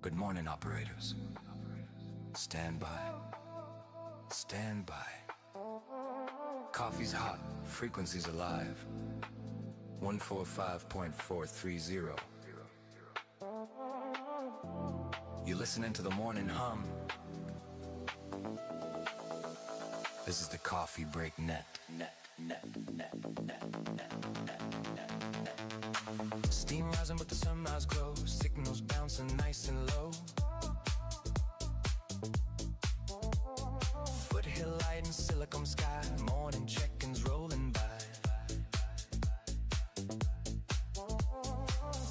Good morning, operators. Stand by. Stand by. Coffee's hot, frequency's alive. 145.430. You listening to the morning hum? This is the Coffee Break Net. Steam rising with the sunrise glow, signals bouncing nice and low. Foothill light and silicon sky, morning check-ins rolling by.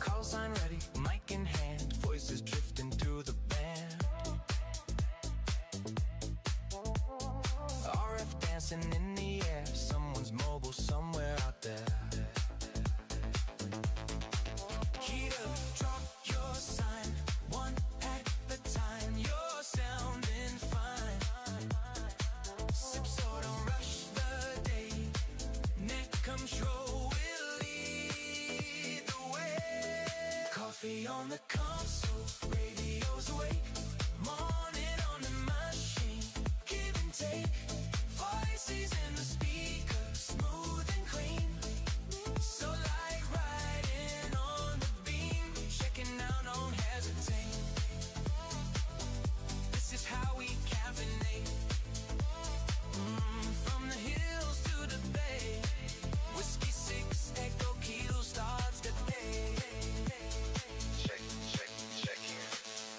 Call sign ready, mic in hand, voices drifting through the band. RF dancing in the air, someone's mobile somewhere out there. Heat up, drop your sign, one at a time, you're sounding fine. Sip soda, rush the day, net control will lead the way. Coffee on the console, radio's awake, morning on the machine, give and take. Voices in the speaker, smooth and clean, so like riding on the beam. Checking out, don't hesitate. This is how we caffeinate. From the hills to the bay, W6EK Coffee starts the day. Check here.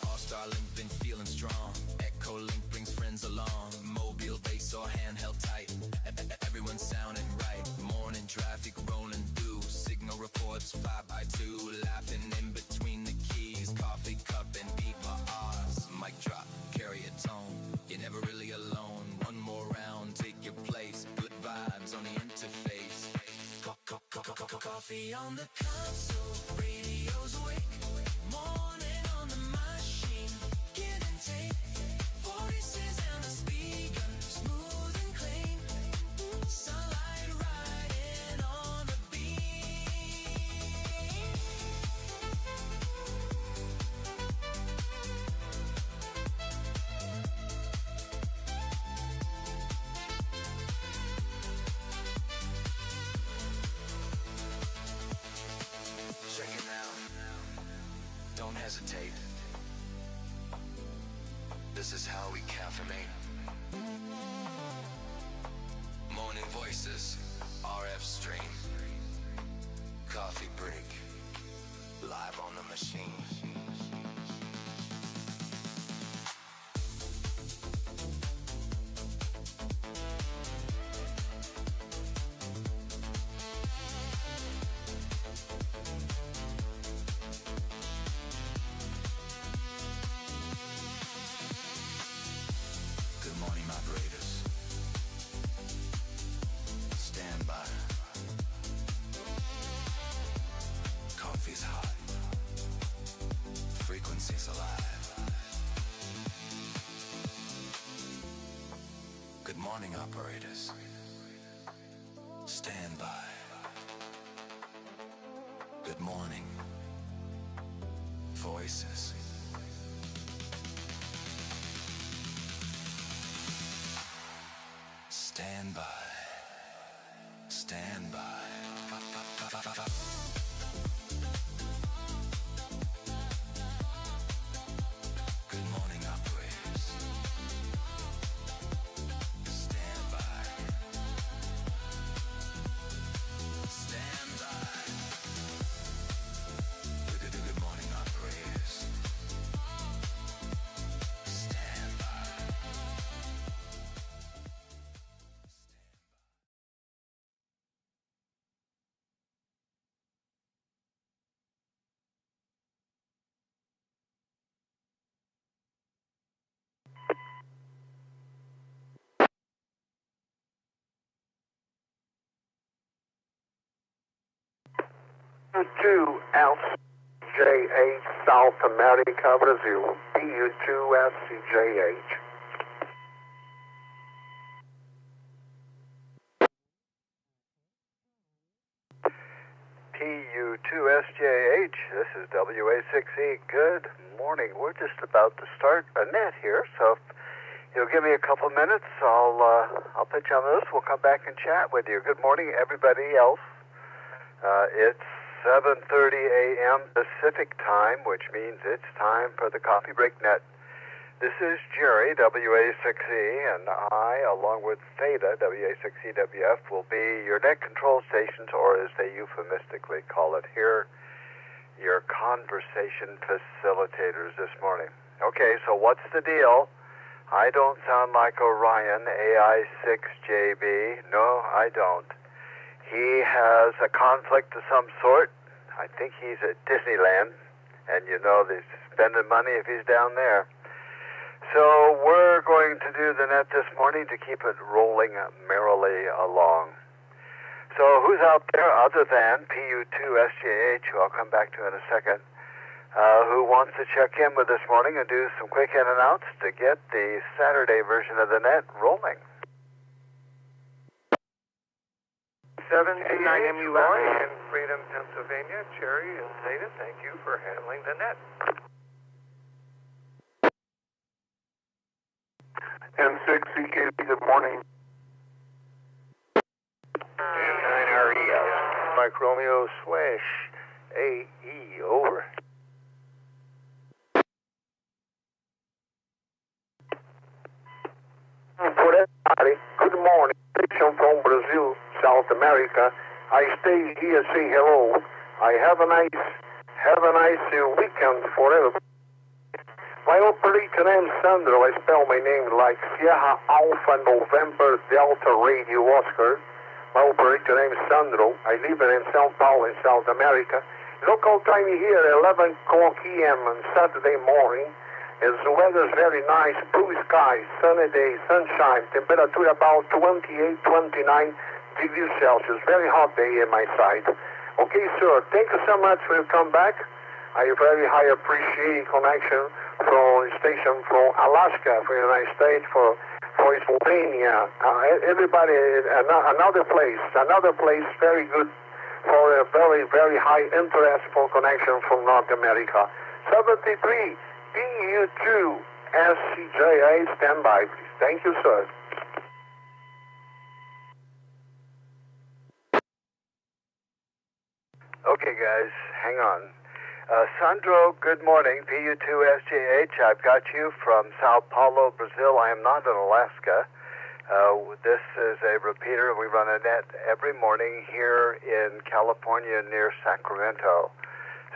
AllStarLink been feeling strong. Echolink brings friends along. Mobile base or handheld tight. Everyone's sounding right. Morning traffic rolling through. Signal reports 5x2. Laughing in between the keys. Coffee cup and beepers. Mic drop, carry a tone. You're never really alone. One more round, take your place. Good vibes on the interface. Coffee on the console, radio's awake. Morning on the machine, give and take. Voices in the speaker, smooth and clean. Sunlight riding on the beam. Check it out. Don't hesitate. This is how we caffeinate. Morning voices, RF stream. Coffee break, live on the machine. Good morning, operators. Stand by. Coffee's hot. Frequency's alive. Good morning, operators. Stand by. Good morning. Voices. Stand by. Stand by. Good morning, operators. Stand by. Stand by. Good morning, operators. Stand by. To LJH South America, Brazil. PU2SCJH. PU2SJH. This is W6EK. Good morning. We're just about to start a net here, so if you'll give me a couple minutes, I'll pitch on this. We'll come back and chat with you. Good morning, everybody else. It's 7:30 a.m. Pacific time, which means it's time for the Coffee Break Net. This is Gerry, W6E, and I, along with Theta, W6EWF, will be your net control stations, or as they euphemistically call it here, your conversation facilitators this morning. Okay, so what's the deal? I don't sound like Orion, AI6JB. No, I don't. He has a conflict of some sort. I think he's at Disneyland, and you know they're spending money if he's down there. So we're going to do the net this morning to keep it rolling merrily along. So who's out there other than PU2SJH, who I'll come back to in a second, who wants to check in with this morning and do some quick in and outs to get the Saturday version of the net rolling? 729 MUI in Freedom, Pennsylvania. Gerry and Theta, thank you for handling the net. N6EK, good morning. N9RES. Mike Romeo / AE, over. For everybody, good morning. I'm from Brazil, South America. I stay here, say hello. I have a nice weekend for everybody. My operator name is Sandro. I spell my name like Sierra Alpha November Delta Radio Oscar. My operator name is Sandro. I live in São Paulo in South America. Local time here, 11 o'clock a.m. on Saturday morning. As the weather is very nice, blue sky, sunny day, sunshine, temperature about 28, 29 degrees Celsius. Very hot day in my side. Okay, sir, thank you so much for your come back. I very high appreciate connection from station from Alaska, for the United States, for Slovenia. Everybody, another place very good for a very, very high interest for connection from North America. 73. PU2SJA, stand by, please. Thank you, sir. Okay, guys, hang on. Sandro, good morning. PU2SJH, I've got you from Sao Paulo, Brazil. I am not in Alaska. This is a repeater. We run a net every morning here in California near Sacramento.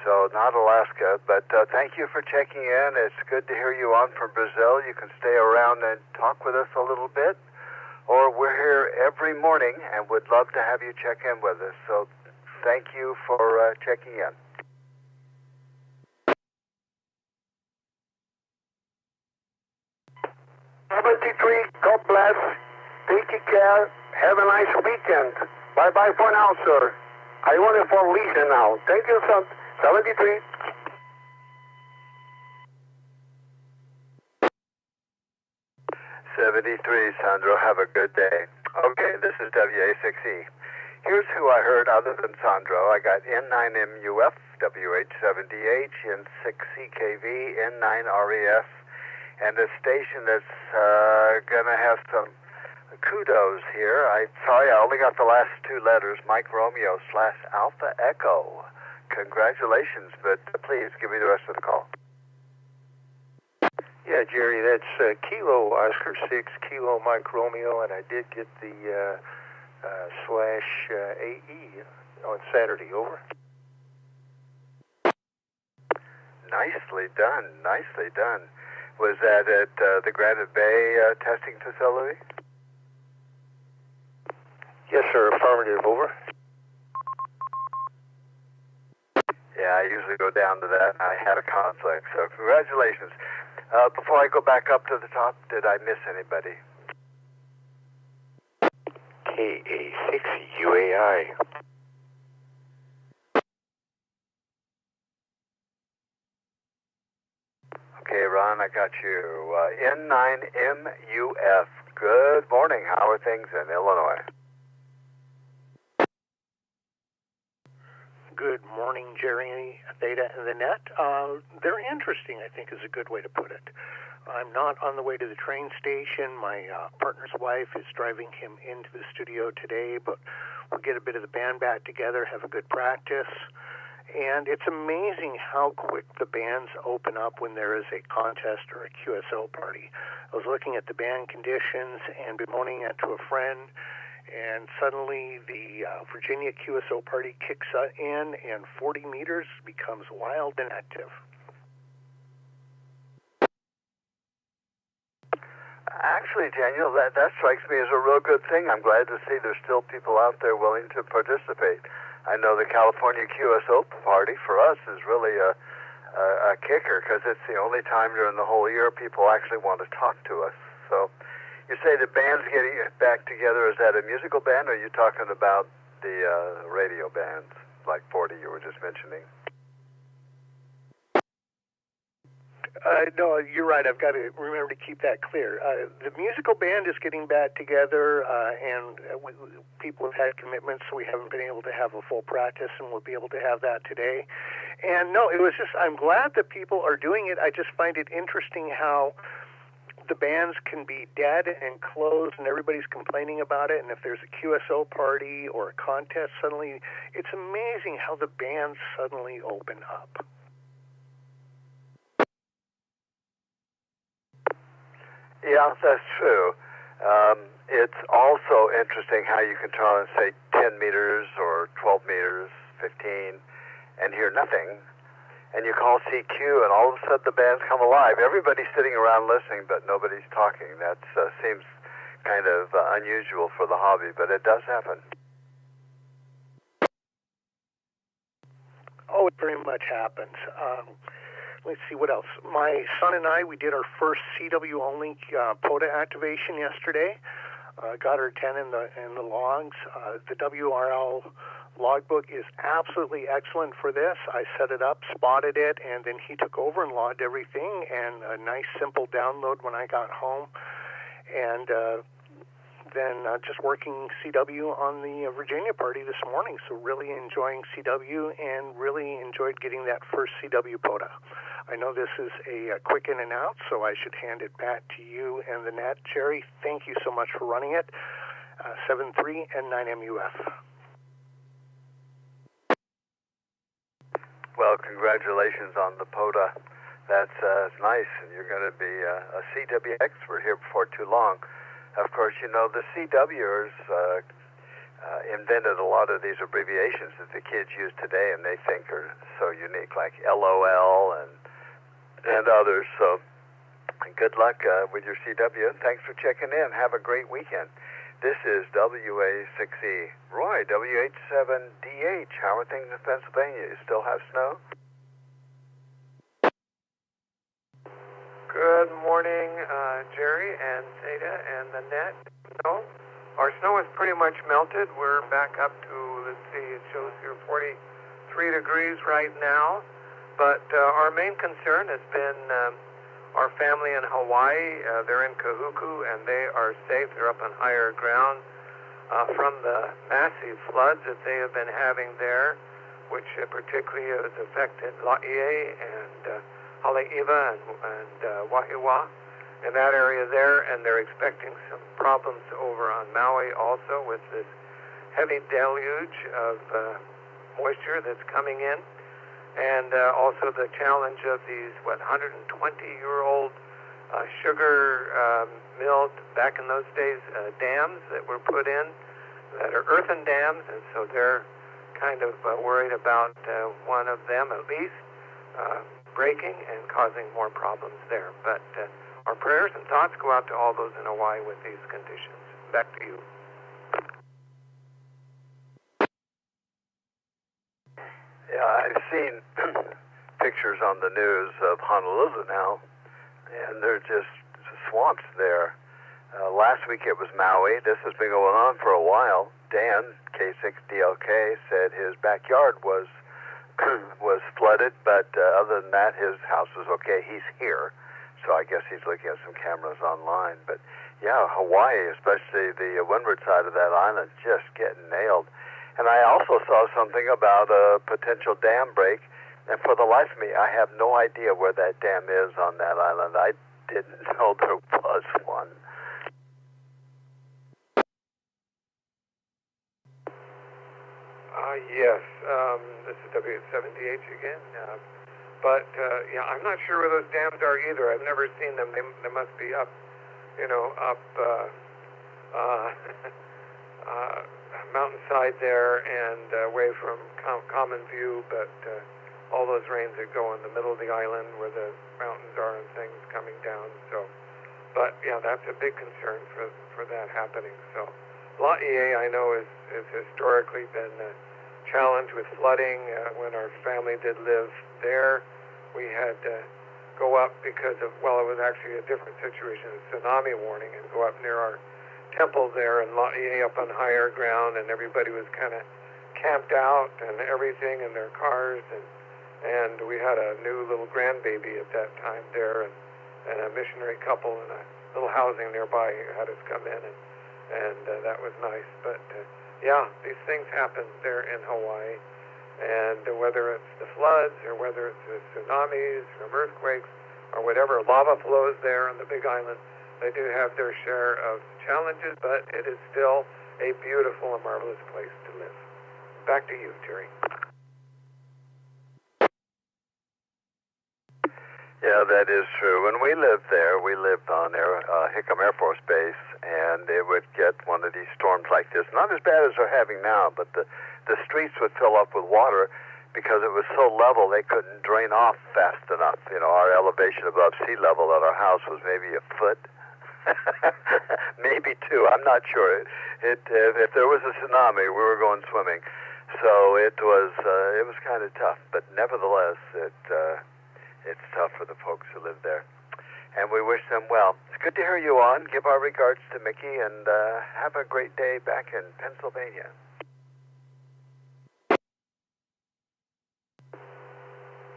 So not Alaska, but thank you for checking in. It's good to hear you on from Brazil. You can stay around and talk with us a little bit, or we're here every morning and would love to have you check in with us. So thank you for checking in. God bless. Take care. Have a nice weekend. Bye-bye for now, sir. I want it for Lisa now. Thank you, son. 73. Sandro, have a good day. Okay, this is WA6E. Here's who I heard other than Sandro. I got N9MUF, WH70H, N6EKV, N9RES, and a station that's going to have some kudos here. Sorry, I only got the last two letters, Mike Romeo / Alpha Echo. Congratulations, but please give me the rest of the call. Yeah, Gerry, that's Kilo Oscar 6, Kilo Mike Romeo, and I did get the /AE on Saturday, over. Nicely done, nicely done. Was that at the Granite Bay testing facility? Yes, sir, affirmative, over. Yeah, I usually go down to that. I had a conflict, so congratulations. Before I go back up to the top, did I miss anybody? KA6UAI. Okay, Ron, I got you. N9MUF. Good morning. How are things in Illinois? Good morning, Gerry, Theta, and the Net. They're interesting, I think, is a good way to put it. I'm not on the way to the train station. My partner's wife is driving him into the studio today, but we'll get a bit of the band back together, have a good practice. And it's amazing how quick the bands open up when there is a contest or a QSO party. I was looking at the band conditions and bemoaning it to a friend, and suddenly the Virginia QSO party kicks in, and 40 meters becomes wild and active. Actually, Daniel, that strikes me as a real good thing. I'm glad to see there's still people out there willing to participate. I know the California QSO party for us is really a kicker, because it's the only time during the whole year people actually want to talk to us. So you say the band's getting back together. Is that a musical band, or are you talking about the radio bands, like 40 you were just mentioning? No, you're right. I've got to remember to keep that clear. The musical band is getting back together, and people have had commitments, so we haven't been able to have a full practice, and we'll be able to have that today. And no, it was just, I'm glad that people are doing it. I just find it interesting how the bands can be dead and closed, and everybody's complaining about it. And if there's a QSO party or a contest, suddenly, it's amazing how the bands suddenly open up. Yeah, that's true. It's also interesting how you can turn on, say, 10 meters or 12 meters, 15, and hear nothing. And you call CQ, and all of a sudden the bands come alive. Everybody's sitting around listening, but nobody's talking. That seems kind of unusual for the hobby, but it does happen. Oh, it very much happens. Let's see what else. My son and I, we did our first CW AllStarLink POTA activation yesterday. Got our 10 in the logs. The WRL logbook is absolutely excellent for this. I set it up, spotted it, and then he took over and logged everything, and a nice simple download when I got home. And then just working CW on the Virginia party this morning, so really enjoying CW and really enjoyed getting that first CW POTA. I know this is a quick in and out, so I should hand it back to you and the net. Gerry, thank you so much for running it. 7.3 and 9 MUF. Well, congratulations on the POTA. That's nice, and you're going to be a CW expert here before too long. Of course, you know, the CWers invented a lot of these abbreviations that the kids use today and they think are so unique, like LOL and others. So good luck with your CW, and thanks for checking in. Have a great weekend. This is W6E. Roy, W87DH. How are things in Pennsylvania? You still have snow? Good morning, Gerry and Theta and the net. No, our snow is pretty much melted. We're back up to, let's see, it shows here 43 degrees right now. But our main concern has been our family in Hawaii. They're in Kahuku, and they are safe. They're up on higher ground from the massive floods that they have been having there, which particularly has affected Laie and Haleiwa and Wahiwa in that area there, and they're expecting some problems over on Maui also with this heavy deluge of moisture that's coming in, and also the challenge of these, 120-year-old sugar milled, back in those days, dams that were put in that are earthen dams, and so they're kind of worried about one of them at least breaking and causing more problems there. But our prayers and thoughts go out to all those in Hawaii with these conditions. Back to you. Yeah, I've seen pictures on the news of Honolulu now, and they're just swamps there. Last week it was Maui. This has been going on for a while. Dan, K6DLK, said his backyard was flooded, but other than that, his house was okay. He's here, so I guess he's looking at some cameras online. But yeah, Hawaii, especially the windward side of that island, just getting nailed. And I also saw something about a potential dam break, and for the life of me, I have no idea where that dam is on that island. I didn't know there was one. Yes, this is W6EK again. Yeah, I'm not sure where those dams are either. I've never seen them. They must be up, up mountainside there and away from common view, but all those rains that go in the middle of the island where the mountains are and things coming down. So, but yeah, that's a big concern for that happening. So, LaEA I know is historically been challenged with flooding. When our family did live there, we had to go up because of, well, it was actually a different situation, a tsunami warning, and go up near our temple there and LaEA up on higher ground, and everybody was kind of camped out and everything in their cars, and we had a new little grandbaby at that time there, and a missionary couple in a little housing nearby had us come in, and that was nice. But yeah, these things happen there in Hawaii, and whether it's the floods or whether it's the tsunamis or earthquakes or whatever, lava flows there on the Big Island, they do have their share of challenges, but it is still a beautiful and marvelous place to live. Back to you, Gerry. Yeah, that is true. When we lived there, we lived on Hickam Air Force Base, and it would get one of these storms like this. Not as bad as they're having now, but the streets would fill up with water because it was so level they couldn't drain off fast enough. Our elevation above sea level at our house was maybe a foot. Maybe two. I'm not sure. If there was a tsunami, we were going swimming. So it was kind of tough. But nevertheless, it's tough for the folks who live there, and we wish them well. It's good to hear you on. Give our regards to Mickey, and have a great day back in Pennsylvania.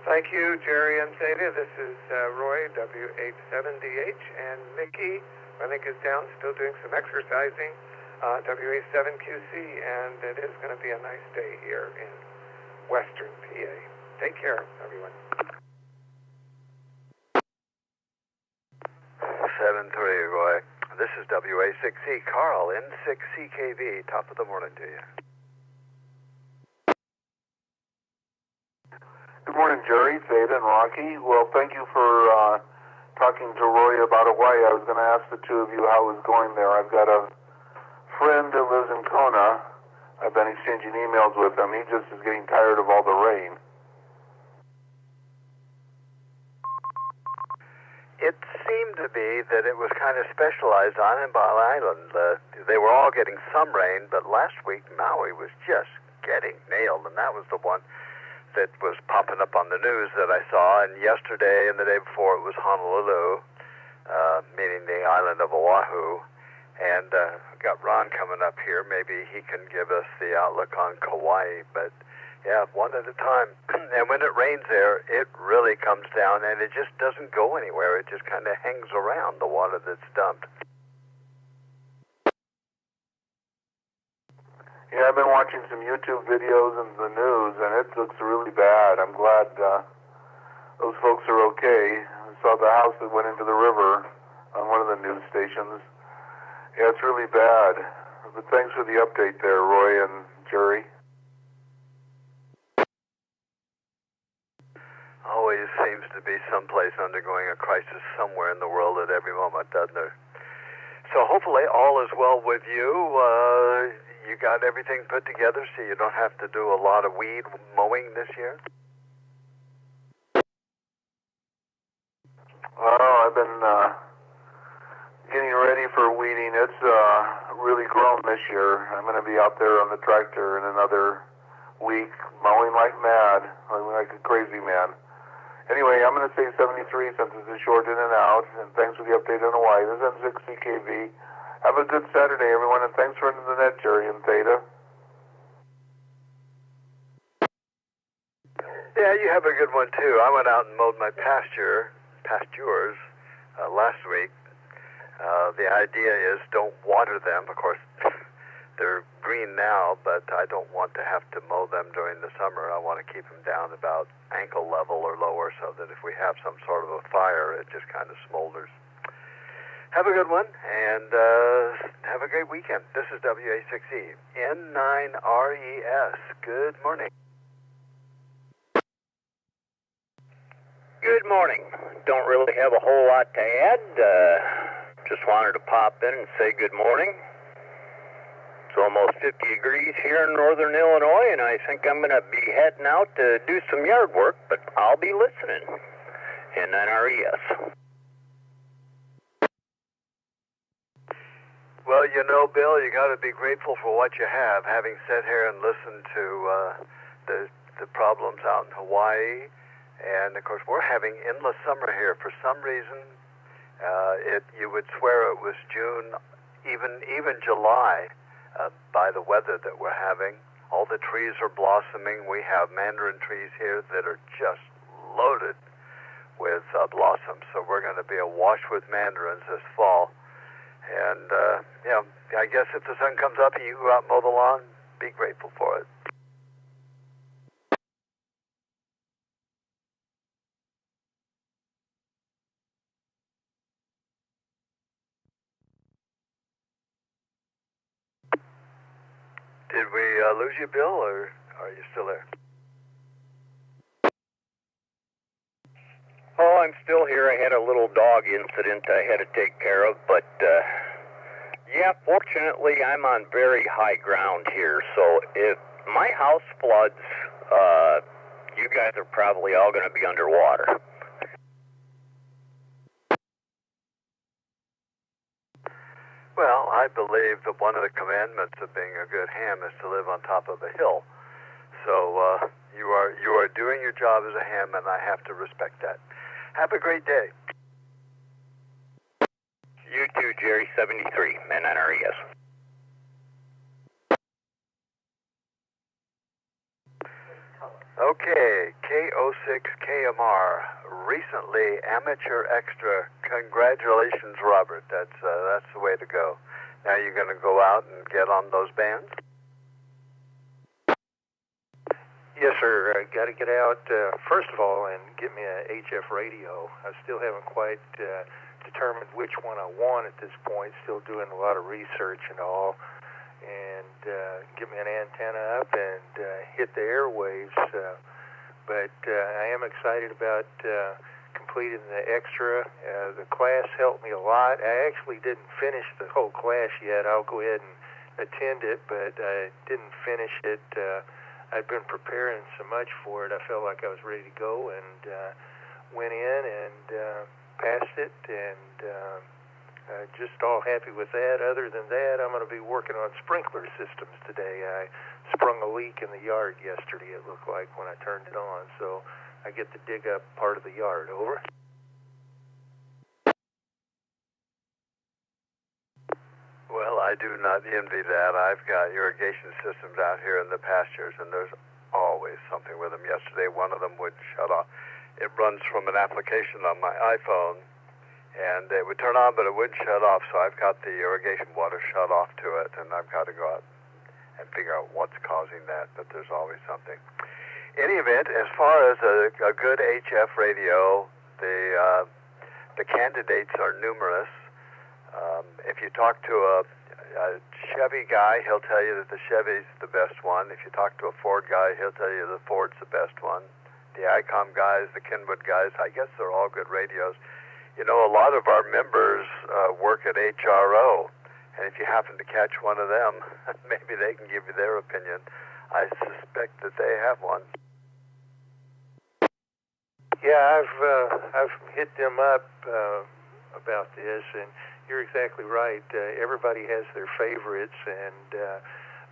Thank you, Gerry and Theta. This is Roy, W870H, and Mickey, I think, is down still doing some exercising, W87QC, and it is going to be a nice day here in Western PA. Take care, everyone. 7-3, Roy. This is W6EK Carl, N6CKV. Top of the morning to you. Good morning, Gerry, Theta, and Rocky. Well, thank you for talking to Roy about Hawaii. I was going to ask the two of you how it was going there. I've got a friend that lives in Kona. I've been exchanging emails with him. He just is getting tired of all the rain. It seemed to be that it was kind of specialized on Bali Island. They were all getting some rain, but last week Maui was just getting nailed, and that was the one that was popping up on the news that I saw. And yesterday and the day before it was Honolulu, meaning the island of Oahu. And got Ron coming up here. Maybe he can give us the outlook on Kauai. But yeah, one at a time. And when it rains there, it really comes down, and it just doesn't go anywhere. It just kind of hangs around the water that's dumped. Yeah, I've been watching some YouTube videos and the news, and it looks really bad. I'm glad those folks are okay. I saw the house that went into the river on one of the news stations. Yeah, it's really bad. But thanks for the update there, Roy and Gerry. Always seems to be someplace undergoing a crisis somewhere in the world at every moment, doesn't there? So hopefully all is well with you. You got everything put together so you don't have to do a lot of weed mowing this year? Oh, I've been getting ready for weeding. It's really grown this year. I'm going to be out there on the tractor in another week, mowing like mad, like a crazy man. Anyway, I'm going to say 73 since it's a short in and out, and thanks for the update on Hawaii. This is N6CKV. Have a good Saturday, everyone, and thanks for the net, Gerry and Theta. Yeah, you have a good one, too. I went out and mowed my pastures last week. The idea is don't water them. Of course, they're green now, but I don't want to have to mow them during the summer. I want to keep them down about ankle level or lower so that if we have some sort of a fire, it just kind of smolders. Have a good one, and have a great weekend. This is W6EK N9RES. Good morning. Good morning. Don't really have a whole lot to add. Just wanted to pop in and say good morning. It's almost 50 degrees here in northern Illinois, and I think I'm going to be heading out to do some yard work, but I'll be listening. N9RES. Well, you know, Bill, you got to be grateful for what you have. Having sat here and listened to the problems out in Hawaii, and of course we're having endless summer here. For some reason, you would swear it was June, even July, by the weather that we're having. All the trees are blossoming. We have mandarin trees here that are just loaded with blossoms. So we're going to be awash with mandarins this fall. And, I guess if the sun comes up and you go out and mow the lawn, be grateful for it. Did we lose you, Bill, or are you still there? Oh, I'm still here. I had a little dog incident I had to take care of, but, fortunately I'm on very high ground here, so if my house floods, you guys are probably all going to be underwater. Well, I believe that one of the commandments of being a good ham is to live on top of a hill. So you are doing your job as a ham, and I have to respect that. Have a great day. You too, Gerry, 73, N9RES. Okay, K06KMR, recently amateur extra. Congratulations, Robert. That's the way to go. Now you're going to go out and get on those bands? Yes, sir. I got to get out, first of all, and get me a HF radio. I still haven't quite determined which one I want at this point. Still doing a lot of research and all. And get me an antenna up and hit the airwaves. But I am excited about completing the extra. The class helped me a lot. I actually didn't finish the whole class yet. I'll go ahead and attend it, but I didn't finish it. I'd been preparing so much for it, I felt like I was ready to go, and went in and passed it, and just all happy with that. Other than that, I'm going to be working on sprinkler systems today. I sprung a leak in the yard yesterday, it looked like, when I turned it on, so I get to dig up part of the yard. Over. Well, I do not envy that. I've got irrigation systems out here in the pastures, and there's always something with them. Yesterday, one of them would shut off. It runs from an application on my iPhone, and it would turn on, but it wouldn't shut off, so I've got the irrigation water shut off to it, and I've got to go out and figure out what's causing that, but there's always something. In any event, as far as a good HF radio, the candidates are numerous. If you talk to a Chevy guy, he'll tell you that the Chevy's the best one. If you talk to a Ford guy, he'll tell you the Ford's the best one. The ICOM guys, the Kenwood guys, I guess they're all good radios. You know, a lot of our members work at HRO, and if you happen to catch one of them, maybe they can give you their opinion. I suspect that they have one. Yeah, I've hit them up about this, and you're exactly right. Everybody has their favorites, and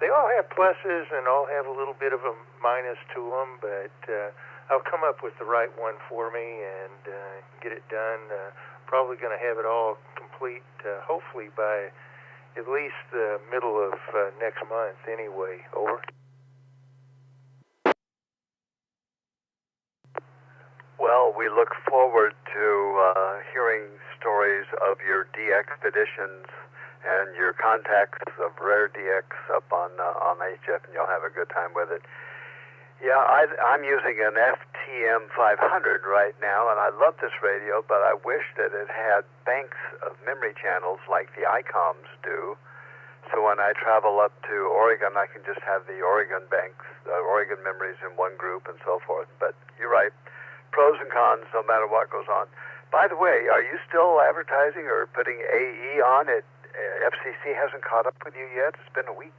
they all have pluses and all have a little bit of a minus to them, but I'll come up with the right one for me and get it done. Probably going to have it all complete, hopefully by at least the middle of next month anyway. Over. Well, we look forward to hearing stories of your de-expeditions and your contacts of Rare DX up on HF, and you'll have a good time with it. Yeah, I'm using an FTM 500 right now, and I love this radio, but I wish that it had banks of memory channels like the ICOMs do. So when I travel up to Oregon, I can just have the Oregon banks, Oregon memories in one group and so forth. But you're right, pros and cons no matter what goes on. By the way, are you still advertising or putting AE on it? FCC hasn't caught up with you yet? It's been a week.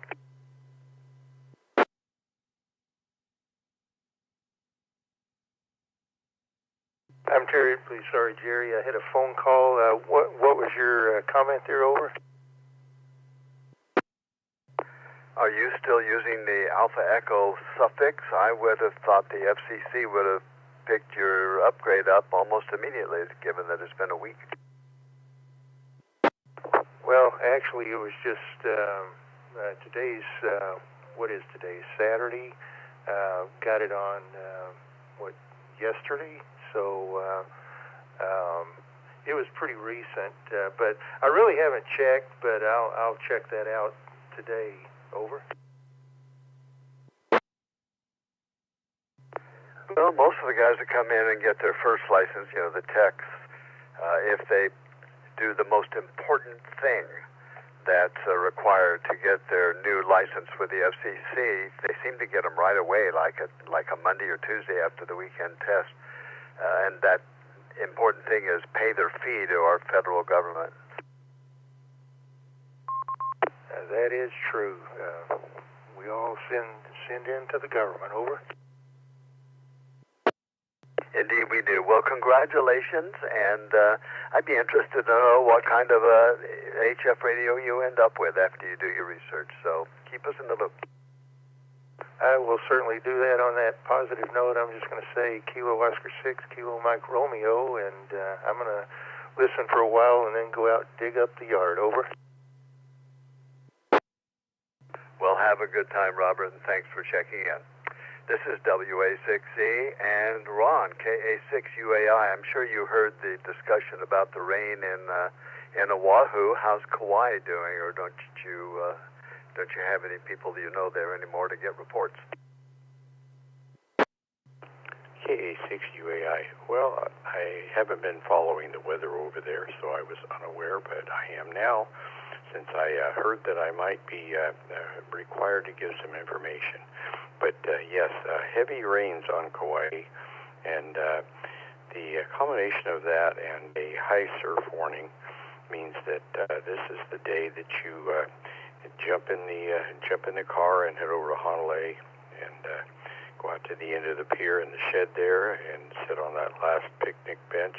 I'm terribly sorry, Gerry. I had a phone call. What was your comment there, over? Are you still using the Alpha Echo suffix? I would have thought the FCC would have picked your upgrade up almost immediately, given that it's been a week. Well, actually, it was just today's, what is today? Saturday. Got it on, yesterday? So it was pretty recent, but I really haven't checked, but I'll check that out today. Over. Well, most of the guys that come in and get their first license, you know, the techs, if they do the most important thing that's required to get their new license with the FCC, they seem to get them right away, like a Monday or Tuesday after the weekend test. And that important thing is pay their fee to our federal government. That is true. We all send in to the government. Over. Indeed we do. Well, congratulations, and I'd be interested to know what kind of HF radio you end up with after you do your research. So keep us in the loop. I will certainly do that. On that positive note, I'm just going to say Kilo Oscar 6, Kilo Mike Romeo, and I'm going to listen for a while and then go out and dig up the yard. Over. Well, have a good time, Robert, and thanks for checking in. This is W6E and Ron, KA6UAI. I'm sure you heard the discussion about the rain in Oahu. How's Kauai doing, or don't you have any people that you know there anymore to get reports? KA6UAI. Well, I haven't been following the weather over there, so I was unaware, but I am now, since I heard that I might be required to give some information. But yes, heavy rains on Kauai, and the combination of that and a high surf warning means that this is the day that you jump in the car and head over to Honolulu and go out to the end of the pier in the shed there and sit on that last picnic bench.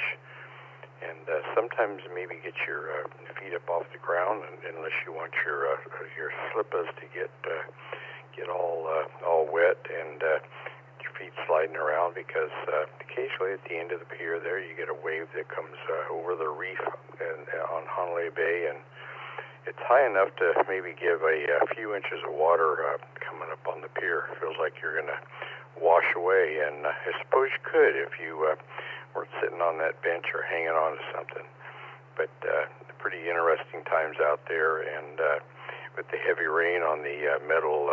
And sometimes maybe get your feet up off the ground, unless you want your slippers to get all wet and your feet sliding around, because occasionally at the end of the pier there you get a wave that comes over the reef on Honolulu Bay, and it's high enough to maybe give a few inches of water coming up on the pier. It feels like you're going to wash away, and I suppose you could if you we're sitting on that bench or hanging on to something. But pretty interesting times out there, and with the heavy rain on the metal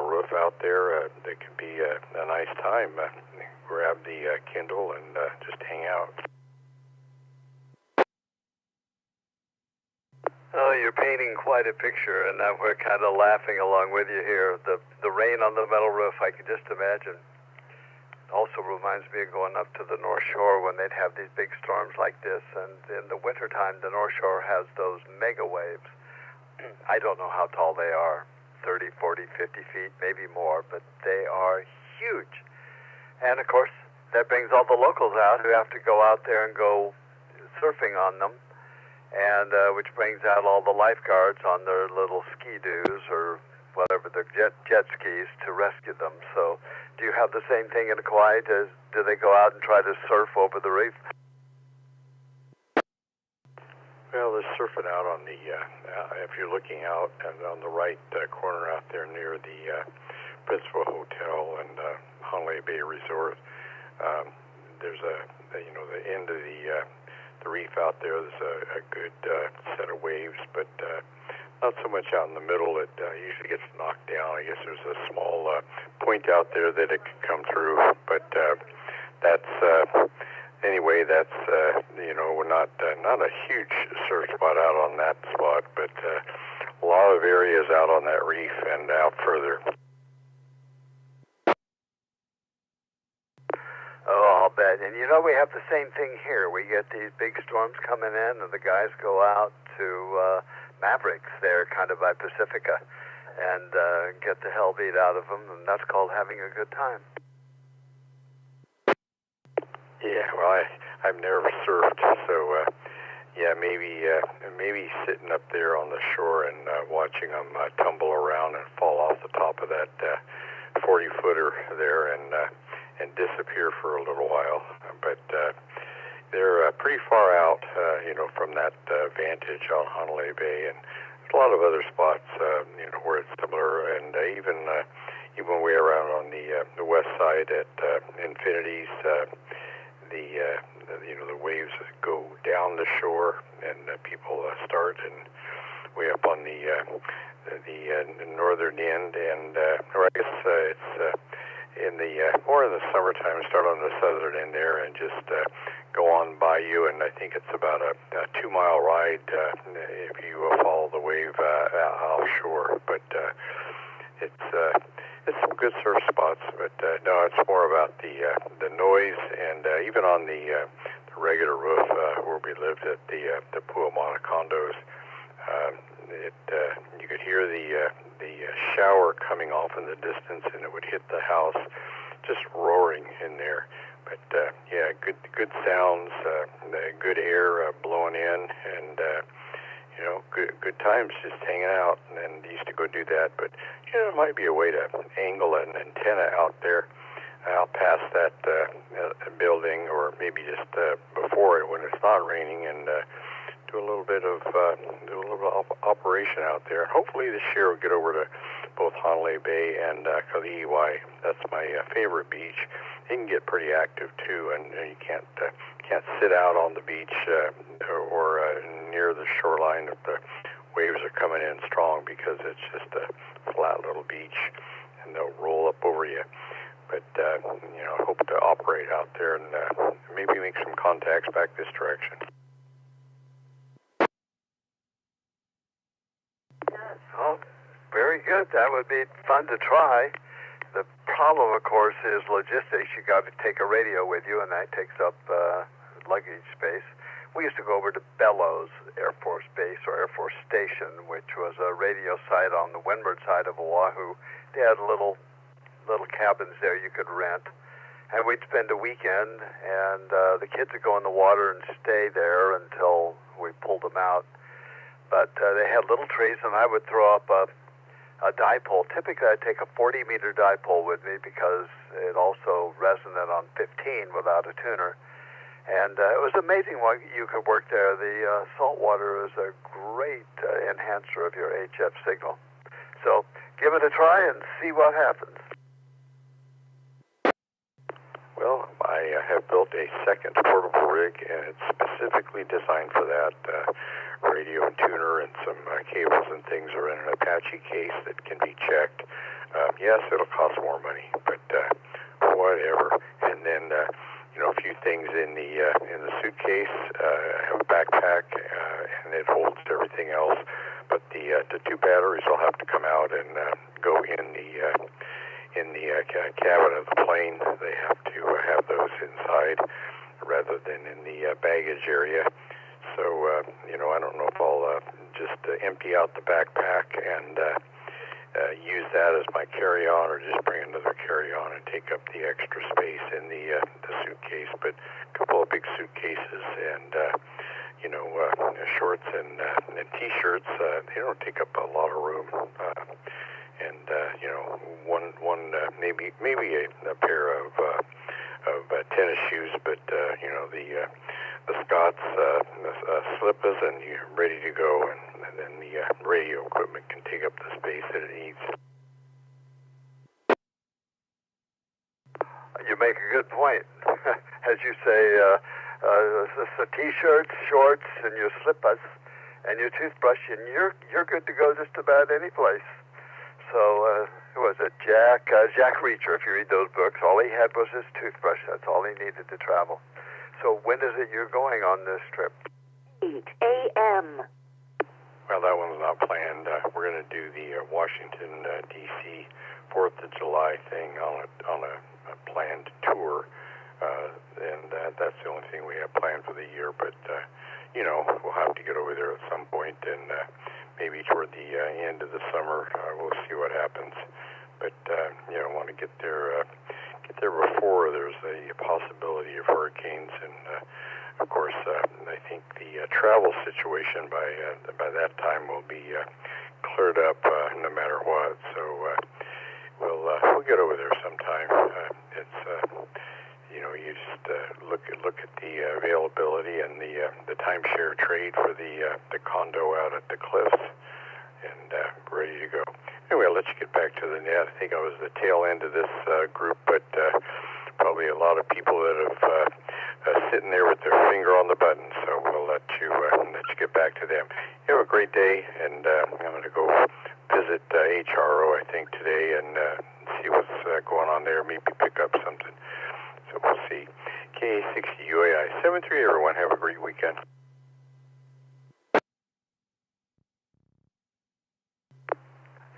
roof out there, it could be a nice time. Grab the Kindle and just hang out. Oh, you're painting quite a picture, and we're kind of laughing along with you here. The rain on the metal roof, I can just imagine. Also reminds me of going up to the North Shore when they'd have these big storms like this, and in the wintertime the North Shore has those mega waves. I don't know how tall they are, 30, 40, 50 feet, maybe more, but they are huge. And of course, that brings all the locals out who have to go out there and go surfing on them, and which brings out all the lifeguards on their little ski-doos or whatever, their jet skis to rescue them. So do you have the same thing in Kauai? Do they go out and try to surf over the reef? Well, they're surfing out on the, if you're looking out and on the right corner out there near the Principal Hotel and Honolulu Bay Resort, there's the end of the reef out there. There's a good set of waves, but not so much out in the middle. It usually gets knocked down. I guess there's a small point out there that it could come through, but that's anyway. That's we're not a huge surf spot out on that spot, but a lot of areas out on that reef and out further. Oh, I'll bet. And we have the same thing here. We get these big storms coming in, and the guys go out to Mavericks there, kind of by Pacifica, and get the hell beat out of them, and that's called having a good time. Yeah, well, I've never surfed, so yeah, maybe sitting up there on the shore and watching them tumble around and fall off the top of that 40-footer there and disappear for a little while. But they're pretty far out, from that vantage on Honolulu Bay, and there's a lot of other spots, where it's similar, and even way around on the west side at Infinities, the waves go down the shore, and people start, and way up on the northern end, and or I guess it's in the more in the summertime, start on the southern end there, and just go on by you, and I think it's about a 2-mile ride if you follow the wave offshore, but it's some good surf spots, but no, it's more about the noise, and even on the regular roof where we lived at the Puamana condos, you could hear the shower coming off in the distance, and it would hit the house, just roaring in there. But yeah, good sounds, good air blowing in, and good times just hanging out. And used to go do that, but it might be a way to angle an antenna out there, out past that building, or maybe just before it when it's not raining, and do a little bit of operation out there. And hopefully this year we'll get over to both Honolulu Bay and Kalihiwai. That's my favorite beach. It can get pretty active too, and you can't sit out on the beach or near the shoreline if the waves are coming in strong, because it's just a flat little beach, and they'll roll up over you. But I hope to operate out there and maybe make some contacts back this direction. Oh, very good. That would be fun to try. The problem, of course, is logistics. You got to take a radio with you, and that takes up luggage space. We used to go over to Bellows Air Force Base or Air Force Station, which was a radio site on the windward side of Oahu. They had little cabins there you could rent, and we'd spend a weekend, and the kids would go in the water and stay there until we pulled them out. But they had little trees, and I would throw up a dipole. Typically, I'd take a 40-meter dipole with me because it also resonated on 15 without a tuner. And it was amazing what you could work there. The salt water is a great enhancer of your HF signal. So give it a try and see what happens. Well, I have built a second portable rig, and it's specifically designed for that. Radio and tuner and some cables and things are in an Apache case that can be checked. Yes, it'll cost more money, but whatever. And then a few things in the suitcase. I have a backpack, and it holds everything else. But the 2 batteries will have to come out and go in the cabin of the plane. They have to have those inside rather than in the baggage area. So, I don't know if I'll just empty out the backpack and use that as my carry-on, or just bring another carry-on and take up the extra space in the suitcase. But a couple of big suitcases and, shorts and T-shirts, they don't take up a lot of room. One maybe a pair of tennis shoes, but the Scott's slippers, and you're ready to go, and then the radio equipment can take up the space that it needs. You make a good point. As you say, the T-shirts, shorts, and your slippers, and your toothbrush, and you're good to go just about any place. So, who was it? Jack Reacher, if you read those books, all he had was his toothbrush. That's all he needed to travel. So when is it you're going on this trip? 8 a.m. Well, that one's not planned. We're going to do the Washington, D.C. 4th of July thing on a planned tour, and that's the only thing we have planned for the year. But, we'll have to get over there at some point, and maybe toward the end of the summer, we'll see what happens. But I want to get there before there's a possibility of hurricanes, and of course, I think the travel situation by that time will be cleared up no matter what. So we'll get over there sometime. You just look at the availability and the timeshare trade for the condo out at the cliffs, and ready to go. Anyway, I'll let you get back to the net. I think I was the tail end of this group, but probably a lot of people that have sitting there with their finger on the button. So we'll let you get back to them. You have a great day, and I'm going to go visit HRO, I think, today, and see what's going on there. Maybe pick up something. So we'll see. K60UAI 73. Everyone, have a great weekend.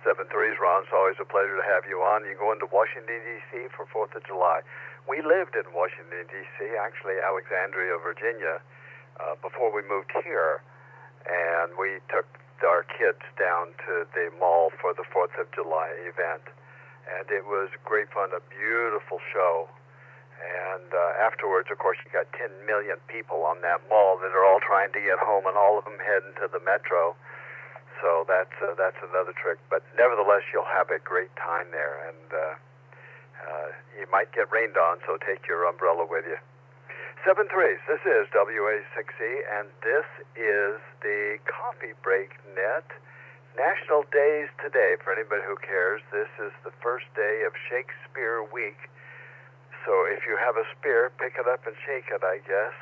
7-3's, Ron. It's always a pleasure to have you on. You go into Washington, D.C. for 4th of July. We lived in Washington, D.C., actually Alexandria, Virginia, before we moved here. And we took our kids down to the mall for the 4th of July event. And it was great fun, a beautiful show. And afterwards, of course, you got 10 million people on that mall that are all trying to get home, and all of them heading to the metro. So that's another trick. But nevertheless, you'll have a great time there, and you might get rained on, so take your umbrella with you. 7-3s, this is W6EK, and this is the Coffee Break Net. National Days today, for anybody who cares. This is the first day of Shakespeare Week. So if you have a spear, pick it up and shake it, I guess.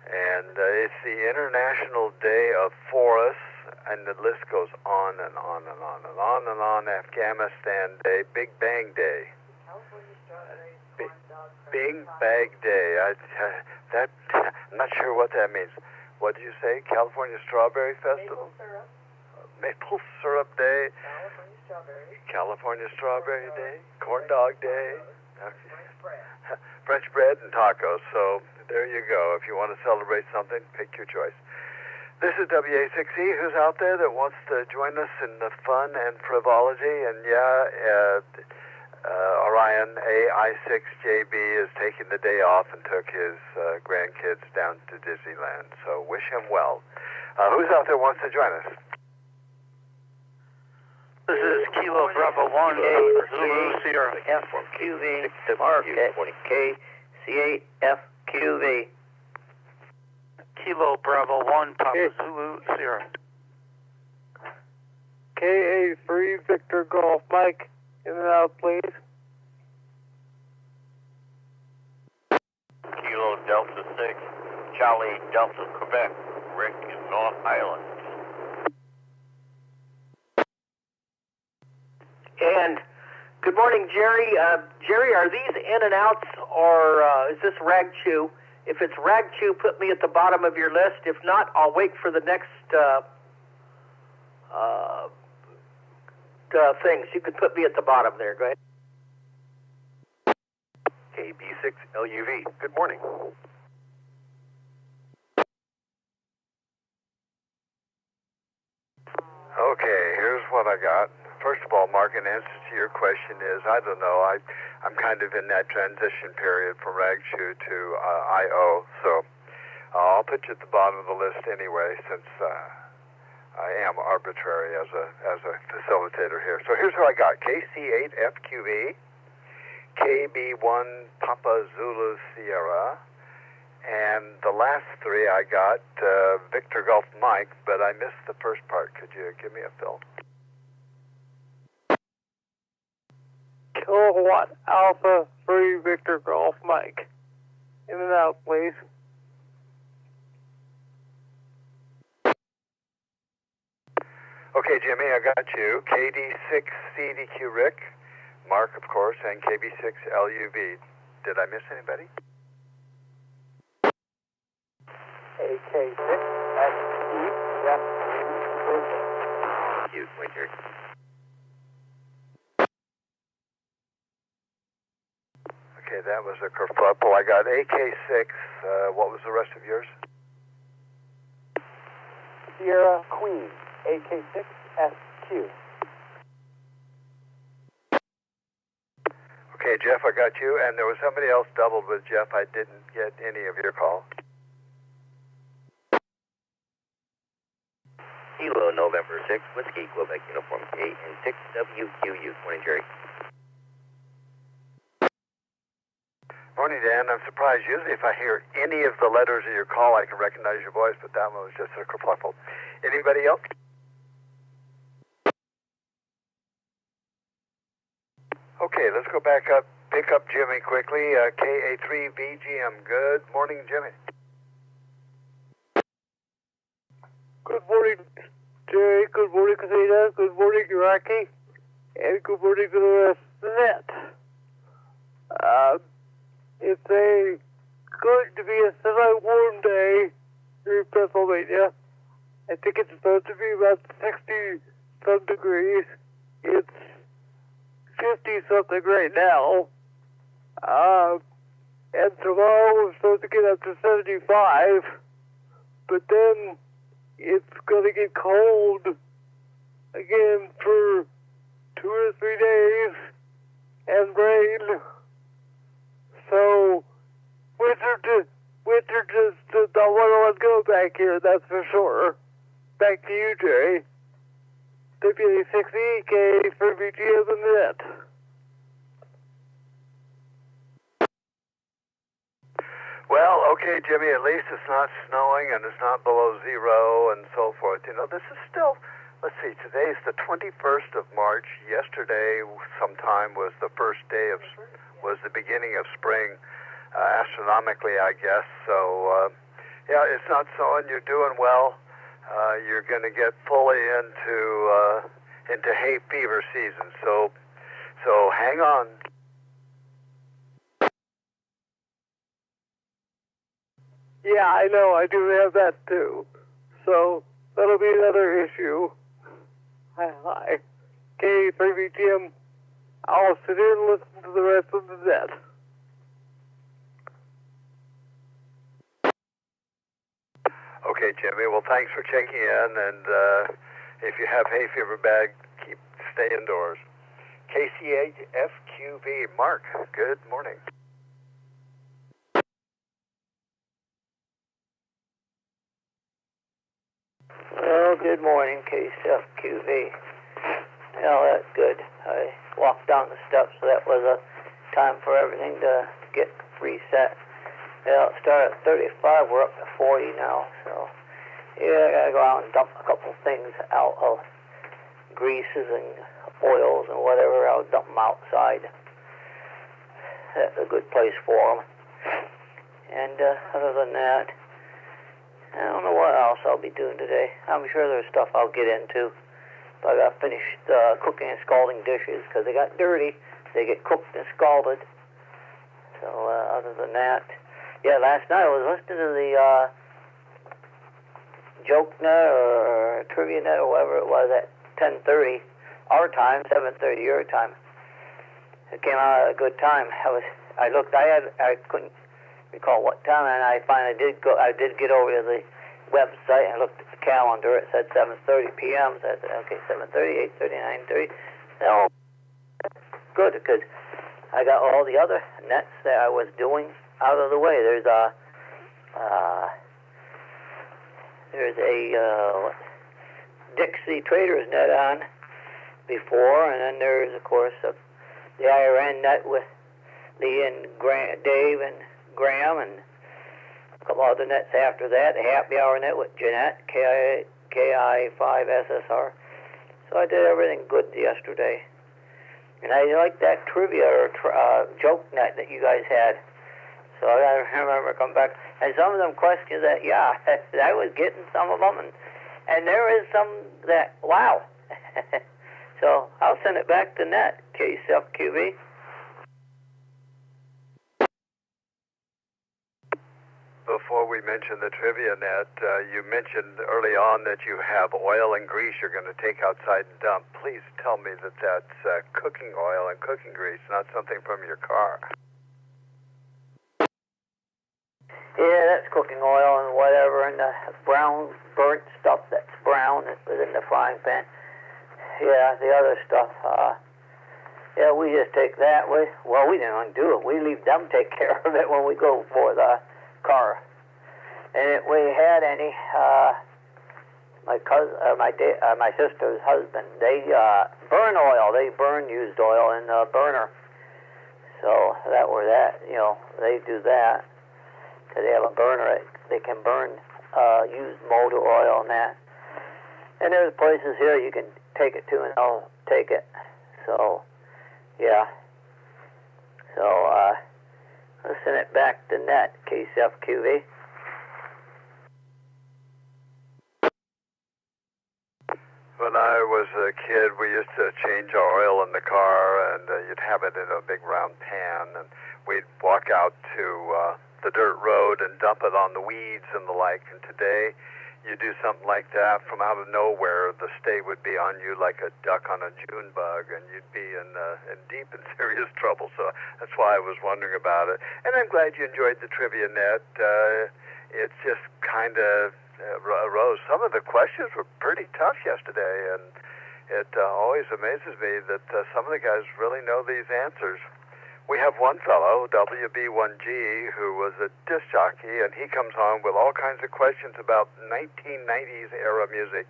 And it's the International Day of Forests, and the list goes on and on and on and on and on. Afghanistan Day, Big Bang Day. Big Bang Day. I'm not sure what that means. What did you say? California Strawberry Festival? Maple Syrup Day. California Strawberry Day. Corn Dog Day. French bread and tacos. So there you go. If you want to celebrate something, pick your choice. This is W6EK. Who's out there that wants to join us in the fun and frivolity? And Orion AI6JB is taking the day off and took his grandkids down to Disneyland. So wish him well. Who's out there wants to join us? This is Kilo Bravo 1 Zulu Sierra FQV Mark at KC8FQV. Kilo Bravo 1 Papa Zulu Sierra. KA3 Victor Golf Mike, in and out please. Kilo Delta 6, Charlie Delta Quebec, Rick in North Island. And good morning, Gerry. Gerry, are these in and outs, or is this rag chew? If it's rag chew, put me at the bottom of your list. If not, I'll wait for the next things. You can put me at the bottom there. Go ahead. KB6LUV. Good morning. Okay, here's what I got. First of all, Mark, an answer to your question is, I don't know, I'm kind of in that transition period from RagChew to IO, so I'll put you at the bottom of the list anyway, since I am arbitrary as a facilitator here. So here's what I got. KC8FQV, KB1 Papa Zulu Sierra, and the last three I got Victor Golf Mike, but I missed the first part. Could you give me a fill? Kilowatt Alpha 3 Victor Golf Mike. In and out, please. Okay, Jimmy, I got you. KD6CDQ Rick, Mark, of course, and KB6LUV. Did I miss anybody? Cute, Winter. Okay, that was a kerfluffle. I got AK6. What was the rest of yours? Sierra Queen, AK6SQ. Okay, Jeff, I got you. And there was somebody else doubled with Jeff. I didn't get any of your call. Kilo November 6, Whiskey, Quebec Uniform K, and 6WQU. Morning, Gerry. Morning, Dan. I'm surprised. Usually if I hear any of the letters of your call, I can recognize your voice, but that one was just a kerfluffle. Anybody else? Okay, let's go back up. Pick up Jimmy quickly. KA3VGM. Good morning, Jimmy. Good morning, Jerry. Good morning, Theta. Good morning, Rocky. And good morning to the rest of the net. It's going to be a semi-warm day here in Pennsylvania. I think it's supposed to be about 60-some degrees. It's 50-something right now. And tomorrow we're supposed to get up to 75. But then it's going to get cold again for 2 or 3 days and rain. So winter just does not want to let go back here, that's for sure. Back to you, Jerry. W6EK for VGM and Net. Well, okay, Jimmy, at least it's not snowing and it's not below zero and so forth. You know, this is still, let's see, today's the 21st of March. Yesterday sometime was the first day of, was the beginning of spring, astronomically, I guess. So, yeah, it's not snowing. You're doing well. You're going to get fully into hay fever season. So hang on. Yeah, I know. I do have that too. So that'll be another issue. Hi. K3VTM. I'll sit here and listen to the rest of the net. Okay, Jimmy. Well, thanks for checking in. And if you have hay fever bag, stay indoors. KCHFQV. Mark, good morning. Well, good morning, KCFQV. Well, that's good. I walked down the steps, so that was a time for everything to get reset. Well, it started at 35, we're up to 40 now, so yeah, I gotta go out and dump a couple things out of greases and oils and whatever. I'll dump them outside. That's a good place for them. And other than that, I don't know what else I'll be doing today. I'm sure there's stuff I'll get into. But I got finished cooking and scalding dishes because they got dirty. They get cooked and scalded. So other than that, yeah, last night I was listening to the joke net or trivia net or whatever it was at 10:30 our time, 7:30 your time. It came out at a good time. I couldn't recall what time, and I finally did go. I did get over to the website and looked at the calendar. It said 7:30 p.m. So I said, okay, 7:30, 8:30, 9:30. No, good, because I got all the other nets that I was doing out of the way. There's a Dixie Traders net on before, and then there's of course the IRN net with Lee and Dave and Graham, and a couple other nets after that. The Happy Hour net with Jeanette, KI5SSR. So I did everything good yesterday. And I like that trivia or joke net that you guys had. So I remember coming back. And some of them questions that, yeah, I was getting some of them. And And there is some that, wow. So I'll send it back to Net, KSFQV. Before we mention the trivia, Net, you mentioned early on that you have oil and grease you're going to take outside and dump. Please tell me that that's cooking oil and cooking grease, not something from your car. Yeah, that's cooking oil and whatever, and the brown burnt stuff that's brown that's within the frying pan. Yeah, the other stuff, yeah, we just take that. We don't do it. We leave them take care of it when we go for the car. And if we had any, my sister's husband, they burn oil. They burn used oil in the burner. So they do that. Because they have a burner, they can burn used motor oil and that. And there's places here you can take it to and they'll take it. So, yeah. So, let's send it back to Net, KSFQV. When I was a kid, we used to change our oil in the car, and you'd have it in a big round pan, and we'd walk out to the dirt road and dump it on the weeds and the like. And today, you do something like that from out of nowhere, the state would be on you like a duck on a June bug, and you'd be in deep and serious trouble. So that's why I was wondering about it. And I'm glad you enjoyed the trivia, Net. It's just kind of arose. Some of the questions were pretty tough yesterday, and it always amazes me that some of the guys really know these answers. We have one fellow, WB1G, who was a disc jockey, and he comes on with all kinds of questions about 1990s era music,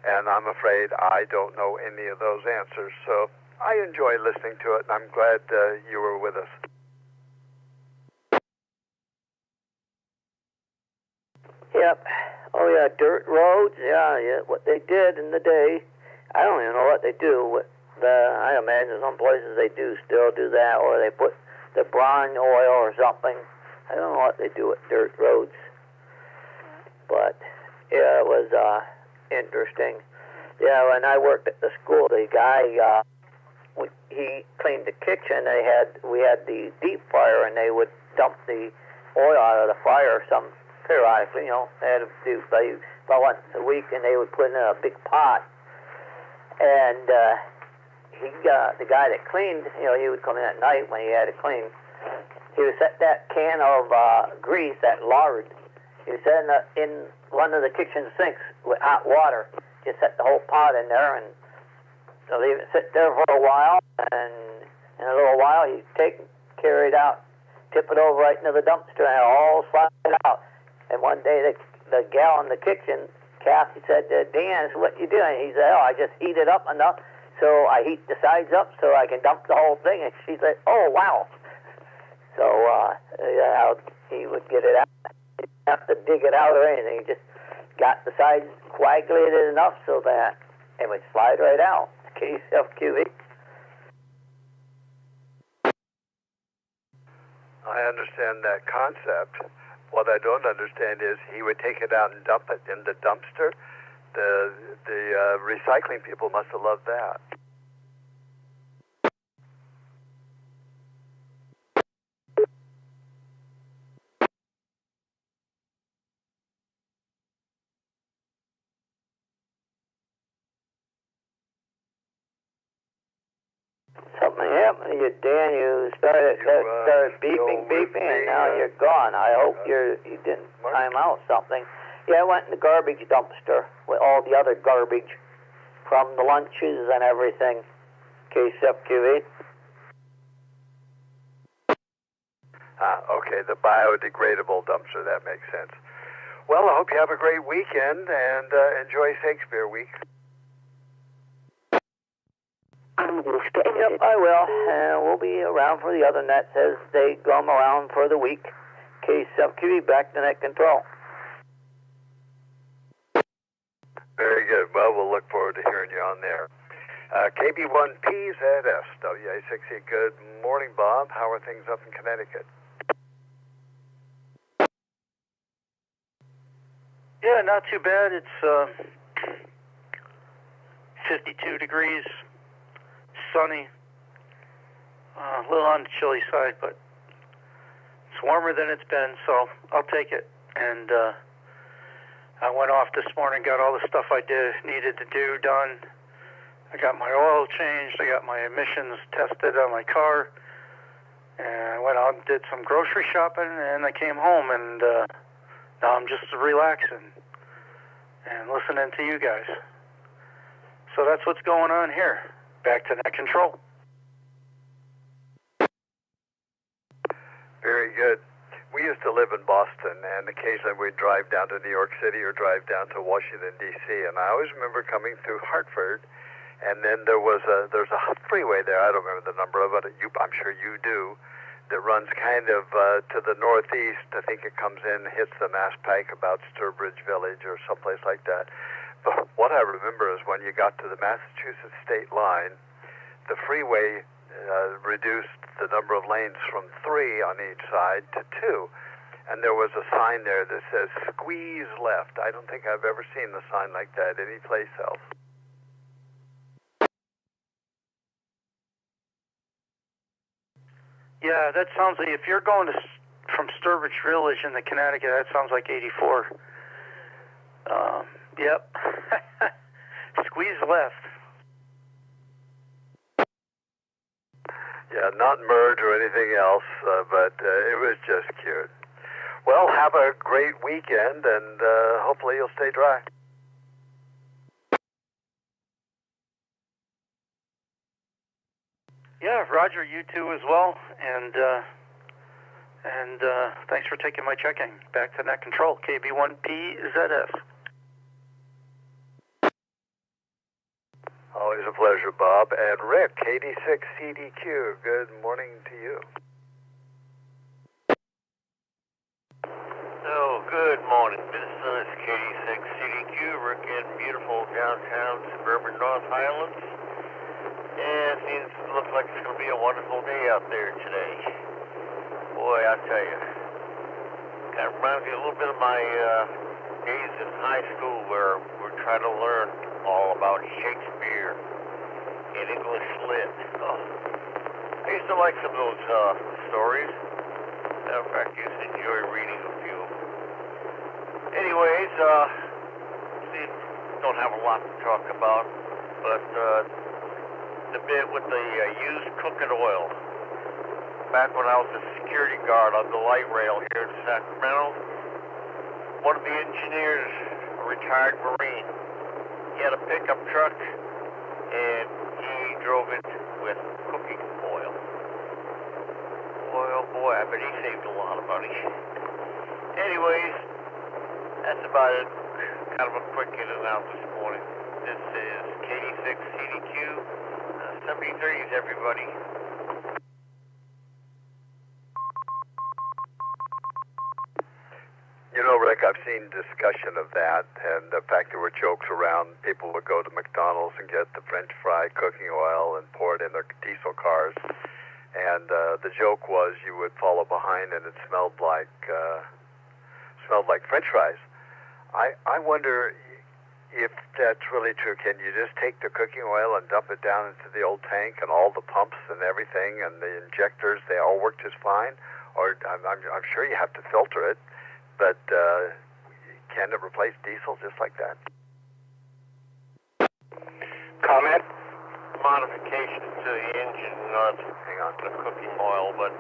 and I'm afraid I don't know any of those answers. So I enjoy listening to it, and I'm glad you were with us. Yep. Oh, yeah, dirt roads. Yeah, what they did in the day, I don't even know what they do. I imagine some places they do still do that, or they put the brine oil or something. I don't know what they do with dirt roads. But, yeah, it was interesting. Yeah, when I worked at the school, the guy, he cleaned the kitchen. We had the deep fryer, and they would dump the oil out of the fryer periodically, they had to do about once a week, and they would put it in a big pot. And the guy that cleaned, he would come in at night when he had to clean. He would set that can of grease, that lard, he would set in one of the kitchen sinks with hot water. Just set the whole pot in there and leave it sit there for a while, and in a little while he'd carry it out, tip it over right into the dumpster, and all slide it out. And one day the gal in the kitchen, Kathy, said, Dan, what you doing? He said, I just heat it up enough so I heat the sides up so I can dump the whole thing. And she said, oh, wow. So how he would get it out. He didn't have to dig it out or anything. He just got the sides coagulated enough so that it would slide right out. KSFQV. I understand that concept. What I don't understand is he would take it out and dump it in the dumpster. The recycling people must have loved that. Something happened to you, Dan. You started beeping, and now you're gone. I hope you didn't time out something. Yeah, I went in the garbage dumpster with all the other garbage from the lunches and everything. KSFQV. Okay, the biodegradable dumpster. That makes sense. Well, I hope you have a great weekend and enjoy Shakespeare Week. Yep, I will. And we'll be around for the other nets as they come around for the week. KSFQV, back to net control. Very good. Well, we'll look forward to hearing you on there. KB1PZS, W6EK. Good morning, Bob. How are things up in Connecticut? Yeah, not too bad. It's 52 degrees, sunny, a little on the chilly side, but it's warmer than it's been, so I'll take it. And I went off this morning, got all the stuff I needed to do done. I got my oil changed, I got my emissions tested on my car, and I went out and did some grocery shopping, and I came home, and now I'm just relaxing and listening to you guys. So that's what's going on here. Back to net control. Very good. We used to live in Boston, and occasionally we'd drive down to New York City or drive down to Washington, D.C., and I always remember coming through Hartford, and then there's a freeway there. I don't remember the number of it. I'm sure you do. That runs kind of to the northeast. I think it comes in, hits the Mass Pike about Sturbridge Village or someplace like that. But what I remember is when you got to the Massachusetts state line, the freeway reduced the number of lanes from 3 on each side to 2. And there was a sign there that says, squeeze left. I don't think I've ever seen a sign like that anyplace else. Yeah, that sounds like, if you're going from Sturbridge Village into Connecticut, that sounds like 84. Yep. Squeeze left. Yeah, not merge or anything else, but it was just cute. Well, have a great weekend, and hopefully you'll stay dry. Yeah, Roger, you too as well, and thanks for taking my check-in. Back to net control, KB1PZS. Always a pleasure, Bob. And Rick, 86CDQ, good morning to you. Oh, good morning, Minnesota. It's K86CDQ, Rick in beautiful downtown suburban North Highlands. And it looks like it's going to be a wonderful day out there today. Boy, I tell you, kind of reminds me a little bit of my days in high school where we're trying to learn all about Shakespeare and English lit. Oh, I used to like some of those stories. Matter of fact, I used to enjoy reading a few. Anyways, don't have a lot to talk about, but the bit with the used cooking oil. Back when I was a security guard on the light rail here in Sacramento, one of the engineers, a retired Marine, he had a pickup truck, and he drove it with cooking oil. Boy, oh boy, I bet he saved a lot of money. Anyways, that's about it. Kind of a quick in and out this morning. This is K86CDQ, 7030s, everybody. You know, Rick, I've seen discussion of that, and the fact there were jokes around. People would go to McDonald's and get the French fry cooking oil and pour it in their diesel cars. And the joke was you would follow behind and it smelled like French fries. I wonder if that's really true. Can you just take the cooking oil and dump it down into the old tank, and all the pumps and everything and the injectors, they all work just fine? Or I'm sure you have to filter it. But can it replace diesel just like that? Comment? Modifications to the engine, hang on, the cooking oil, but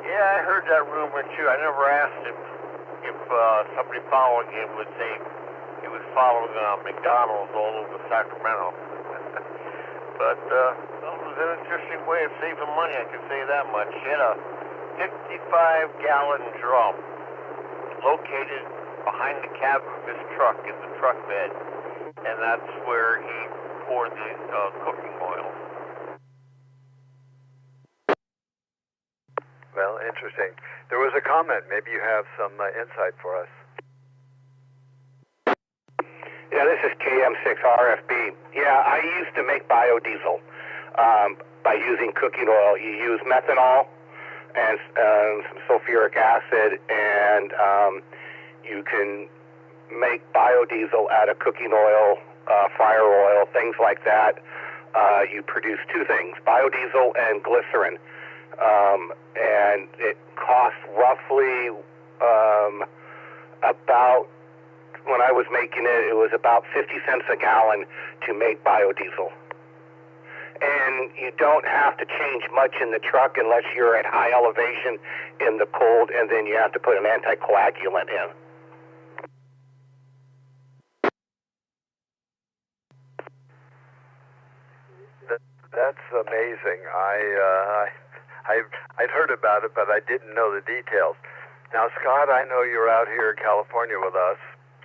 yeah, I heard that rumor too. I never asked him if somebody following him would say he was following McDonald's all over Sacramento. But well, it was an interesting way of saving money, I can say that much. He had a 55-gallon drum located behind the cab of his truck in the truck bed, and that's where he poured the cooking oil. Well, interesting. There was a comment. Maybe you have some insight for us. Yeah, this is KM6RFB. Yeah, I used to make biodiesel by using cooking oil. You use methanol and some sulfuric acid, and you can make biodiesel out of cooking oil, fire oil, things like that. You produce two things, biodiesel and glycerin. And it costs roughly about, when I was making it, it was about 50 cents a gallon to make biodiesel. And you don't have to change much in the truck unless you're at high elevation in the cold, and then you have to put an anticoagulant in. That's amazing. I'd heard about it, but I didn't know the details. Now, Scott, I know you're out here in California with us,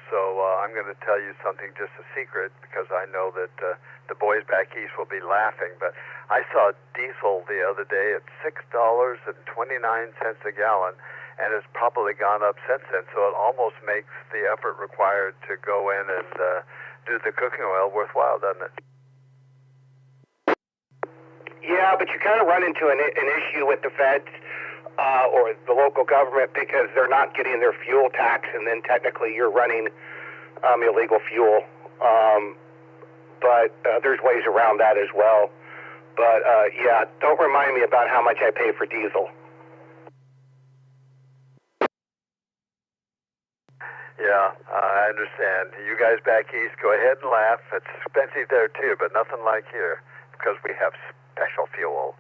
so I'm going to tell you something, just a secret, because I know that the boys back east will be laughing. But I saw diesel the other day at $6.29 a gallon, and it's probably gone up since then. So it almost makes the effort required to go in and do the cooking oil worthwhile, doesn't it? Yeah, but you kind of run into an issue with the feds or the local government because they're not getting their fuel tax, and then technically you're running illegal fuel. But there's ways around that as well. But yeah, don't remind me about how much I pay for diesel. Yeah, I understand. You guys back east, go ahead and laugh. It's expensive there too, but nothing like here because we have special fuel,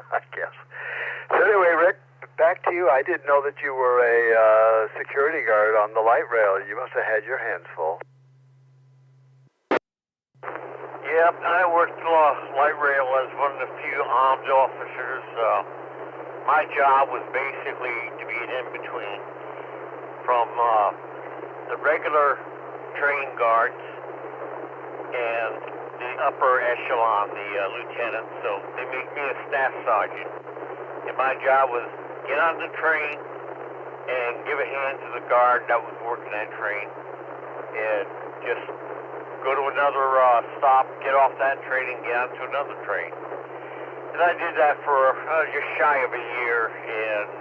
I guess. So anyway, Rick, back to you. I didn't know that you were a security guard on the light rail. You must have had your hands full. Yep, I worked light rail as one of the few armed officers. My job was basically to be an in-between from the regular train guards and the upper echelon, the lieutenant, so they made me a staff sergeant. And my job was get on the train and give a hand to the guard that was working that train and just go to another stop, get off that train and get onto another train. And I did that for just shy of a year, and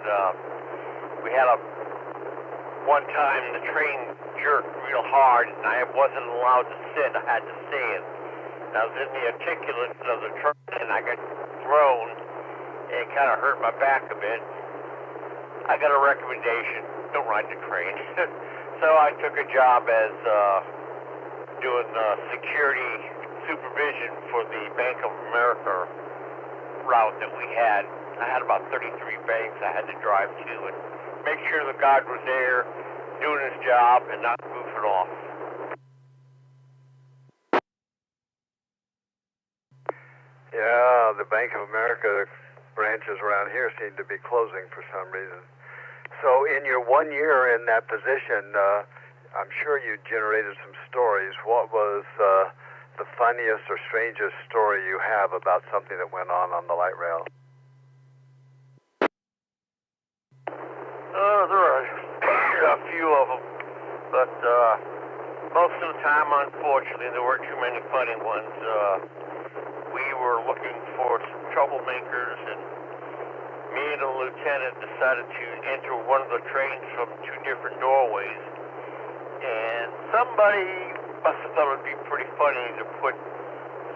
we had one time the train jerked real hard and I wasn't allowed to sit, I had to stand. I was in the articulate of the train and I got thrown and it kind of hurt my back a bit. I got a recommendation, don't ride the train. So I took a job as doing security supervision for the Bank of America route that we had. I had about 33 banks I had to drive to and make sure the guard was there doing his job and not goofing off. Yeah, the Bank of America branches around here seem to be closing for some reason. So in your 1 year in that position, I'm sure you generated some stories. What was the funniest or strangest story you have about something that went on the light rail? There are a few of them, but most of the time, unfortunately, there weren't too many funny ones. We were looking for some troublemakers, and me and the lieutenant decided to enter one of the trains from two different doorways. And somebody must have thought it would be pretty funny to put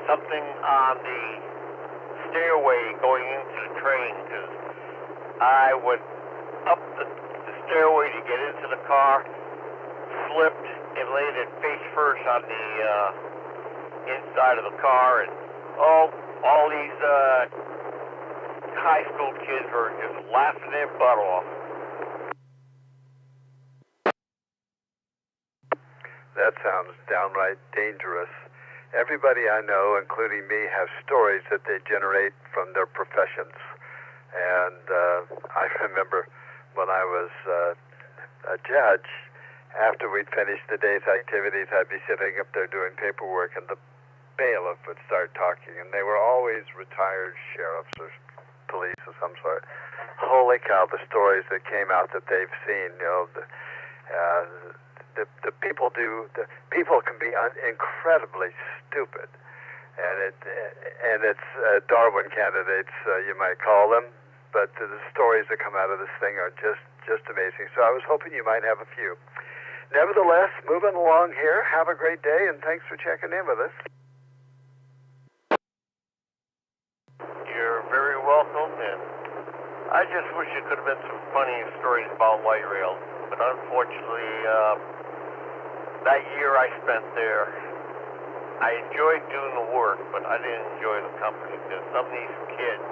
something on the stairway going into the train, because I went up the stairway to get into the car, slipped, and landed face first on the inside of the car, and all these high school kids were just laughing their butt off. That sounds downright dangerous. Everybody I know, including me, have stories that they generate from their professions. And I remember when I was a judge, after we'd finished the day's activities, I'd be sitting up there doing paperwork, and the bailiff would start talking, and they were always retired sheriffs or police of some sort. Holy cow, the stories that came out that they've seen, you know, the people can be incredibly stupid, and it's Darwin candidates, you might call them, but the stories that come out of this thing are just amazing. So I was hoping you might have a few. Nevertheless, moving along here. Have a great day, and thanks for checking in with us. You're very welcome, and I just wish there could have been some funny stories about light rail, but unfortunately, that year I spent there, I enjoyed doing the work, but I didn't enjoy the company, because some of these kids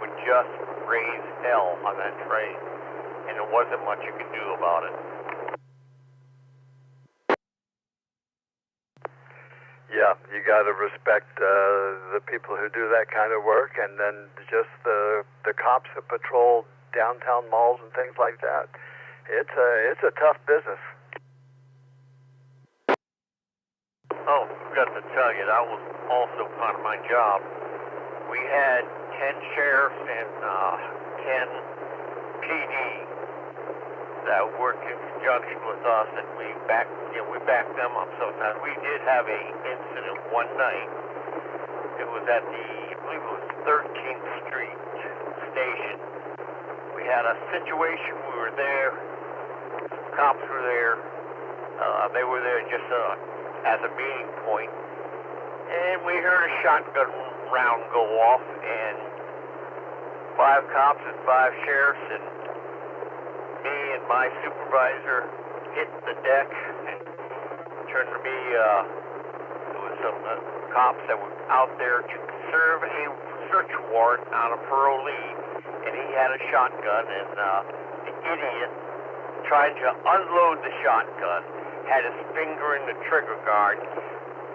would just raise hell on that train, and there wasn't much you could do about it. Yeah, you got to respect the people who do that kind of work, and then just the cops that patrol downtown malls and things like that. It's a tough business. Oh, forgot to tell you, that was also part of my job. We had 10 sheriffs and 10 PD that worked in conjunction with us, and we backed them up sometimes. We did have a incident one night. It was at I believe it was 13th Street station. We had a situation. We were there. Cops were there. They were there just as a meeting point, and we heard a shotgun round go off, and 5 cops and 5 sheriffs and me and my supervisor hit the deck, and turned to be there was some cops that were out there to serve a search warrant on a parolee, and he had a shotgun, and the idiot tried to unload the shotgun, had his finger in the trigger guard,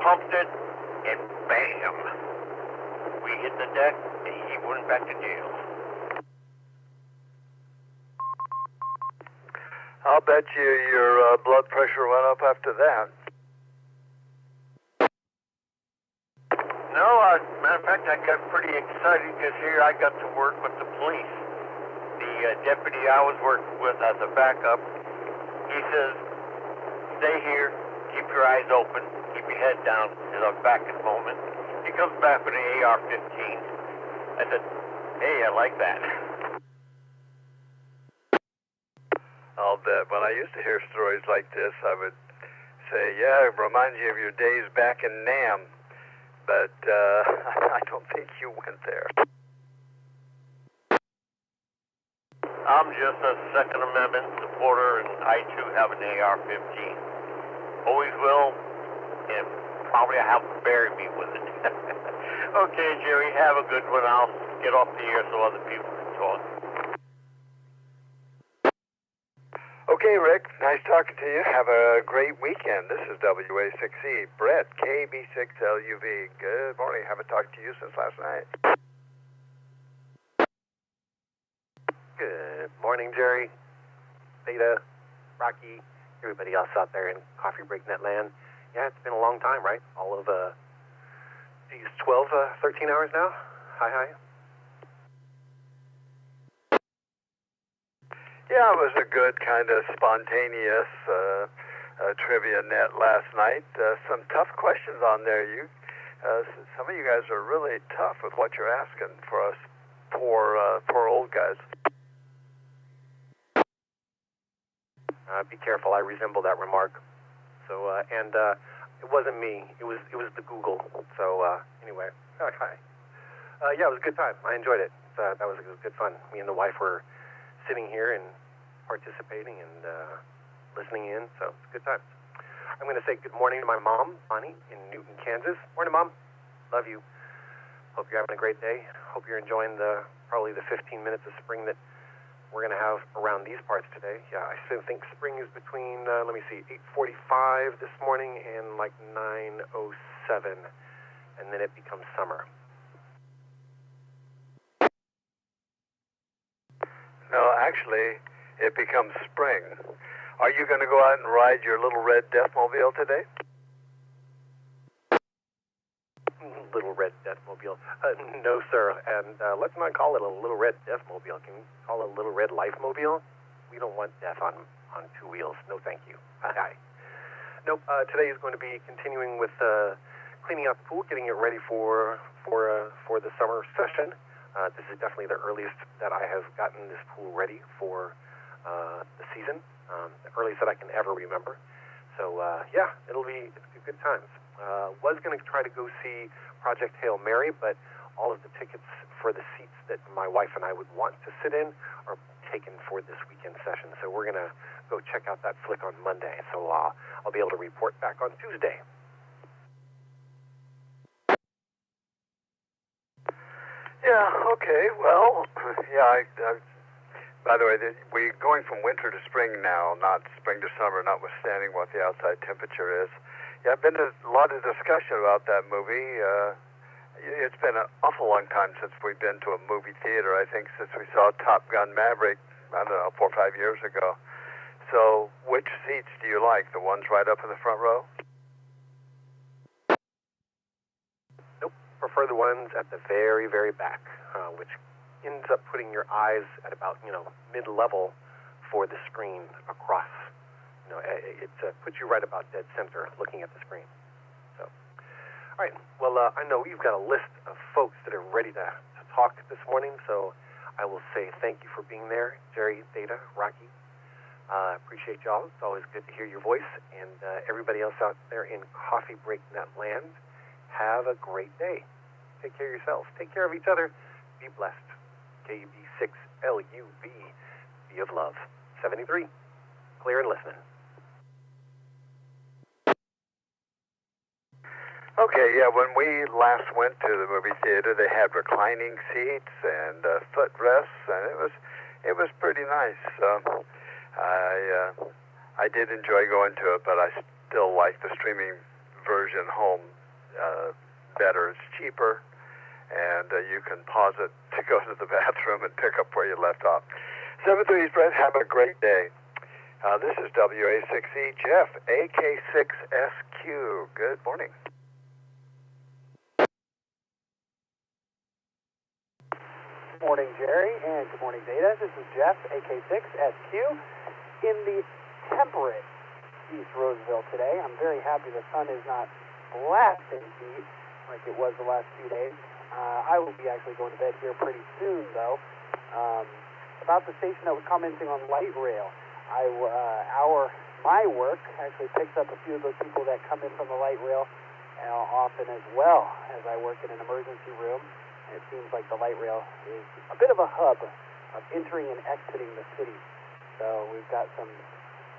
pumped it, and bam! We hit the deck, and he went back to jail. I'll bet you your blood pressure went up after that. No, matter of fact, I got pretty excited because here I got to work with the police. The deputy I was working with as a backup, he says, stay here, keep your eyes open, keep your head down, and I'm back in a moment. He comes back with an AR-15. I said, hey, I like that. I'll bet. When I used to hear stories like this, I would say, yeah, it reminds you of your days back in Nam. But I don't think you went there. I'm just a Second Amendment supporter, and I too have an AR-15. Always will, and probably I have to bury me with it. Okay, Gerry, have a good one. I'll get off the air so other people can talk. Okay, Rick, nice talking to you. Have a great weekend. This is W6EK Brett, KB6LUV. Good morning. Haven't talked to you since last night. Good morning, Gerry, Theta, Rocky, everybody else out there in Coffee Break Net land. Yeah, it's been a long time, right? All of, 12, 13 hours now? Hi. Yeah, it was a good kind of spontaneous trivia net last night. Some tough questions on there. Some of you guys are really tough with what you're asking for us poor old guys. Be careful. I resemble that remark. So, and it wasn't me. It was the Google. So, anyway, hi. Yeah, it was a good time. I enjoyed it. That was good fun. Me and the wife were sitting here and participating and listening in. So it's good times. I'm going to say good morning to my mom, Bonnie, in Newton, Kansas. Morning, Mom. Love you. Hope you're having a great day. Hope you're enjoying probably the 15 minutes of spring that we're going to have around these parts today. Yeah, I still think spring is between, 8:45 this morning and like 9:07, and then it becomes summer. No, actually, it becomes spring. Are you going to go out and ride your little red Deathmobile today? Little red Deathmobile? No, sir. And let's not call it a little red Deathmobile. Can we call it a little red Lifemobile? We don't want death on 2 wheels. No, thank you. Hi. Nope. Today is going to be continuing with cleaning out the pool, getting it ready for the summer session. This is definitely the earliest that I have gotten this pool ready for the season, the earliest that I can ever remember. So yeah, it's good times. Was going to try to go see Project Hail Mary, but all of the tickets for the seats that my wife and I would want to sit in are taken for this weekend session. So we're going to go check out that flick on Monday. So I'll be able to report back on Tuesday. Yeah, okay, well, yeah, by the way, we're going from winter to spring now, not spring to summer, notwithstanding what the outside temperature is. Yeah, I've been to a lot of discussion about that movie. It's been an awful long time since we've been to a movie theater, I think, since we saw Top Gun Maverick, I don't know, 4 or 5 years ago. So which seats do you like, the ones right up in the front row? Nope, prefer the ones at the very, very back, which ends up putting your eyes at about, mid-level for the screen across. It puts you right about dead center looking at the screen. So, all right. Well, I know you've got a list of folks that are ready to talk this morning, so I will say thank you for being there. Gerry, Theta, Rocky, appreciate y'all. It's always good to hear your voice. And everybody else out there in Coffee Break Net land, have a great day. Take care of yourselves. Take care of each other. Be blessed. KB6LUV, be of love. 73, clear and listening. Okay, yeah, when we last went to the movie theater, they had reclining seats and footrests, and it was pretty nice. I did enjoy going to it, but I still like the streaming version home better. It's cheaper, and you can pause it to go to the bathroom and pick up where you left off. 7:30 Brett, have a great day. This is W6EK Jeff, AK6SQ. Good morning. Good morning, Gerry, and good morning, Theta. This is Jeff, AK6SQ, in the temperate East Roseville today. I'm very happy the sun is not blasting heat like it was the last few days. I will be actually going to bed here pretty soon, though. About the station that was commenting on light rail, my work actually picks up a few of those people that come in from the light rail often as well, as I work in an emergency room. It seems like the light rail is a bit of a hub of entering and exiting the city. So we've got some,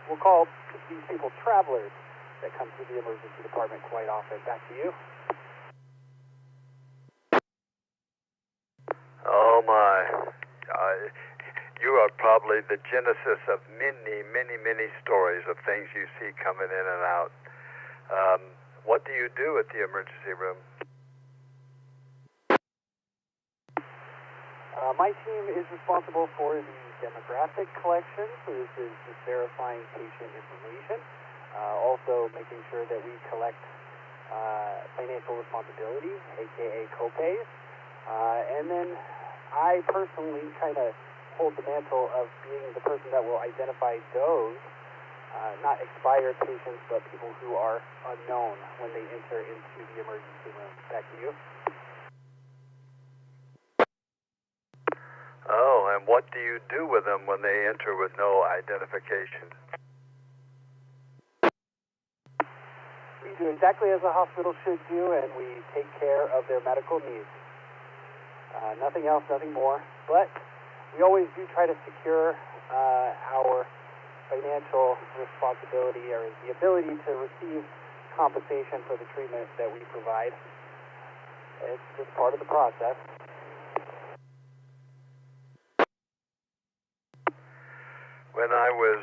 we'll call these people travelers that come through the emergency department quite often. Back to you. Oh my, you are probably the genesis of many, many, many stories of things you see coming in and out. What do you do at the emergency room? My team is responsible for the demographic collection, so this is just verifying patient information, also making sure that we collect financial responsibility, aka copays, and then I personally kind of hold the mantle of being the person that will identify those, not expired patients, but people who are unknown when they enter into the emergency room. Back to you. Oh, and what do you do with them when they enter with no identification? We do exactly as a hospital should do, and we take care of their medical needs. Nothing else, nothing more. But we always do try to secure our financial responsibility or the ability to receive compensation for the treatment that we provide. It's just part of the process. When I was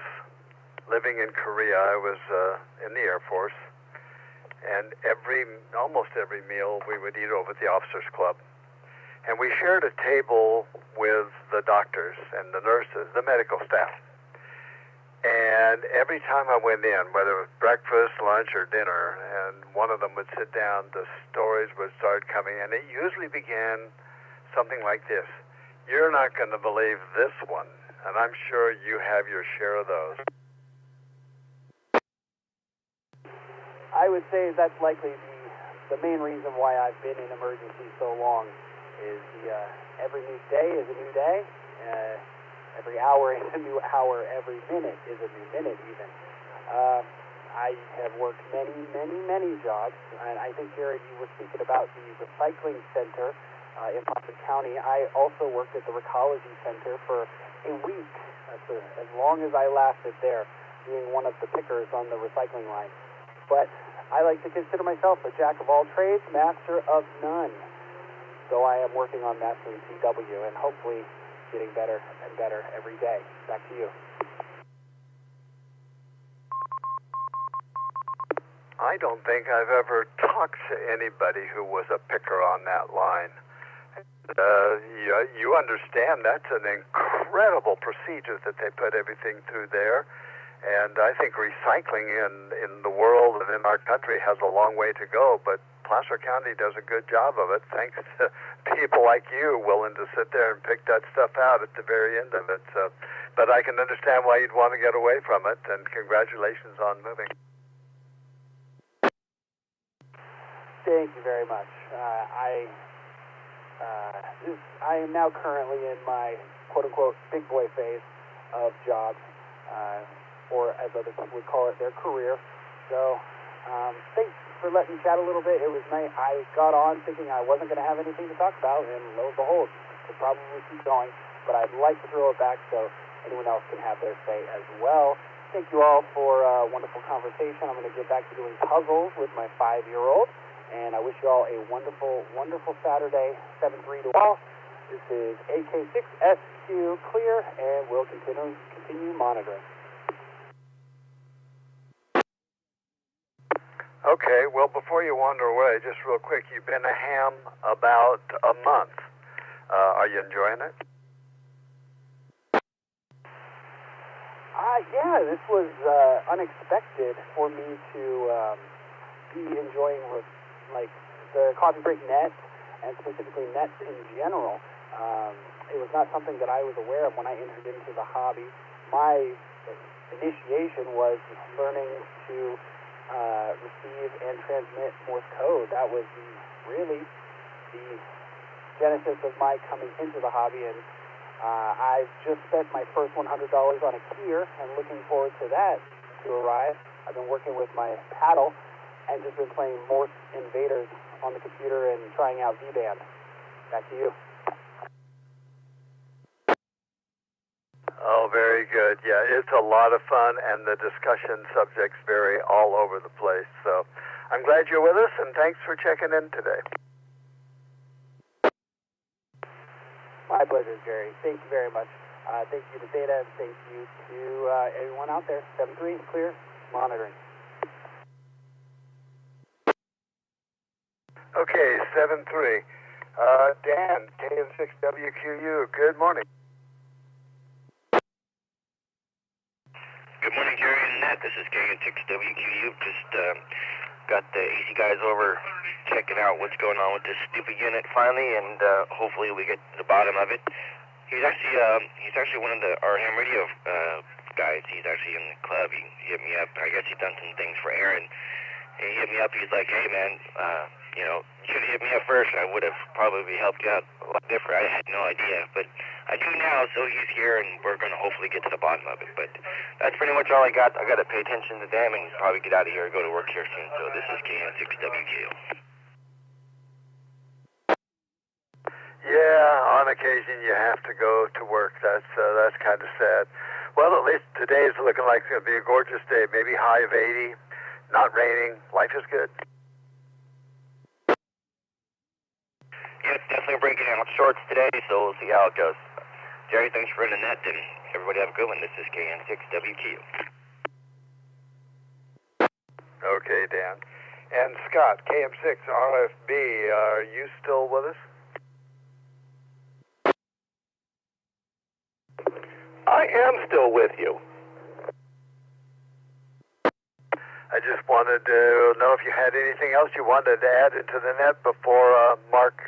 living in Korea, I was in the Air Force, and almost every meal we would eat over at the Officers Club. And we shared a table with the doctors and the nurses, the medical staff. And every time I went in, whether it was breakfast, lunch, or dinner, and one of them would sit down, the stories would start coming, and it usually began something like this. You're not going to believe this one. And I'm sure you have your share of those. I would say that's likely the main reason why I've been in emergency so long is every new day is a new day. Every hour is a new hour. Every minute is a new minute, even. I have worked many jobs, and I think, Gerry, you were speaking about the recycling center in Rockford County. I also worked at the Recology Center for a week. That's as long as I lasted there, being one of the pickers on the recycling line. But I like to consider myself a jack of all trades, master of none. So I am working on mastering CW and hopefully getting better and better every day. Back to you. I don't think I've ever talked to anybody who was a picker on that line. You understand that's an incredible procedure that they put everything through there. And I think recycling in the world and in our country has a long way to go, but Placer County does a good job of it, thanks to people like you willing to sit there and pick that stuff out at the very end of it. But I can understand why you'd want to get away from it, and congratulations on moving. Thank you very much. I am now currently in my quote-unquote big boy phase of jobs, or as other people would call it, their career. So thanks for letting me chat a little bit. It was nice. I got on thinking I wasn't going to have anything to talk about, and lo and behold, could probably keep going. But I'd like to throw it back so anyone else can have their say as well. Thank you all for a wonderful conversation. I'm going to get back to doing puzzles with my 5-year-old. And I wish you all a wonderful, wonderful Saturday, 7-3 to all. This is AK6SQ clear, and we'll continue monitoring. Okay, well, before you wander away, just real quick, you've been a ham about a month. Are you enjoying it? Yeah, this was unexpected for me to be enjoying the Coffee Break Net, and specifically nets in general. It was not something that I was aware of when I entered into the hobby. My initiation was learning to receive and transmit Morse code. That was really the genesis of my coming into the hobby, and I've just spent my first $100 on a keyer and looking forward to that to arrive. I've been working with my paddle and just been playing Morse Invaders on the computer and trying out V-Band. Back to you. Oh, very good. Yeah, it's a lot of fun, and the discussion subjects vary all over the place. So I'm glad you're with us, and thanks for checking in today. My pleasure, Gerry. Thank you very much. Thank you to Theta, and thank you to everyone out there. 7-3, clear, monitoring. Okay, 7-3. Dan, KM6WQU, good morning. Good morning, Gerry and Nat. This is KM6WQU. Just got the AC guys over checking out what's going on with this stupid unit finally, and hopefully we get to the bottom of it. He's actually one of our ham radio guys. He's actually in the club. He hit me up. I guess he's done some things for Aaron. And he hit me up. He's like, hey, man, you should have hit me up first. I would have probably helped you out a lot different. I had no idea, but I do now, so he's here, and we're going to hopefully get to the bottom of it. But that's pretty much all I got. I got to pay attention to them and probably get out of here and go to work here soon. So this is KN6WQ. Yeah, on occasion you have to go to work. That's kind of sad. Well, at least today is looking like it's going to be a gorgeous day. Maybe high of 80, not raining. Life is good. Yeah, definitely breaking out shorts today, so we'll see how it goes. Gerry, thanks for running that, and everybody have a good one. This is KN6WQ. Okay, Dan. And Scott, KM6RFB, are you still with us? I am still with you. I just wanted to know if you had anything else you wanted to add into the net before Mark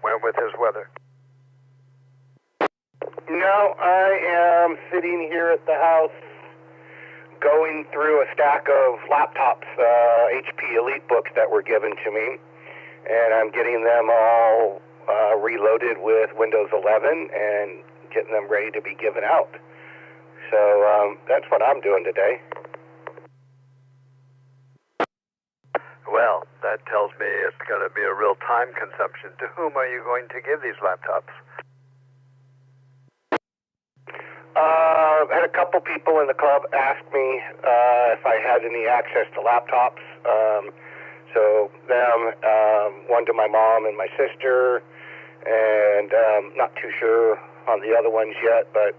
went with his weather. No, I am sitting here at the house going through a stack of laptops, HP Elite books that were given to me, and I'm getting them all reloaded with Windows 11 and getting them ready to be given out. So that's what I'm doing today. Well, that tells me it's going to be a real time consumption. To whom are you going to give these laptops? I had a couple people in the club ask me if I had any access to laptops. So them, one to my mom and my sister, and not too sure on the other ones yet, but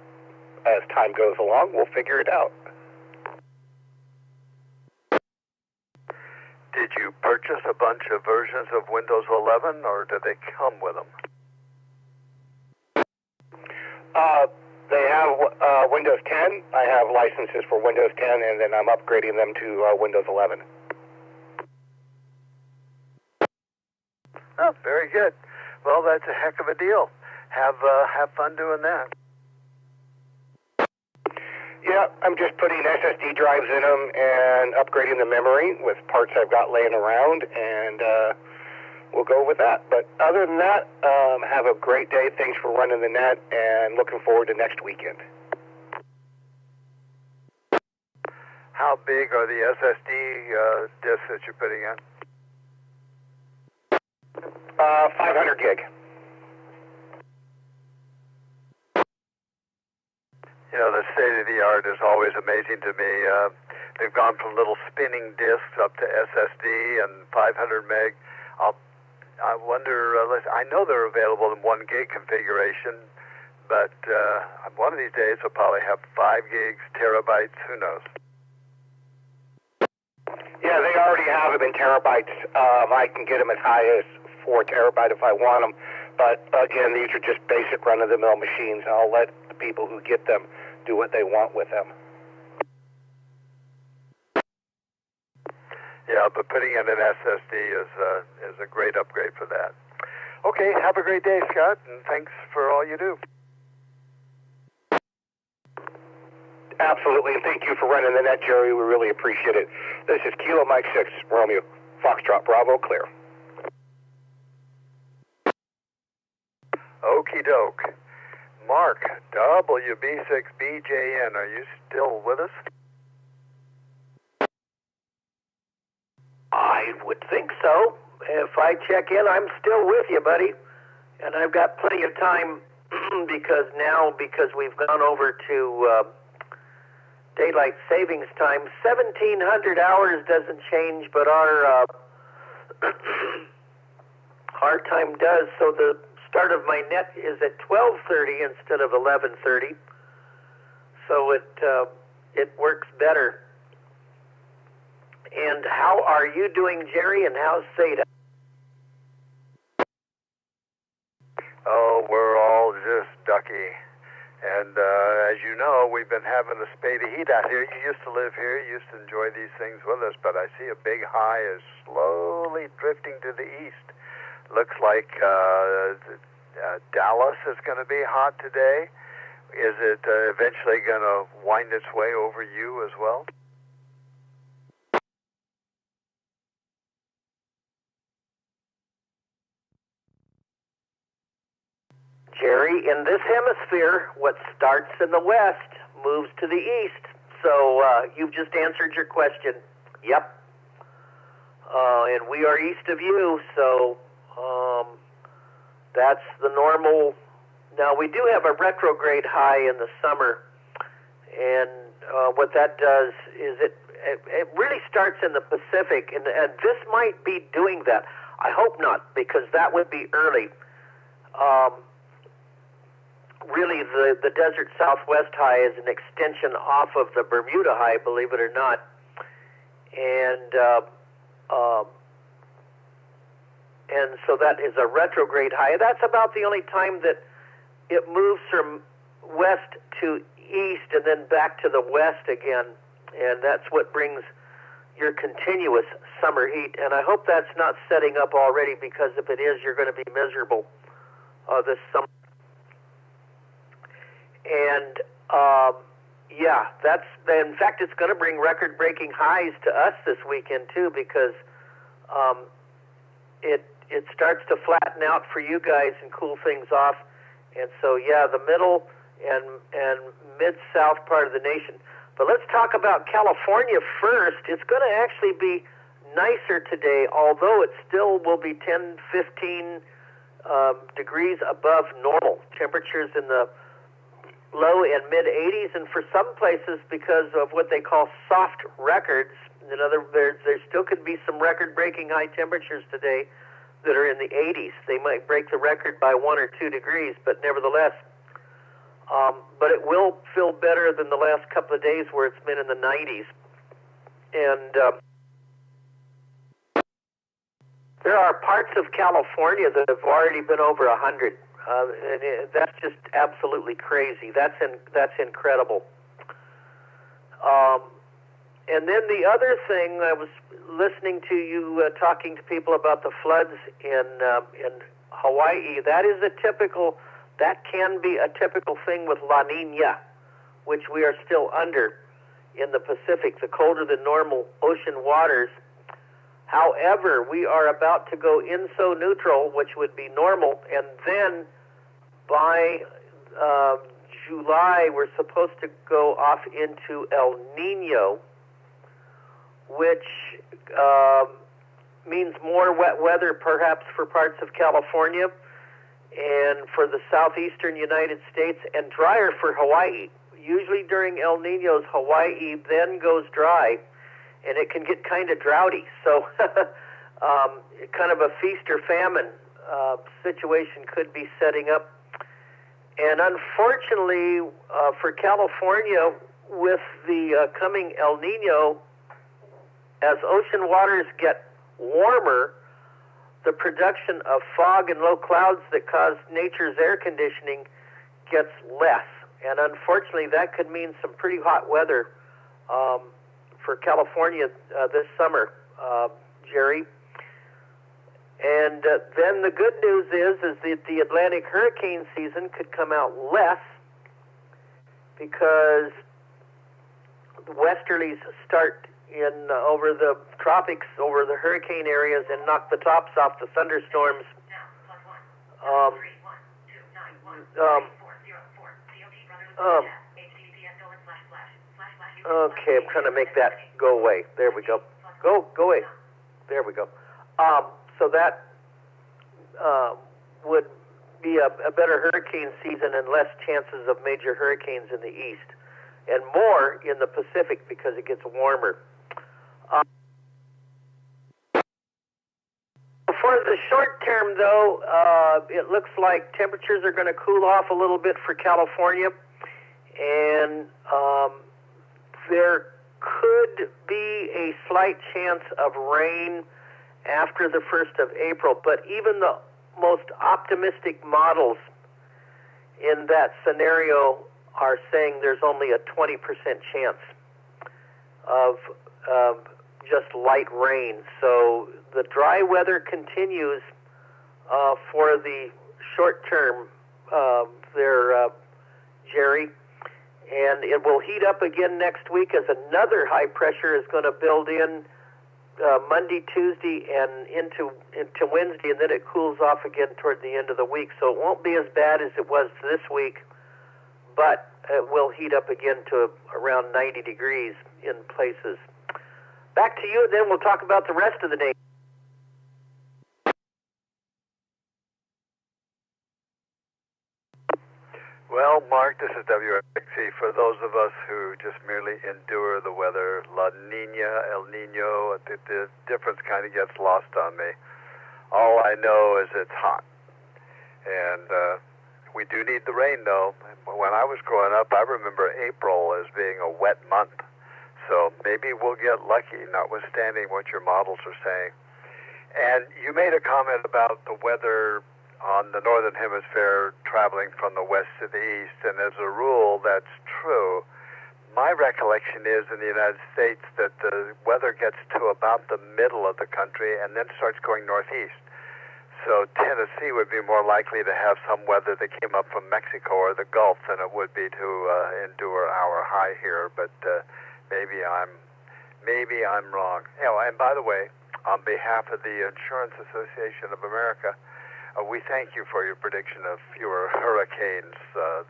as time goes along, we'll figure it out. Did you purchase a bunch of versions of Windows 11, or did they come with them? They have Windows 10. I have licenses for Windows 10, and then I'm upgrading them to Windows 11. Oh, very good. Well, that's a heck of a deal. Have fun doing that. Yeah, I'm just putting SSD drives in them and upgrading the memory with parts I've got laying around, and we'll go with that. But other than that, have a great day. Thanks for running the net, and looking forward to next weekend. How big are the SSD disks that you're putting in? 500 gig. You know, the state-of-the-art is always amazing to me. They've gone from little spinning disks up to SSD and 500 meg. I wonder, I know they're available in 1 gig configuration, but one of these days they'll probably have 5 gigs, terabytes, who knows. Yeah, they already have them in terabytes. I can get them as high as 4 terabyte if I want them. But again, these are just basic run-of-the-mill machines. I'll let the people who get them do what they want with them. Yeah, but putting in an SSD is a great upgrade for that. Okay, have a great day, Scott, and thanks for all you do. Absolutely, and thank you for running the net, Gerry. We really appreciate it. This is Kilo Mike 6, Romeo, Foxtrot, Bravo, clear. Okie doke. Mark, W6BJN, are you still with us? I would think so. If I check in, I'm still with you, buddy. And I've got plenty of time because we've gone over to daylight savings time. 1,700 hours doesn't change, but our our time does. So the start of my net is at 12:30 instead of 11:30. So it works better. And how are you doing, Gerry, and how's Theta? Oh, we're all just ducky. And as you know, we've been having a spate of heat out here. You used to live here. You used to enjoy these things with us, but I see a big high is slowly drifting to the east. Looks like Dallas is going to be hot today. Is it eventually going to wind its way over you as well? Gerry, in this hemisphere, what starts in the west moves to the east. So you've just answered your question. Yep. And we are east of you, so that's the normal. Now, we do have a retrograde high in the summer, and what that does is it really starts in the Pacific, and this might be doing that. I hope not, because that would be early. Really, the desert southwest high is an extension off of the Bermuda high, believe it or not. And so that is a retrograde high. That's about the only time that it moves from west to east and then back to the west again. And that's what brings your continuous summer heat. And I hope that's not setting up already, because if it is, you're going to be miserable this summer. And yeah, in fact, it's going to bring record-breaking highs to us this weekend too, because it starts to flatten out for you guys and cool things off. And so, yeah, the middle and mid-south part of the nation. But let's talk about California first. It's going to actually be nicer today, although it still will be 10, 15 degrees above normal. Temperatures in the low and mid-80s, and for some places, because of what they call soft records, in other words, there still could be some record-breaking high temperatures today that are in the 80s. They might break the record by 1 or 2 degrees, but nevertheless, but it will feel better than the last couple of days where it's been in the 90s. And there are parts of California that have already been over 100. That's just absolutely crazy. That's incredible. And then the other thing, I was listening to you talking to people about the floods in Hawaii. That can be a typical thing with La Nina, which we are still under in the Pacific, the colder than normal ocean waters. However, we are about to go INSO neutral, which would be normal, and then by July, we're supposed to go off into El Nino, which means more wet weather perhaps for parts of California and for the southeastern United States, and drier for Hawaii. Usually during El Ninos, Hawaii then goes dry, and it can get kind of droughty. So kind of a feast or famine situation could be setting up. And unfortunately for California, with the coming El Nino, as ocean waters get warmer, the production of fog and low clouds that cause nature's air conditioning gets less. And unfortunately, that could mean some pretty hot weather for California this summer, Gerry. And then the good news is that the Atlantic hurricane season could come out less because the westerlies start in over the tropics, over the hurricane areas, and knock the tops off the thunderstorms. Okay, I'm trying to make that go away. There we go. Go away. There we go. So that would be a better hurricane season and less chances of major hurricanes in the east, and more in the Pacific because it gets warmer. For the short term, though, it looks like temperatures are going to cool off a little bit for California, and there could be a slight chance of rain after the 1st of April, but even the most optimistic models in that scenario are saying there's only a 20% chance of just light rain. So the dry weather continues for the short term there, Gerry, and it will heat up again next week as another high pressure is going to build in Monday, Tuesday, and into Wednesday, and then it cools off again toward the end of the week. So it won't be as bad as it was this week, but it will heat up again to around 90 degrees in places. Back to you, and then we'll talk about the rest of the day. Well, Mark, this is W6EK. For those of us who just merely endure the weather, La Nina, El Nino, the difference kind of gets lost on me. All I know is it's hot. And we do need the rain, though. When I was growing up, I remember April as being a wet month. So maybe we'll get lucky, notwithstanding what your models are saying. And you made a comment about the weather on the northern hemisphere traveling from the west to the east, and as a rule, that's true. My recollection is in the United States that the weather gets to about the middle of the country and then starts going northeast. So Tennessee would be more likely to have some weather that came up from Mexico or the Gulf than it would be to endure our high here, but maybe I'm wrong. Oh, and by the way, on behalf of the Insurance Association of America, we thank you for your prediction of fewer hurricanes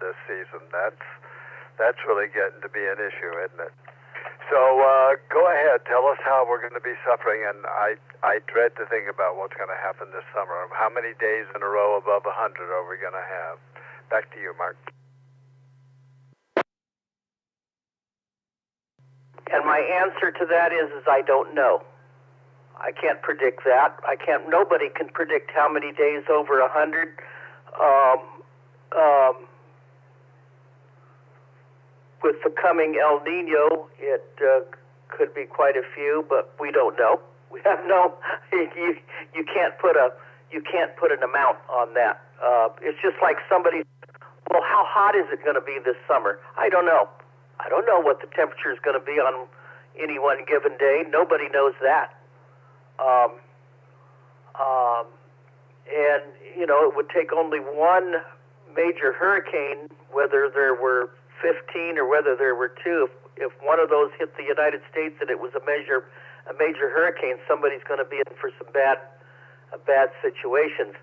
this season. That's really getting to be an issue, isn't it? So go ahead, tell us how we're going to be suffering, and I dread to think about what's going to happen this summer. How many days in a row above 100 are we going to have? Back to you, Mark. And my answer to that is I don't know. I can't predict that. Nobody can predict how many days over 100. With the coming El Nino, it could be quite a few, but we don't know. We have no. You can't put an amount on that. It's just like somebody. Well, how hot is it going to be this summer? I don't know. I don't know what the temperature is going to be on any one given day. Nobody knows that. And, it would take only one major hurricane, whether there were 15 or whether there were two. If one of those hit the United States and it was a major hurricane, somebody's going to be in for some bad situations.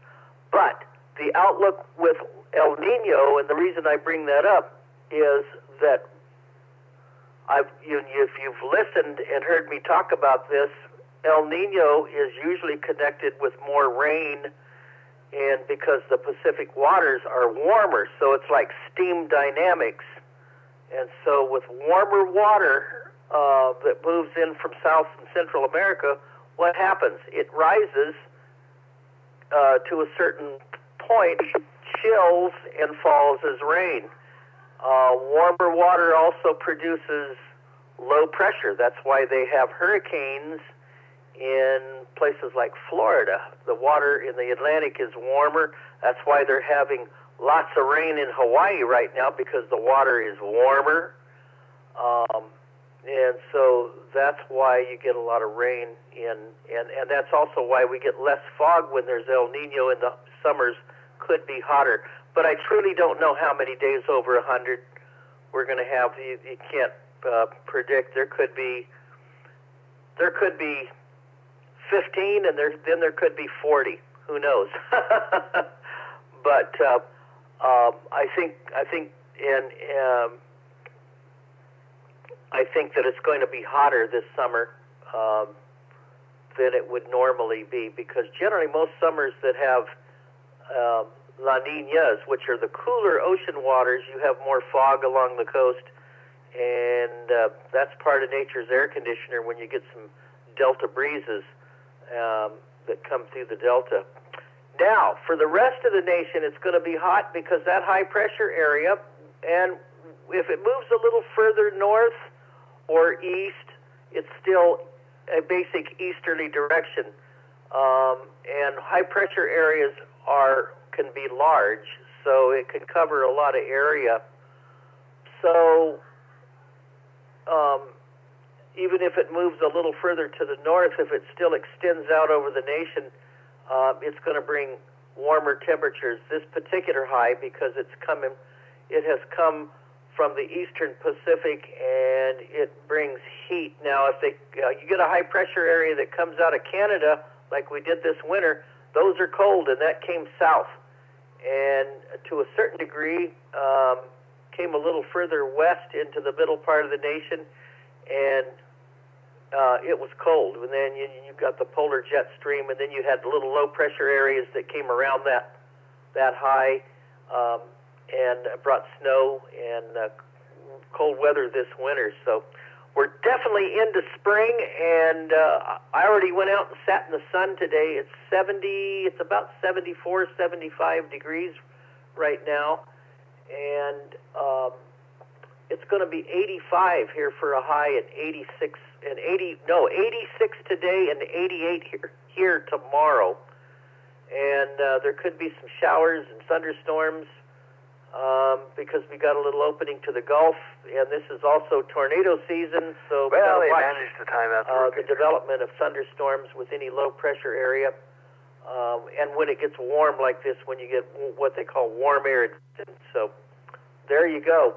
But the outlook with El Nino, and the reason I bring that up, is that if you've listened and heard me talk about this, El Nino is usually connected with more rain, and because the Pacific waters are warmer, so it's like steam dynamics. And so with warmer water that moves in from South and Central America, what happens? It rises to a certain point, chills, and falls as rain. Warmer water also produces low pressure. That's why they have hurricanes in places like Florida. The water in the Atlantic is warmer. That's why they're having lots of rain in Hawaii right now, because the water is warmer. And so that's why you get a lot of rain and that's also why we get less fog when there's El Nino, and the summers could be hotter. But I truly don't know how many days over 100 we're going to have. You can't predict. There could be 15, and then there could be 40. Who knows? But I think that it's going to be hotter this summer than it would normally be, because generally most summers that have La Niñas, which are the cooler ocean waters, you have more fog along the coast, and that's part of nature's air conditioner when you get some delta breezes that come through the delta. Now, for the rest of the nation, it's going to be hot because that high pressure area, and if it moves a little further north or east, it's still a basic easterly direction. And high pressure areas can be large, so it can cover a lot of area. So even if it moves a little further to the north, if it still extends out over the nation, it's going to bring warmer temperatures. This particular high, because it has come from the eastern Pacific, and it brings heat. Now, if you get a high pressure area that comes out of Canada, like we did this winter, those are cold, and that came south, and to a certain degree came a little further west into the middle part of the nation, and it was cold. And then you got the polar jet stream, and then you had the little low pressure areas that came around that high, and brought snow and cold weather this winter. So we're definitely into spring, and I already went out and sat in the sun today. It's about 74, 75 degrees right now, and it's going to be 85 here for a high, and 86 today and 88 here tomorrow. And there could be some showers and thunderstorms because we got a little opening to the Gulf, and this is also tornado season, so they managed to time out the development of thunderstorms with any low pressure area. And when it gets warm like this, when you get what they call warm air. So there you go.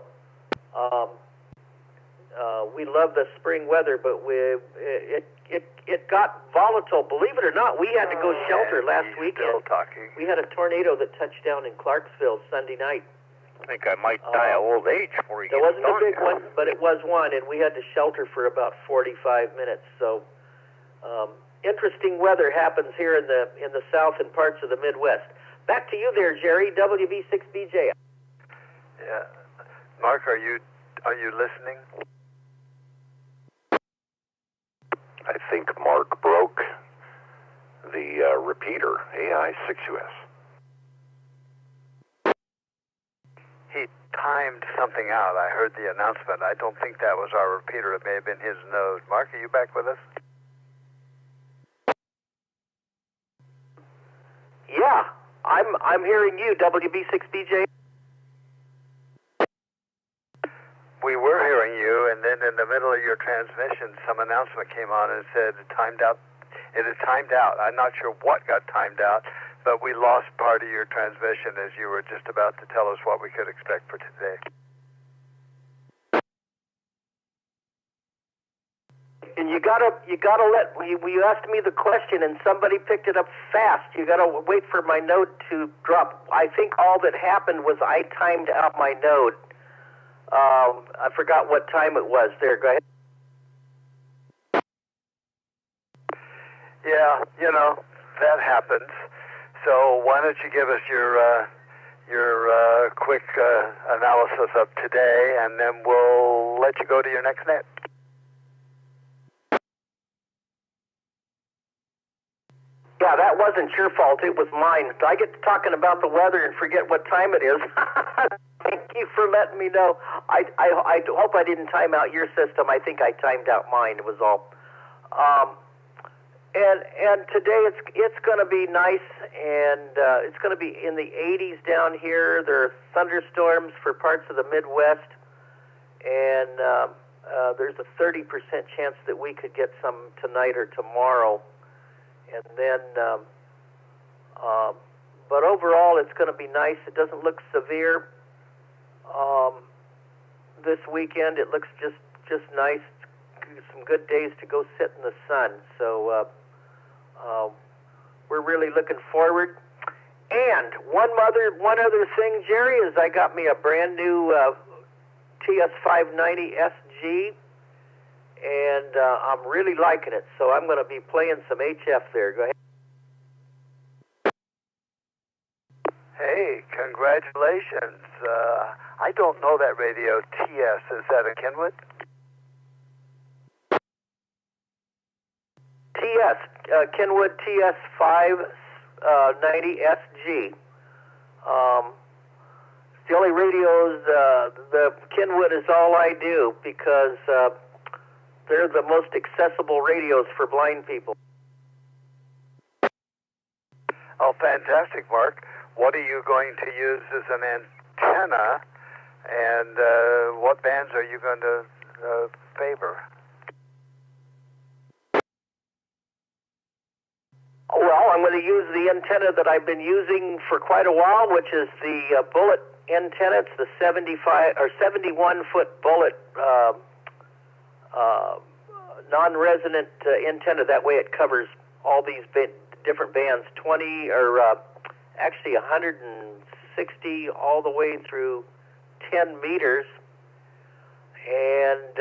We love the spring weather, but it it got volatile. Believe it or not, we had to go shelter last weekend. Still talking. We had a tornado that touched down in Clarksville Sunday night. I think I might die of old age before you There get wasn't a big one, but it was one, and we had to shelter for about 45 minutes. So, interesting weather happens here in the South and parts of the Midwest. Back to you there, Gerry, WB6BJ. Yeah, Mark, are you listening? I think Mark broke the repeater, AI6US. He timed something out. I heard the announcement. I don't think that was our repeater. It may have been his node. Mark, are you back with us? Yeah, I'm hearing you, WB6BJ. We were hearing you, and then in the middle of your transmission, some announcement came on and said it timed out. It had timed out. I'm not sure what got timed out, but we lost part of your transmission as you were just about to tell us what we could expect for today. And you gotta let you asked me the question, and somebody picked it up fast. You gotta wait for my node to drop. I think all that happened was I timed out my node. I forgot what time it was. There, go ahead. Yeah, that happens. So why don't you give us your quick analysis of today, and then we'll let you go to your next net. Yeah, that wasn't your fault. It was mine. I get to talking about the weather and forget what time it is. Thank you for letting me know. I hope I didn't time out your system. I think I timed out mine. It was all. And today it's going to be nice, and it's going to be in the 80s down here. There are thunderstorms for parts of the Midwest, and there's a 30% chance that we could get some tonight or tomorrow. And then, but overall, it's going to be nice. It doesn't look severe. This weekend, it looks just nice. Some good days to go sit in the sun. So we're really looking forward. And one other thing, Gerry, is I got me a brand new TS590 SG. And I'm really liking it, so I'm going to be playing some HF there. Go ahead. Hey, congratulations. I don't know that radio. TS, is that a Kenwood? TS, Kenwood TS590 SG. The only radios, the Kenwood is all I do because they're the most accessible radios for blind people. Oh, fantastic, Mark. What are you going to use as an antenna, and what bands are you going to favor? Well, I'm going to use the antenna that I've been using for quite a while, which is the bullet antenna. It's the 71-foot bullet non-resonant antenna. That way it covers all these different bands, 20 or actually 160 all the way through 10 meters. And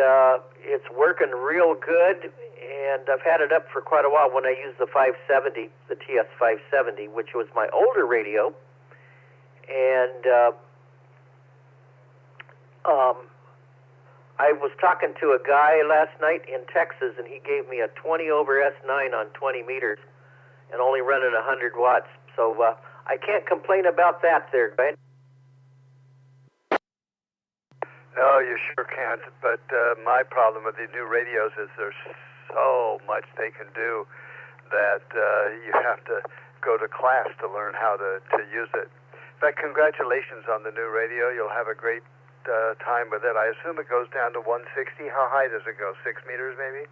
it's working real good, and I've had it up for quite a while when I used the 570, the TS570, which was my older radio. And I was talking to a guy last night in Texas, and he gave me a 20 over S9 on 20 meters and only running 100 watts. So I can't complain about that there, right? No, you sure can't. But my problem with the new radios is there's so much they can do that you have to go to class to learn how to use it. In fact, congratulations on the new radio. You'll have a great time with it. I assume it goes down to 160. How high does it go? 6 meters, maybe?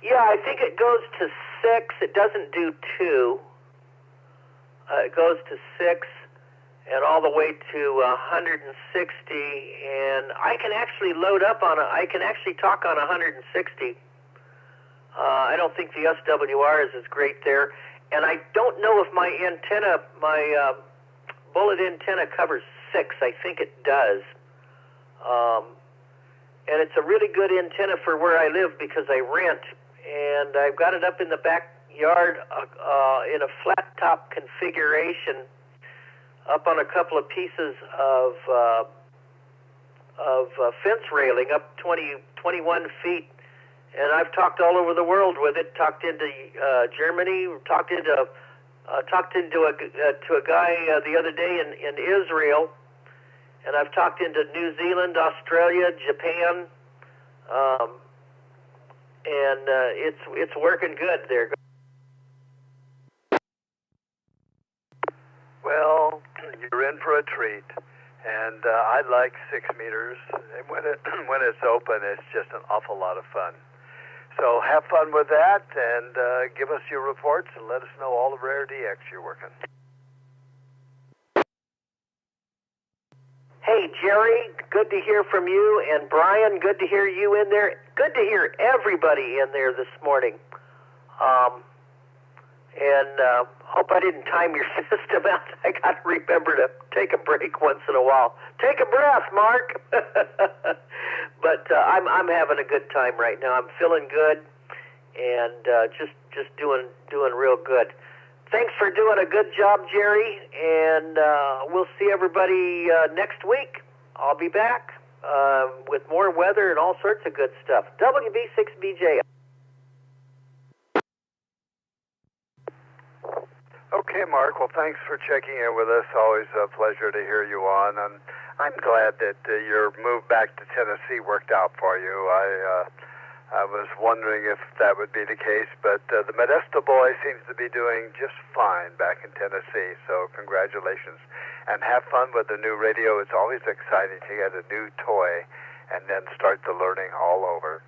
Yeah, I think it goes to 6. It doesn't do 2. It goes to 6, and all the way to 160, and I can actually I can actually talk on 160. I don't think the SWR is as great there, and I don't know if my antenna, my bullet antenna covers 6. I think it does. And it's a really good antenna for where I live because I rent, and I've got it up in the backyard in a flat top configuration, up on a couple of pieces of fence railing, up 21 feet. And I've talked all over the world with it. Talked into Germany. Talked into a guy the other day in Israel. And I've talked into New Zealand, Australia, Japan, and it's working good there. Well, you're in for a treat, and I like 6 meters. And when it's open, it's just an awful lot of fun. So have fun with that, and give us your reports, and let us know all the rare DX you're working. Hey, Gerry, good to hear from you, and Brian, good to hear you in there. Good to hear everybody in there this morning. Hope I didn't time your system out. I got to remember to take a break once in a while. Take a breath, Mark. But I'm having a good time right now. I'm feeling good, and just doing real good. Thanks for doing a good job, Gerry, and we'll see everybody next week. I'll be back with more weather and all sorts of good stuff. WB6BJ. Okay, Mark. Well, thanks for checking in with us. Always a pleasure to hear you on. And I'm glad that your move back to Tennessee worked out for you. I was wondering if that would be the case, but the Modesto boy seems to be doing just fine back in Tennessee, so congratulations. And have fun with the new radio. It's always exciting to get a new toy and then start the learning all over.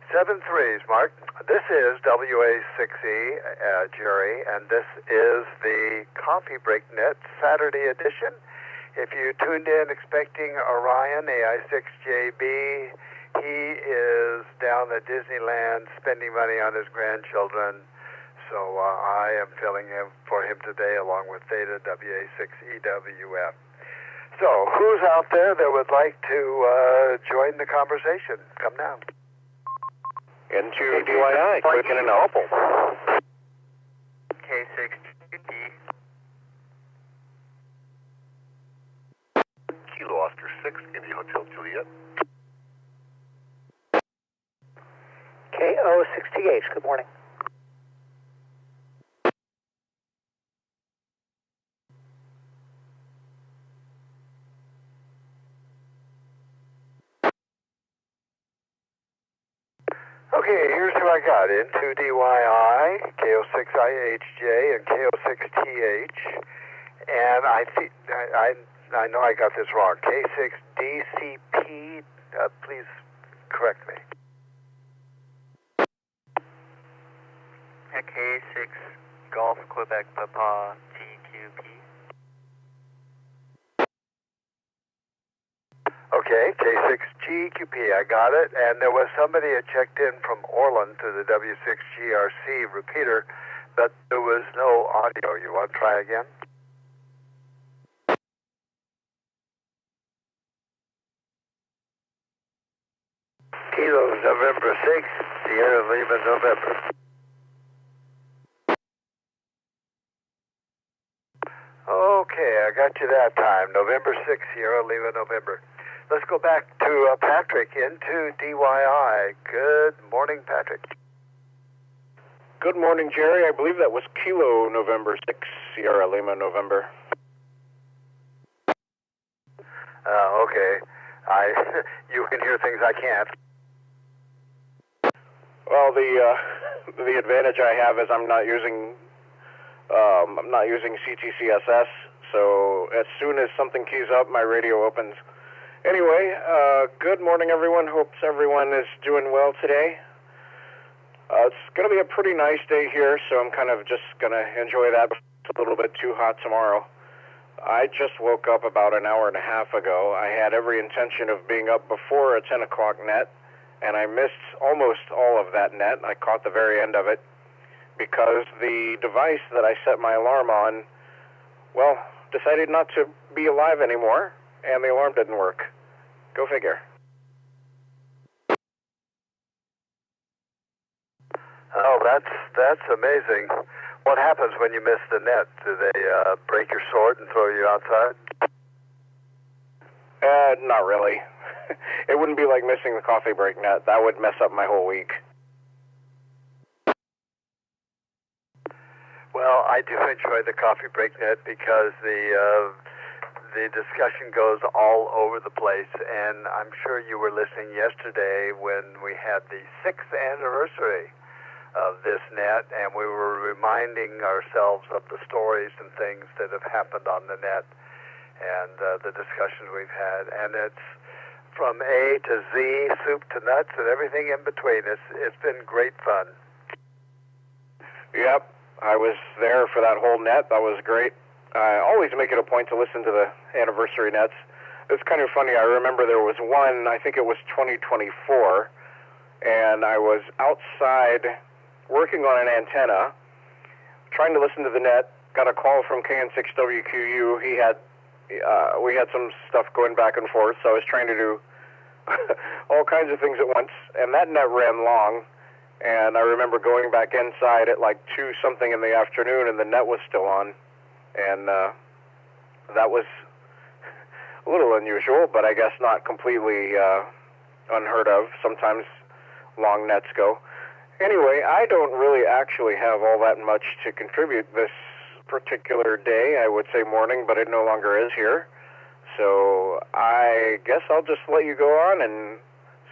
7 3s, Mark. This is W6EK, Gerry, and this is the Coffee Break Net Saturday edition. If you tuned in expecting Orion, AI6JB, he is down at Disneyland spending money on his grandchildren, so I am filling in for him today along with Theta, W6EWF. So who's out there that would like to join the conversation? Come now. Into DYI, clicking an opal. K6D. Kilo Oscar 6, India Hotel Juliet. KO6TH, good morning. Okay, here's who I got. Into DYI, KO6IHJ, and KO6TH. And I know I got this wrong. K6DCP, please correct me. K6 Golf Quebec Papa TQP. Okay, K6GQP, I got it. And there was somebody that checked in from Orland to the W6GRC repeater, but there was no audio. You want to try again? Kilo November 6, Sierra Lima November. Okay, I got you that time. November 6, Sierra Lima November. Let's go back to Patrick into DYI. Good morning, Patrick. Good morning, Gerry. I believe that was Kilo November 6, Sierra Lima November. Okay. You can hear things I can't. Well, the advantage I have is I'm not using CTCSS, so as soon as something keys up, my radio opens. Anyway, good morning, everyone. Hopes everyone is doing well today. It's going to be a pretty nice day here, so I'm kind of just going to enjoy that. It's a little bit too hot tomorrow. I just woke up about an hour and a half ago. I had every intention of being up before a 10 o'clock net, and I missed almost all of that net. I caught the very end of it because the device that I set my alarm on, well, decided not to be alive anymore, and the alarm didn't work. Go figure. Oh, that's amazing. What happens when you miss the net? Do they break your sword and throw you outside? Not really. It wouldn't be like missing the coffee break net. That would mess up my whole week. Well, I do enjoy the coffee break net because the discussion goes all over the place, and I'm sure you were listening yesterday when we had the 6th anniversary of this net, and we were reminding ourselves of the stories and things that have happened on the net and the discussions we've had. And it's from A to Z, soup to nuts, and everything in between. It's been great fun. Yep, I was there for that whole net. That was great. I always make it a point to listen to the anniversary nets. It's kind of funny. I remember there was one, I think it was 2024, and I was outside working on an antenna, trying to listen to the net, got a call from KN6WQU. We had some stuff going back and forth, so I was trying to do all kinds of things at once, and that net ran long, and I remember going back inside at like 2-something in the afternoon, and the net was still on, and that was a little unusual, but I guess not completely unheard of. Sometimes long nets go. Anyway, I don't really actually have all that much to contribute this particular day. I would say morning, but it no longer is here. So I guess I'll just let you go on and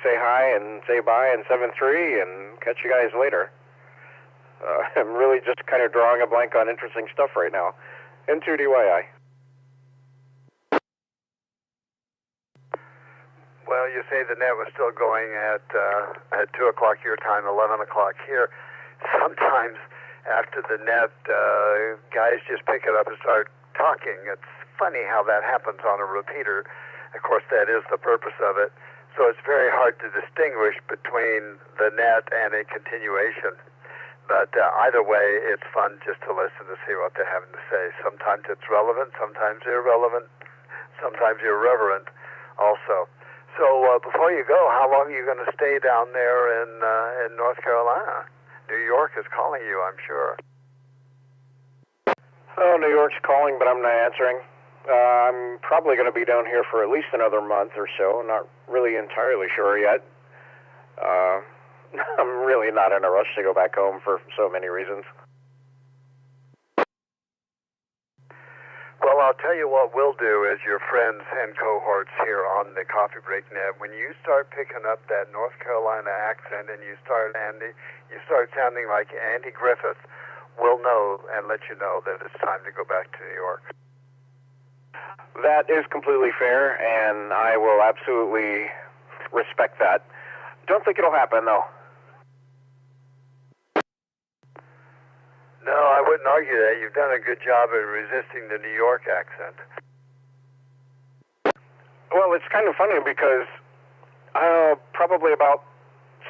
say hi and say bye and 7-3 and catch you guys later. I'm really just kind of drawing a blank on interesting stuff right now. N2DYI. Well, you say the net was still going at 2 o'clock your time, 11 o'clock here. Sometimes after the net, guys just pick it up and start talking. It's funny how that happens on a repeater. Of course, that is the purpose of it. So it's very hard to distinguish between the net and a continuation. But either way, it's fun just to listen to see what they're having to say. Sometimes it's relevant, sometimes irrelevant, sometimes irreverent also. So before you go, how long are you going to stay down there in North Carolina? New York is calling you, I'm sure. Oh, New York's calling, but I'm not answering. I'm probably going to be down here for at least another month or so. I'm not really entirely sure yet. I'm really not in a rush to go back home for so many reasons. Well, I'll tell you what we'll do as your friends and cohorts here on the Coffee Break Net. When you start picking up that North Carolina accent and you start sounding like Andy Griffith, we'll know and let you know that it's time to go back to New York. That is completely fair, and I will absolutely respect that. Don't think it'll happen, though. No, I wouldn't argue that. You've done a good job at resisting the New York accent. Well, it's kind of funny because probably about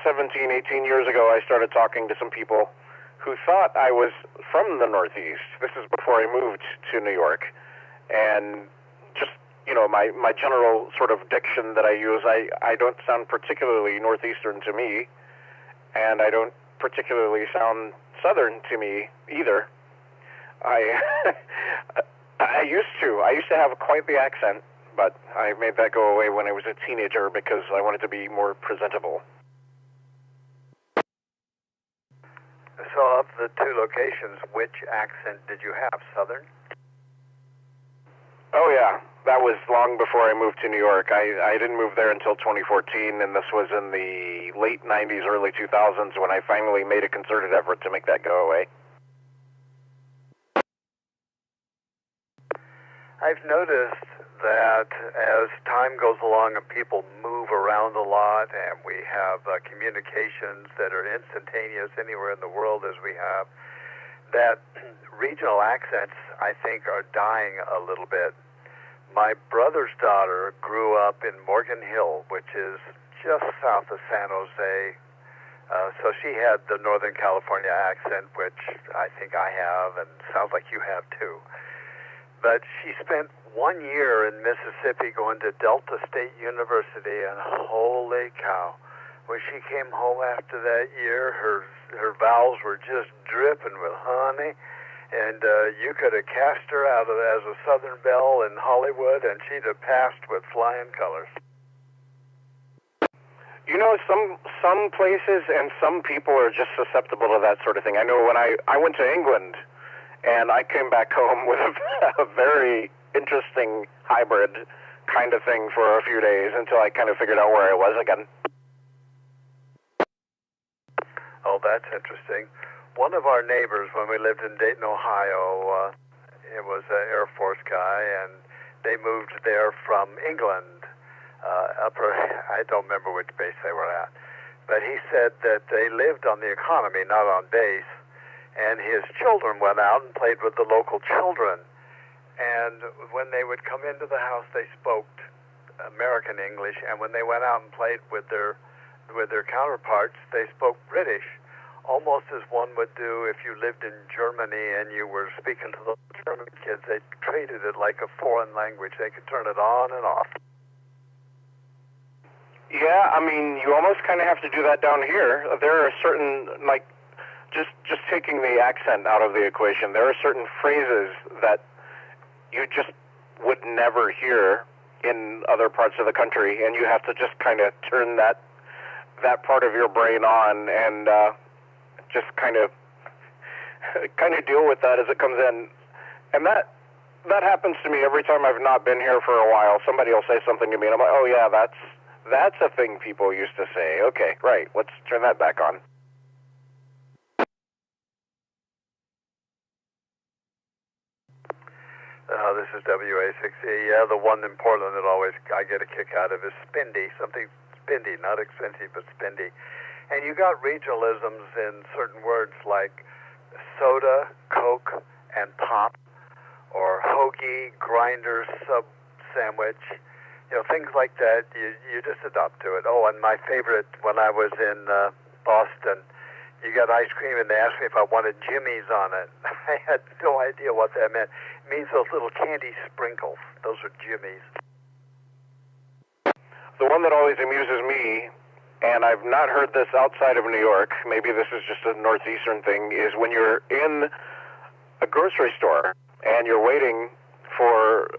17, 18 years ago, I started talking to some people who thought I was from the Northeast. This is before I moved to New York. And just, my general sort of diction that I use, I don't sound particularly Northeastern to me, and I don't particularly sound Southern to me either. I used to have quite the accent, but I made that go away when I was a teenager because I wanted to be more presentable. So of the two locations, which accent did you have? Southern? Oh yeah, that was long before I moved to New York. I didn't move there until 2014, and this was in the late 90s, early 2000s when I finally made a concerted effort to make that go away. I've noticed that as time goes along and people move around a lot and we have communications that are instantaneous anywhere in the world as we have, that regional accents, I think, are dying a little bit. My brother's daughter grew up in Morgan Hill, which is just south of San Jose. So she had the Northern California accent, which I think I have, and sounds like you have too. But she spent 1 year in Mississippi going to Delta State University, and holy cow, when she came home after that year, her vowels were just dripping with honey, and you could have cast her out as a Southern Belle in Hollywood, and she'd have passed with flying colors. You know, some places and some people are just susceptible to that sort of thing. I know when I went to England, and I came back home with a very interesting hybrid kind of thing for a few days until I kind of figured out where I was again. Oh, that's interesting. One of our neighbors, when we lived in Dayton, Ohio, it was an Air Force guy, and they moved there from England. I don't remember which base they were at, but he said that they lived on the economy, not on base, and his children went out and played with the local children, and when they would come into the house, they spoke American English, and when they went out and played with their counterparts, they spoke British, almost as one would do if you lived in Germany and you were speaking to the German kids. They treated it like a foreign language. They could turn it on and off. Yeah, I mean, you almost kind of have to do that down here. There are certain, like, just taking the accent out of the equation, there are certain phrases that you just would never hear in other parts of the country, and you have to just kind of turn that part of your brain on and just kind of deal with that as it comes in. And that happens to me every time I've not been here for a while. Somebody will say something to me, and I'm like, oh yeah, that's a thing people used to say. Okay, right, let's turn that back on. This is W6EK. Yeah, the one in Portland that I get a kick out of is spindy. Something spindy, not expensive, but spindy. And you got regionalisms in certain words like soda, Coke, and pop, or hoagie, grinder, sub sandwich. You know, things like that, you just adopt to it. Oh, and my favorite, when I was in Boston, you got ice cream, and they asked me if I wanted Jimmy's on it. I had no idea what that meant. It means those little candy sprinkles. Those are Jimmy's. The one that always amuses me, and I've not heard this outside of New York, maybe this is just a northeastern thing, is when you're in a grocery store and you're waiting for,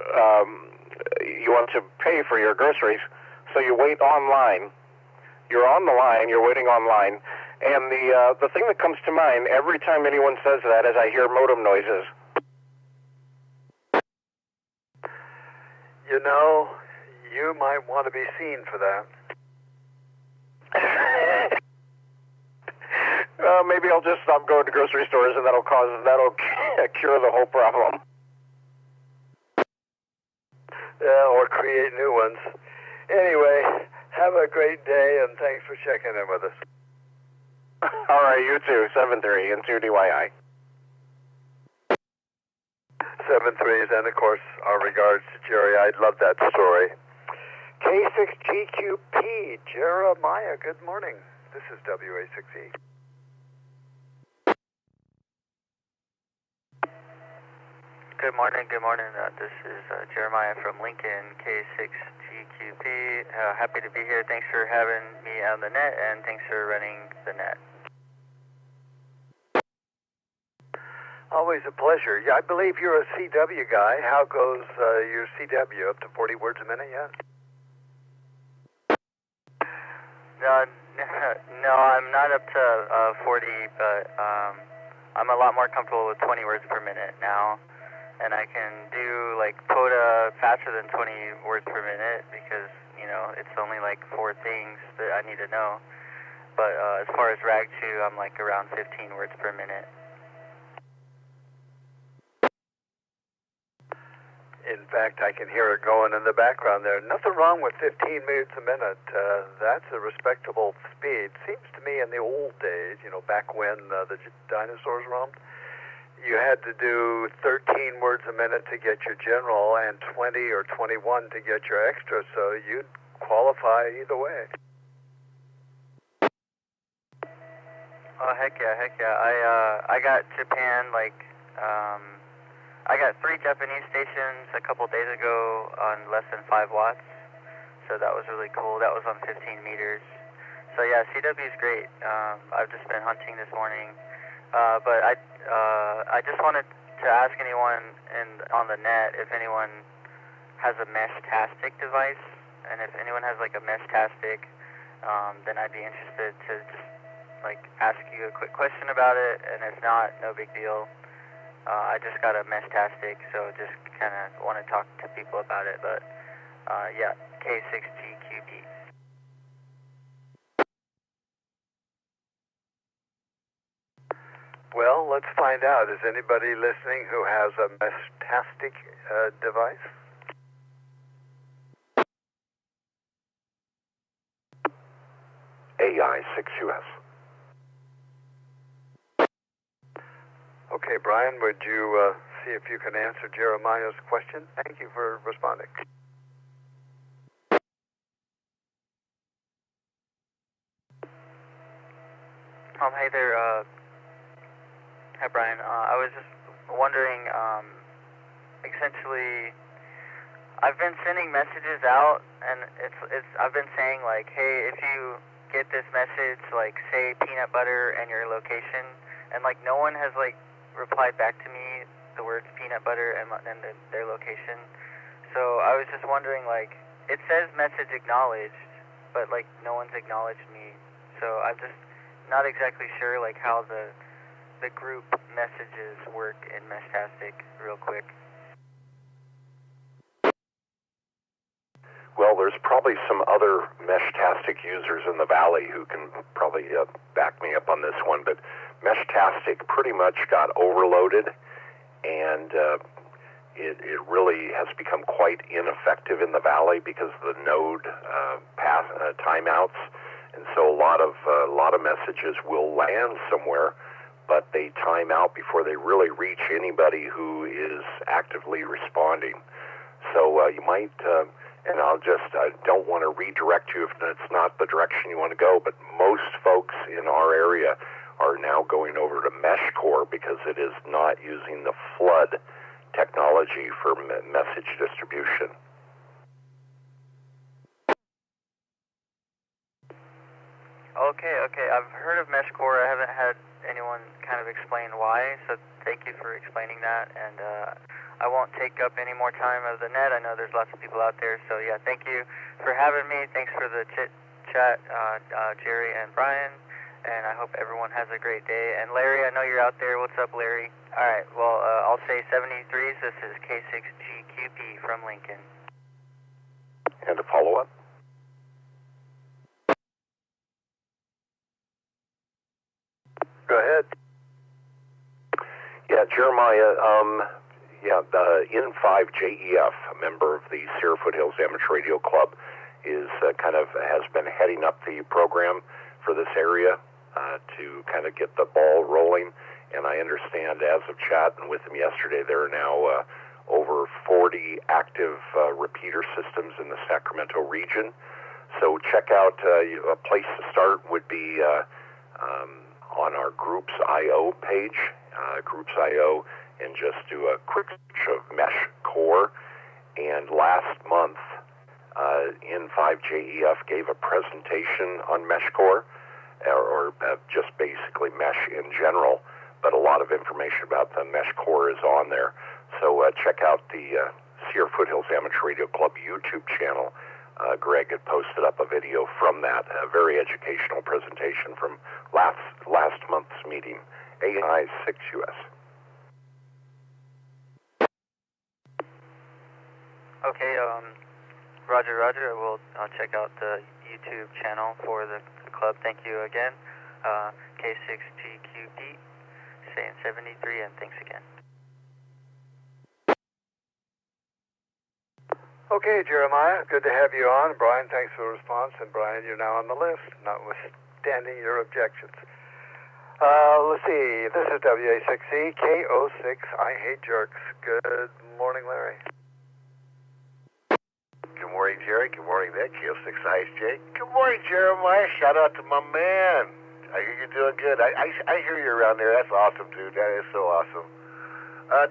you want to pay for your groceries, so you wait online. You're on the line, you're waiting online, and the thing that comes to mind every time anyone says that is I hear modem noises. You know, you might want to be seen for that. Maybe I'll just stop going to grocery stores, and that'll cure the whole problem. Or create new ones. Anyway, have a great day, and thanks for checking in with us. All right, you too. 7-3 and 2DYI. 7-3s, and of course, our regards to Gerry. I love that story. K6GQP, Jeremiah, good morning. This is W6EK. Good morning. This is Jeremiah from Lincoln, K6GQP. Happy to be here. Thanks for having me on the net, and thanks for running the net. Always a pleasure. Yeah, I believe you're a CW guy. How goes your CW? Up to 40 words a minute yet? No, I'm not up to 40, but I'm a lot more comfortable with 20 words per minute now. And I can do like POTA faster than 20 words per minute because, you know, it's only like 4 things that I need to know. But as far as RAG2, I'm like around 15 words per minute. In fact, I can hear it going in the background there. Nothing wrong with 15 minutes a minute. That's a respectable speed. Seems to me in the old days, you know, back when the dinosaurs roamed, you had to do 13 words a minute to get your general and 20 or 21 to get your extra, so you'd qualify either way. Oh, heck yeah. I got Japan, I got 3 Japanese stations a couple days ago on less than 5 watts, so that was really cool. That was on 15 meters. So yeah, CW is great. I've just been hunting this morning, but I just wanted to ask anyone on the net if anyone has a mesh-tastic device, and if anyone has like a mesh-tastic, then I'd be interested to just ask you a quick question about it, and if not, no big deal. I just got a mesh-tastic, so just kind of want to talk to people about it, but yeah, K6GQP. Well, let's find out. Is anybody listening who has a mesh-tastic device? AI6US. Okay, Brian, would you see if you can answer Jeremiah's question? Thank you for responding. Hey there, hi Brian. I was just wondering, essentially, I've been sending messages out, and I've been saying like, hey, if you get this message, say peanut butter and your location, and no one has replied back to me the words peanut butter and their location. So I was just wondering, it says message acknowledged, but no one's acknowledged me. So I'm just not exactly sure how the group messages work in Meshtastic real quick. Well, there's probably some other Meshtastic users in the Valley who can probably back me up on this one, but Meshtastic pretty much got overloaded, and it really has become quite ineffective in the Valley because of the node timeouts, and so a lot of messages will land somewhere, but they time out before they really reach anybody who is actively responding. So you might, and I don't want to redirect you if it's not the direction you want to go, but most folks in our area are now going over to MeshCore because it is not using the flood technology for message distribution. Okay. I've heard of MeshCore. I haven't had anyone kind of explain why, so thank you for explaining that, and I won't take up any more time of the net. I know there's lots of people out there, so yeah, thank you for having me. Thanks for the chit-chat, Gerry and Brian, and I hope everyone has a great day. And Larry, I know you're out there. What's up, Larry? All right, well, I'll say 73s. This is K6GQP from Lincoln. And a follow-up? Go ahead. Yeah, Jeremiah, the N5JEF, a member of the Sierra Foothills Amateur Radio Club, is has been heading up the program for this area to kind of get the ball rolling. And I understand, as of chatting with him yesterday, there are now over 40 active repeater systems in the Sacramento region. So check out, a place to start would be on our Groups IO page, Groups IO, and just do a quick search of MeshCore. And last month, N5JEF gave a presentation on MeshCore, or just basically mesh in general, but a lot of information about the MeshCore is on there. So check out the Sierra Foothills Amateur Radio Club YouTube channel. Greg had posted up a video from that, a very educational presentation from last month's meeting, AI6US. Okay, Roger. I'll check out the YouTube channel for the club. Thank you again. K6GQP, saying 73, and thanks again. Okay, Jeremiah, good to have you on. Brian, thanks for the response. And Brian, you're now on the list, notwithstanding your objections. Let's see. This is W6EK K06. I hate jerks. Good morning, Larry. Good morning, Gerry. Good morning, Nick. K06ISJ. Good morning, Jeremiah. Shout out to my man. I hear you're doing good. I hear you around there. That's awesome, dude. That is so awesome.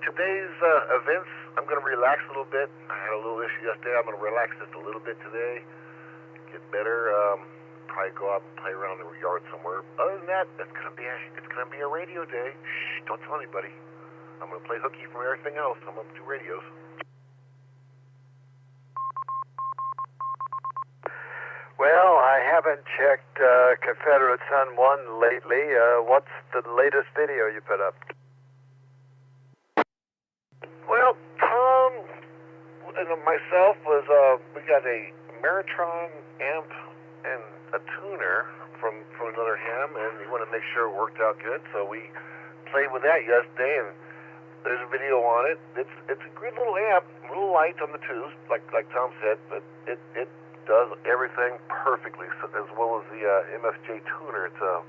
Today's events, I'm going to relax a little bit. I had a little issue yesterday. I'm going to relax just a little bit today. Get better. Probably go out and play around the yard somewhere. Other than that, it's going to be a radio day. Shh, don't tell anybody. I'm going to play hooky from everything else. I'm going to do radios. Well, I haven't checked Confederate Sun 1 lately. What's the latest video you put up? Well, Tom and myself we got a Meritron amp and a tuner from another ham, and we want to make sure it worked out good, so we played with that yesterday, and there's a video on it. It's a good little amp, a little light on the twos, like Tom said, but it does everything perfectly, so, as well as the MFJ tuner. It's a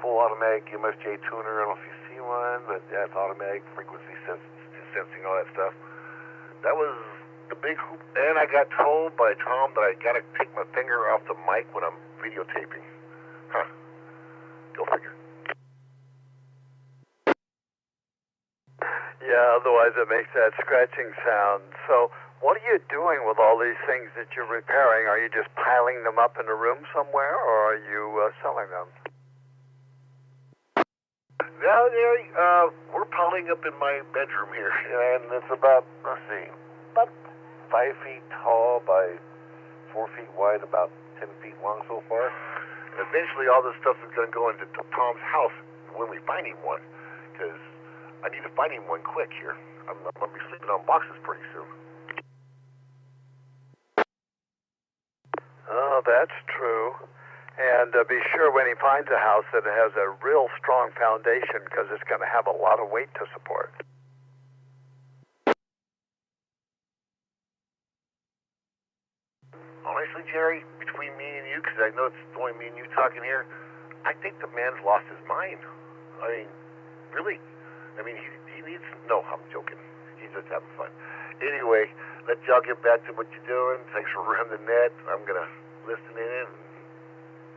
full automatic MFJ tuner. I don't know if you see one, but yeah, it's automatic, frequency sensing, all that stuff. That was the big hoop. And I got told by Tom that I got to take my finger off the mic when I'm videotaping. Huh. Go figure. Yeah, otherwise it makes that scratching sound. So what are you doing with all these things that you're repairing? Are you just piling them up in a room somewhere, or are you selling them? Now, Gerry, we're piling up in my bedroom here, and it's about, let's see, about 5 feet tall by 4 feet wide, about 10 feet long so far. Eventually, all this stuff is going to go into Tom's house when we find him one, because I need to find him one quick here. I'm going to be sleeping on boxes pretty soon. Oh, that's true. And be sure when he finds a house that it has a real strong foundation, because it's going to have a lot of weight to support. Honestly, Gerry, between me and you, because I know it's only me and you talking here, I think the man's lost his mind. I mean, really. I mean, he needs... No, I'm joking. He's just having fun. Anyway, let y'all get back to what you're doing. Thanks for running the net. I'm going to listen in and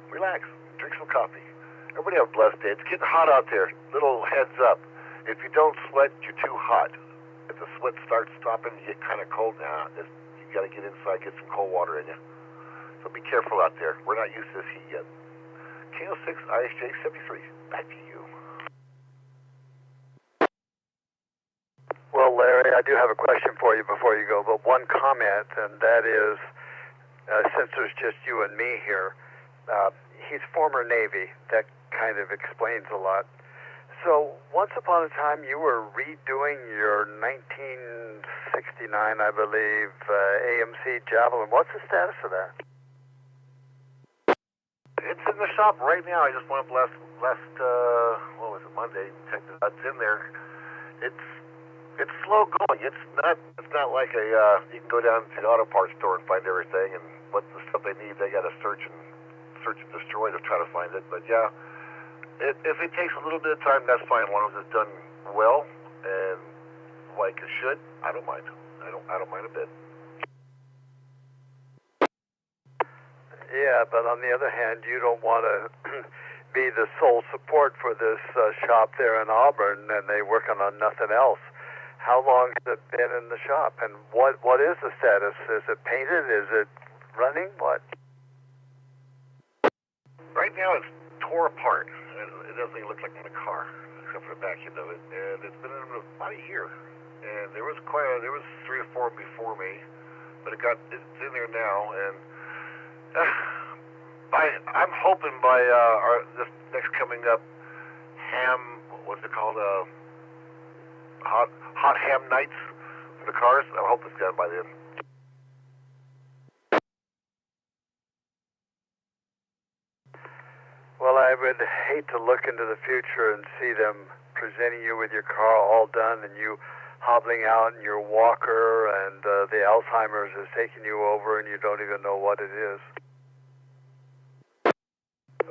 relax. Drink some coffee. Everybody have a blessed day. It's getting hot out there. Little heads up. If you don't sweat, you're too hot. If the sweat starts stopping, you get kind of cold now. You got to get inside, get some cold water in you. So be careful out there. We're not used to this heat yet. K06 ISJ 73. Back to you. Well, Larry, I do have a question for you before you go, but one comment, and that is, since there's just you and me here, he's former Navy. That kind of explains a lot. So once upon a time, you were redoing your 1969, I believe, AMC Javelin. What's the status of that? It's in the shop right now. I just went up last what was it, Monday? Checked it out. It's in there. It's slow going. It's not like a you can go down to the auto parts store and find everything, and what the stuff they need, they got to search and destroy to try to find it. But yeah, if it takes a little bit of time, that's fine, as long as it's done well and like it should. I don't mind. I don't mind a bit. Yeah, but on the other hand, you don't want to be the sole support for this shop there in Auburn, and they working on nothing else. How long has it been in the shop, and what is the status? Is it painted? Is it running? What? Right now, it's tore apart. It doesn't even look like in a car, except for the back end of it. And it's been in about a year. And there was 3 or 4 before me, but it's in there now. And I'm hoping by this next coming up what's it called? Hot ham nights for the cars. I hope it's done by then. Well, I would hate to look into the future and see them presenting you with your car all done and you hobbling out in your walker and the Alzheimer's is taking you over and you don't even know what it is.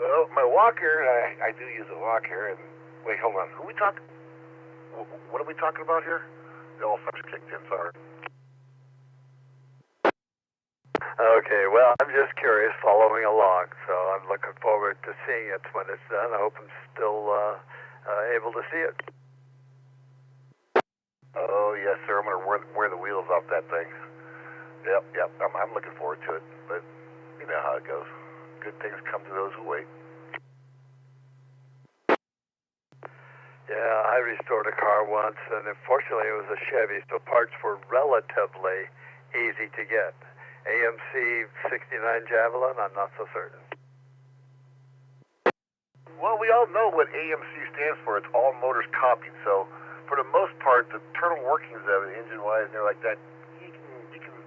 Well, my walker, I do use a walker. And wait, hold on. Who we talking? What are we talking about here? The all such kicked in, sorry. Okay, well, I'm just curious, following along, so I'm looking forward to seeing it when it's done. I hope I'm still able to see it. Oh, yes, sir. I'm going to wear the wheels off that thing. Yep. I'm looking forward to it, but you know how it goes. Good things come to those who wait. Yeah, I restored a car once, and unfortunately it was a Chevy, so parts were relatively easy to get. AMC 69 Javelin, I'm not so certain. Well, we all know what AMC stands for. It's all motors copied, so for the most part, the internal workings of it, engine-wise and everything like that, you can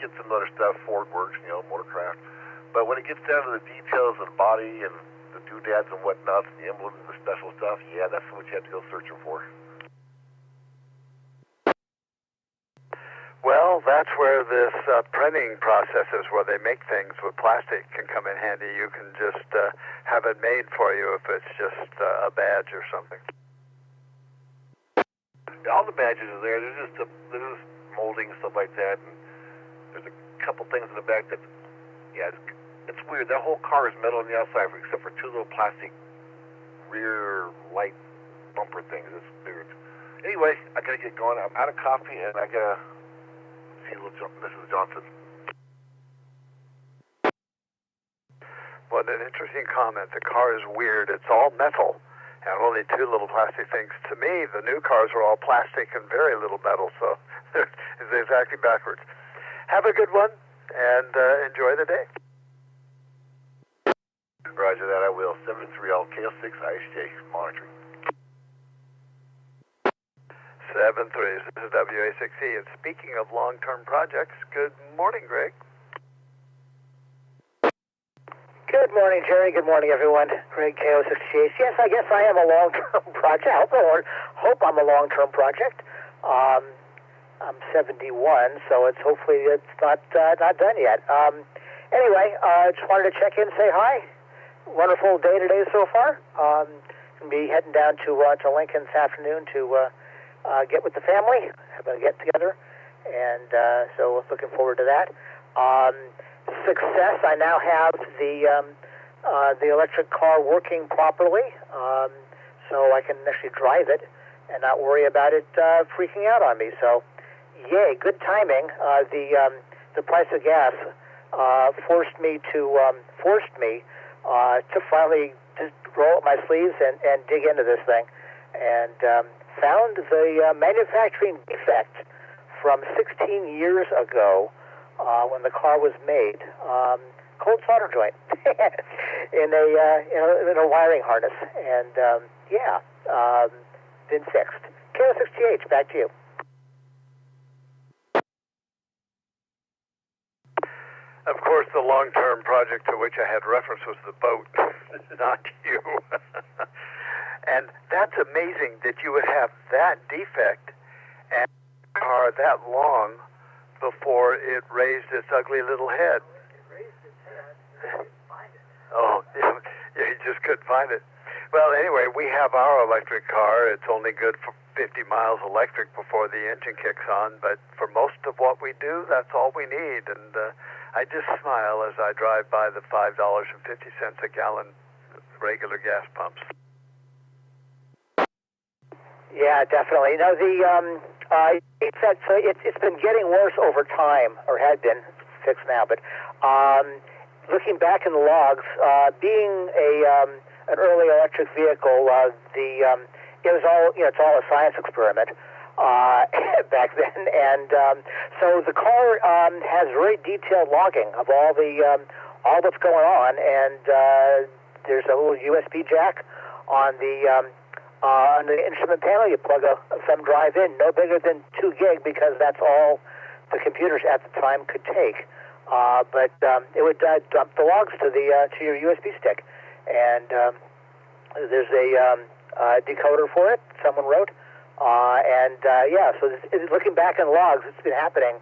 get some other stuff, Ford Works, Motorcraft. But when it gets down to the details of the body and the doodads and whatnot, the emblems and the special stuff, yeah, that's what you have to go searching for. Well, that's where this printing process is, where they make things with plastic, can come in handy. You can just have it made for you if it's just a badge or something. All the badges are there. There's just molding and stuff like that. And there's a couple things in the back that, yeah, it's weird. That whole car is metal on the outside, except for two little plastic rear light bumper things. It's weird. Anyway, I gotta get going. I'm out of coffee, and I gotta see Mrs. Johnson. What an interesting comment. The car is weird. It's all metal and only two little plastic things. To me, the new cars are all plastic and very little metal, so it's exactly backwards. Have a good one, and enjoy the day. Roger that, I will. 73LKO6 IHJ monitoring. 7-3, this is W6EK. And speaking of long-term projects, good morning, Greg. Good morning, Gerry. Good morning, everyone. Greg, KO68. Yes, I guess I am a long-term project. I hope I'm a long-term project. I'm 71, so hopefully it's not done yet. Anyway, just wanted to check in, say hi. Wonderful day today so far. Going to be heading down to Lincoln this afternoon to get with the family, have a get-together, and so looking forward to that. Success, I now have the electric car working properly, so I can actually drive it and not worry about it freaking out on me. So, yay, good timing. The price of gas forced me to finally just roll up my sleeves and dig into this thing, and found the manufacturing defect from 16 years ago when the car was made. Cold solder joint in a wiring harness, and been fixed. KO6GH, back to you. Of course, the long-term project to which I had reference was the boat, not you. And that's amazing that you would have that defect and a car that long before it raised its ugly little head. Oh, yeah, you just couldn't find it. Well, anyway, we have our electric car. It's only good for 50 miles electric before the engine kicks on, but for most of what we do, that's all we need. And I just smile as I drive by the $5.50 a gallon regular gas pumps. Yeah, definitely. No, it's been getting worse over time, or had been. It's fixed now, but looking back in the logs, being an early electric vehicle, it was all it's all a science experiment back then, and so the car has very detailed logging of all that's going on, and there's a little USB jack on the instrument panel. You plug a thumb drive in, no bigger than 2 gig, because that's all the computers at the time could take. But it would dump the logs to your USB stick, and there's a decoder for it. Someone wrote, so looking back in logs, it's been happening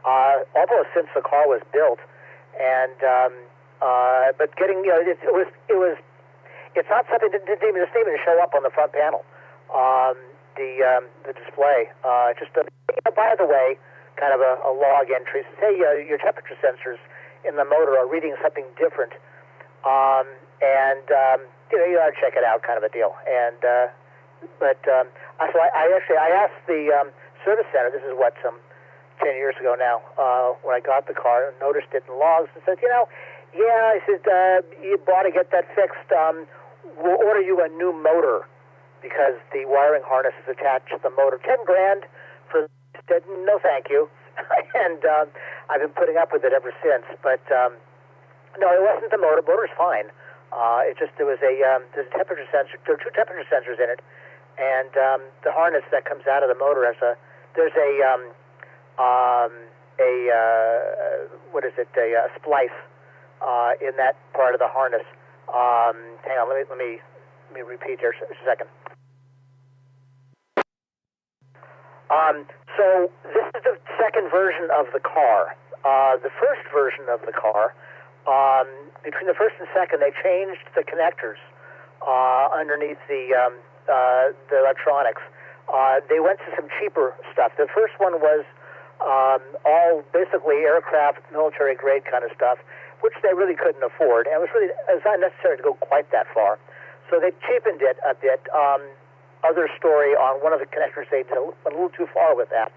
almost since the car was built, and But getting, it's not something that didn't even show up on the front panel. The display. By the way, kind of a log entry. Say your temperature sensors in the motor are reading something different, you ought to check it out, kind of a deal. So I asked the service center. This is what, some 10 years ago now, when I got the car and noticed it in logs, and said, I said, you ought to get that fixed. We'll order you a new motor because the wiring harness is attached to the motor. $10,000 for. I said, no, thank you. And I've been putting up with it ever since. But no, it wasn't the motor. Motor's fine. There's a temperature sensor. There are two temperature sensors in it, and the harness that comes out of the motor has a splice in that part of the harness. Hang on, let me repeat here just a second. So this is the second version of the car. The first version of the car, between the first and second, they changed the connectors underneath the electronics. They went to some cheaper stuff. The first one was all basically aircraft, military grade kind of stuff, which they really couldn't afford, and it was not necessary to go quite that far. So they cheapened it a bit. Other story on one of the connectors, they went a little too far with that.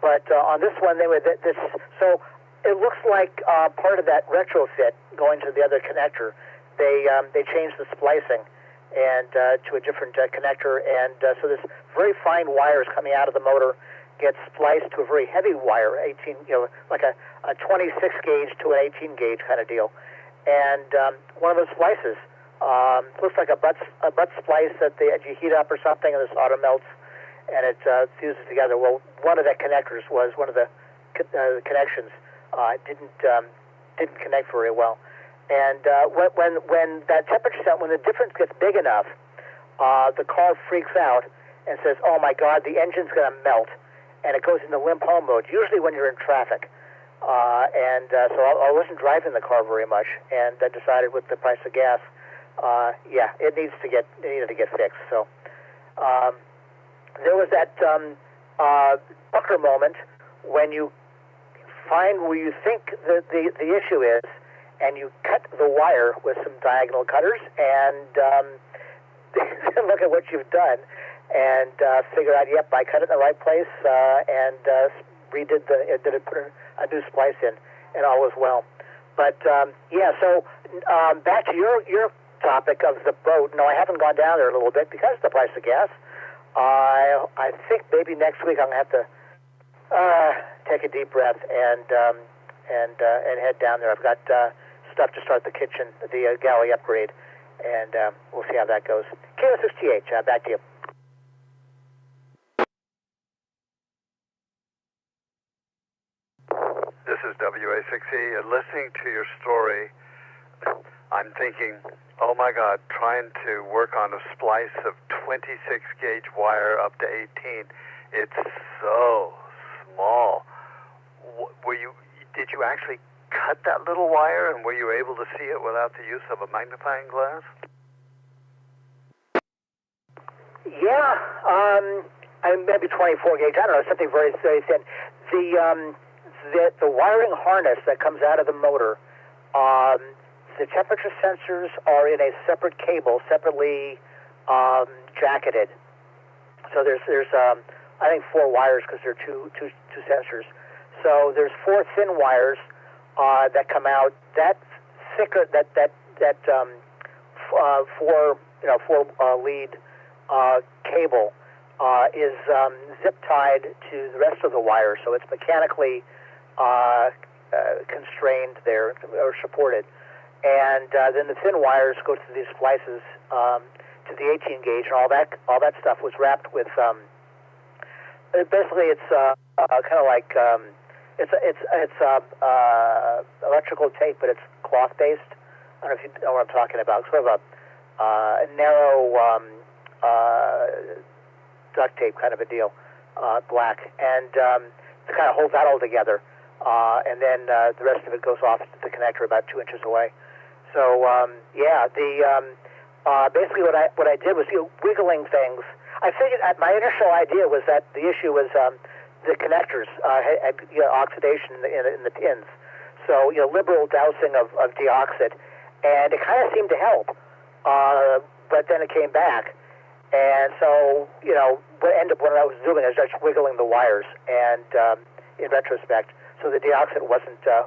But on this one, they were this. So it looks like part of that retrofit going to the other connector. They changed the splicing and to a different connector, and so this very fine wires coming out of the motor gets spliced to a very heavy wire, 18, like a 26 gauge to an 18 gauge kind of deal. And one of those splices looks like a butt splice that you heat up or something, and the solder melts, and it fuses together. Well, one of the connectors was one of the connections didn't connect very well. And when that temperature set, when the difference gets big enough, the car freaks out and says, "Oh my God, the engine's going to melt," and it goes into limp home mode. Usually when you're in traffic. So I wasn't driving the car very much, and I decided with the price of gas, it needed to get fixed. So there was that pucker moment when you find where you think the issue is, and you cut the wire with some diagonal cutters, and look at what you've done, and figure out, yep, I cut it in the right place, and put a new splice in, and all was well. But so back to your topic of the boat. No, I haven't gone down there a little bit because of the price of gas. I think maybe next week I'm gonna have to take a deep breath and head down there. I've got stuff to start the kitchen, the galley upgrade, and we'll see how that goes. KO6TH, back to you. This is W6EK. Listening to your story, I'm thinking, oh my God, trying to work on a splice of 26 gauge wire up to 18. It's so small. Did you actually cut that little wire, and were you able to see it without the use of a magnifying glass? Yeah, maybe 24 gauge. I don't know, something very, very thin. The wiring harness that comes out of the motor, the temperature sensors are in a separate cable, separately jacketed. So there's I think 4 wires because there are two sensors. So there's 4 thin wires that come out. That thicker, that 4 lead cable is zip tied to the rest of the wires, so it's mechanically constrained there or supported. And then the thin wires go to these splices to the 18 gauge, and all that stuff was wrapped with. Basically, it's kind of like it's electrical tape, but it's cloth based. I don't know if you know what I'm talking about. Sort of a narrow duct tape kind of a deal, black, and it kind of holds that all together. And then the rest of it goes off to the connector about 2 inches away. So basically what I did was wiggling things. I figured my initial idea was that the issue was the connectors had oxidation in the pins. So liberal dousing of deoxit, and it kind of seemed to help. But then it came back, and so what I was doing is just wiggling the wires, and in retrospect, so the deoxit wasn't the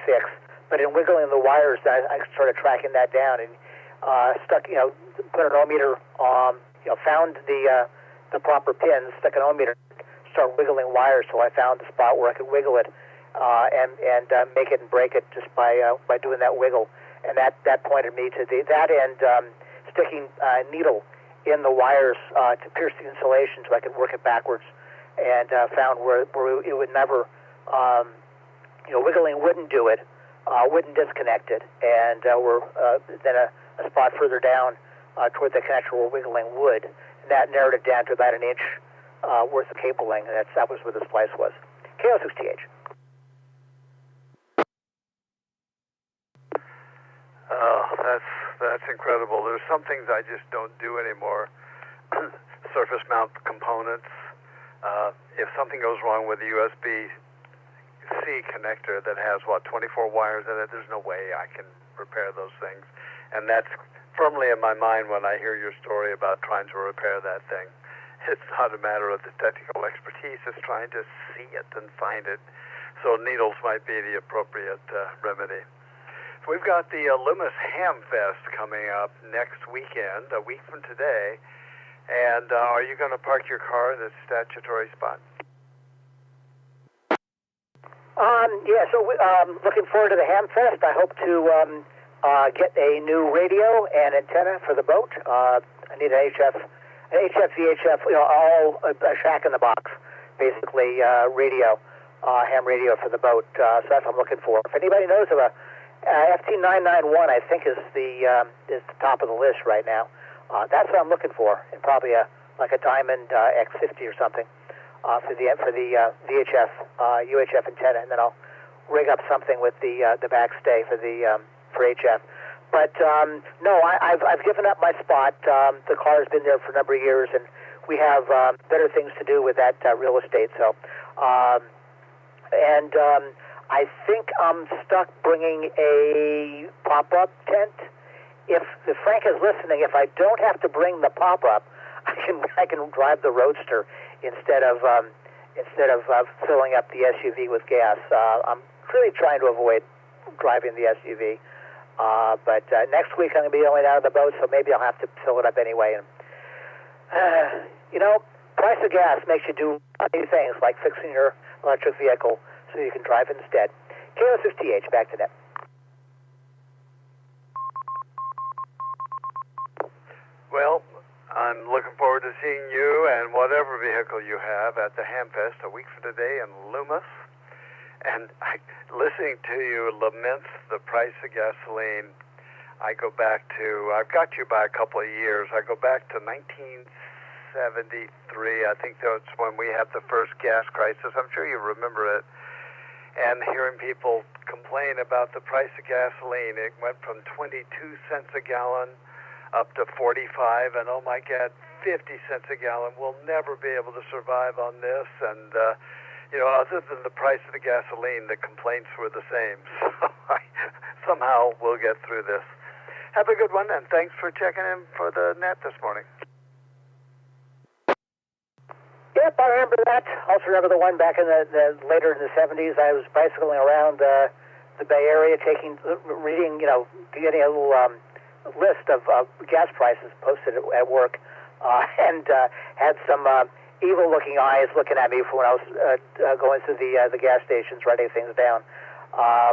fix. But in wiggling the wires, I started tracking that down and put an ohmmeter, found the proper pins, stuck an ohmmeter, started wiggling wires till I found the spot where I could wiggle it and make it and break it just by doing that wiggle. And that pointed me to that end, sticking a needle in the wires to pierce the insulation so I could work it backwards, and found where it would never, wiggling wouldn't do it. Wouldn't disconnect it, and then a spot further down toward the connector where wiggling would, and that narrowed it down to about an inch worth of cabling, and that was where the splice was. KO6TH. Oh, that's incredible. There's some things I just don't do anymore. Surface mount components. If something goes wrong with the USB-C connector that has 24 wires in it, there's no way I can repair those things. And that's firmly in my mind when I hear your story about trying to repair that thing. It's not a matter of the technical expertise, it's trying to see it and find it. So needles might be the appropriate remedy. We've got the Loomis Ham Fest coming up next weekend, a week from today. And are you going to park your car in the statutory spot? So looking forward to the Ham Fest. I hope to get a new radio and antenna for the boat. I need an HF, VHF, all a shack in the box, basically radio, ham radio for the boat. So that's what I'm looking for. If anybody knows of a FT991, I think is the top of the list right now. That's what I'm looking for, and probably like a Diamond X50 or something for the VHF UHF antenna, and then I'll rig up something with the backstay for HF. But no, I've given up my spot. The car has been there for a number of years, and we have better things to do with that real estate. So, I think I'm stuck bringing a pop-up tent. If Frank is listening, if I don't have to bring the pop-up, I can drive the Roadster instead of filling up the SUV with gas. I'm really trying to avoid driving the SUV. But next week I'm going to be going out of the boat, so maybe I'll have to fill it up anyway. And price of gas makes you do many things, like fixing your electric vehicle so you can drive it instead. KO6TH, back to that. Well, I'm looking forward to seeing you and whatever vehicle you have at the Hamfest a week from today in Loomis. And listening to you lament the price of gasoline, I go back to, I've got you by a couple of years. I go back to 1973. I think that's when we had the first gas crisis. I'm sure you remember it. And hearing people complain about the price of gasoline, it went from 22 cents a gallon up to 45, and oh my God, 50 cents a gallon. We'll never be able to survive on this. And, other than the price of the gasoline, the complaints were the same. So somehow we'll get through this. Have a good one, and thanks for checking in for the net this morning. Yep, I remember that. Also remember the one back in the later in the 70s. I was bicycling around the Bay Area, reading, getting a little list of gas prices posted at work, and had some evil-looking eyes looking at me for when I was going through the gas stations, writing things down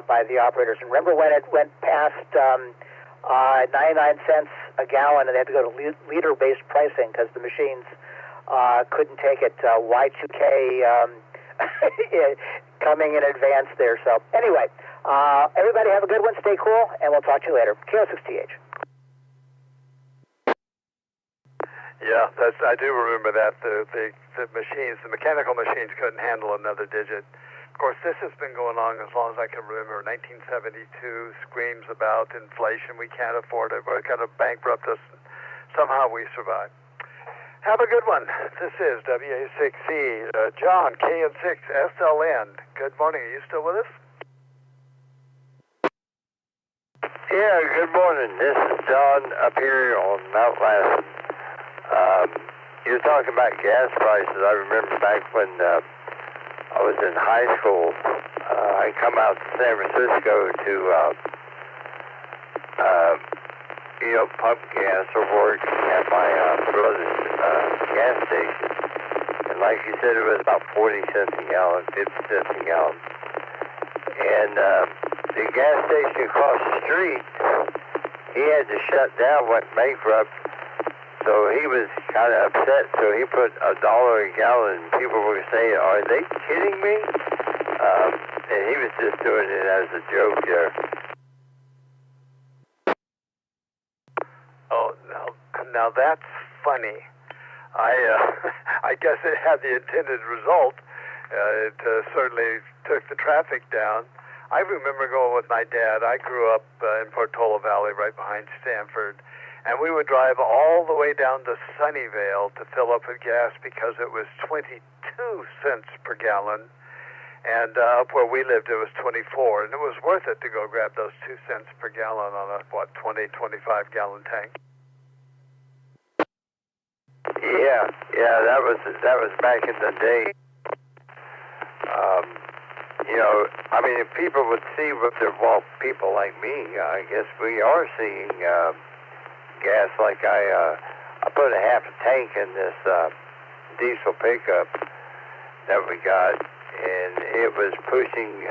by the operators. And remember when it went past 99 cents a gallon, and they had to go to liter-based pricing because the machines couldn't take it. Y2K coming in advance there. So anyway, everybody have a good one. Stay cool, and we'll talk to you later. KO6TH. Yeah, I do remember that. The machines, the mechanical machines couldn't handle another digit. Of course, this has been going on as long as I can remember. 1972, screams about inflation. We can't afford it. We're going to bankrupt us. Somehow we survive. Have a good one. This is W6E. John, KN6, SLN. Good morning. Are you still with us? Yeah, good morning. This is John up here on Mount Lassen. You're talking about gas prices. I remember back when I was in high school, I come out to San Francisco to, pump gas or work at my brother's gas station. And like you said, it was about 40 cents a gallon, 50 cents a gallon. And the gas station across the street, he had to shut down, went bankrupt. So he was kind of upset, so he put $1 a gallon. People were saying, are they kidding me? And he was just doing it as a joke there. Oh, now that's funny. I guess it had the intended result. It certainly took the traffic down. I remember going with my dad. I grew up in Portola Valley right behind Stanford. And we would drive all the way down to Sunnyvale to fill up with gas because it was 22 cents per gallon. And up where we lived, it was 24. And it was worth it to go grab those 2 cents per gallon on a, 20, 25-gallon tank. Yeah, that was back in the day. If people would see people like me, I guess we are seeing gas. Like I put a half a tank in this diesel pickup that we got, and it was pushing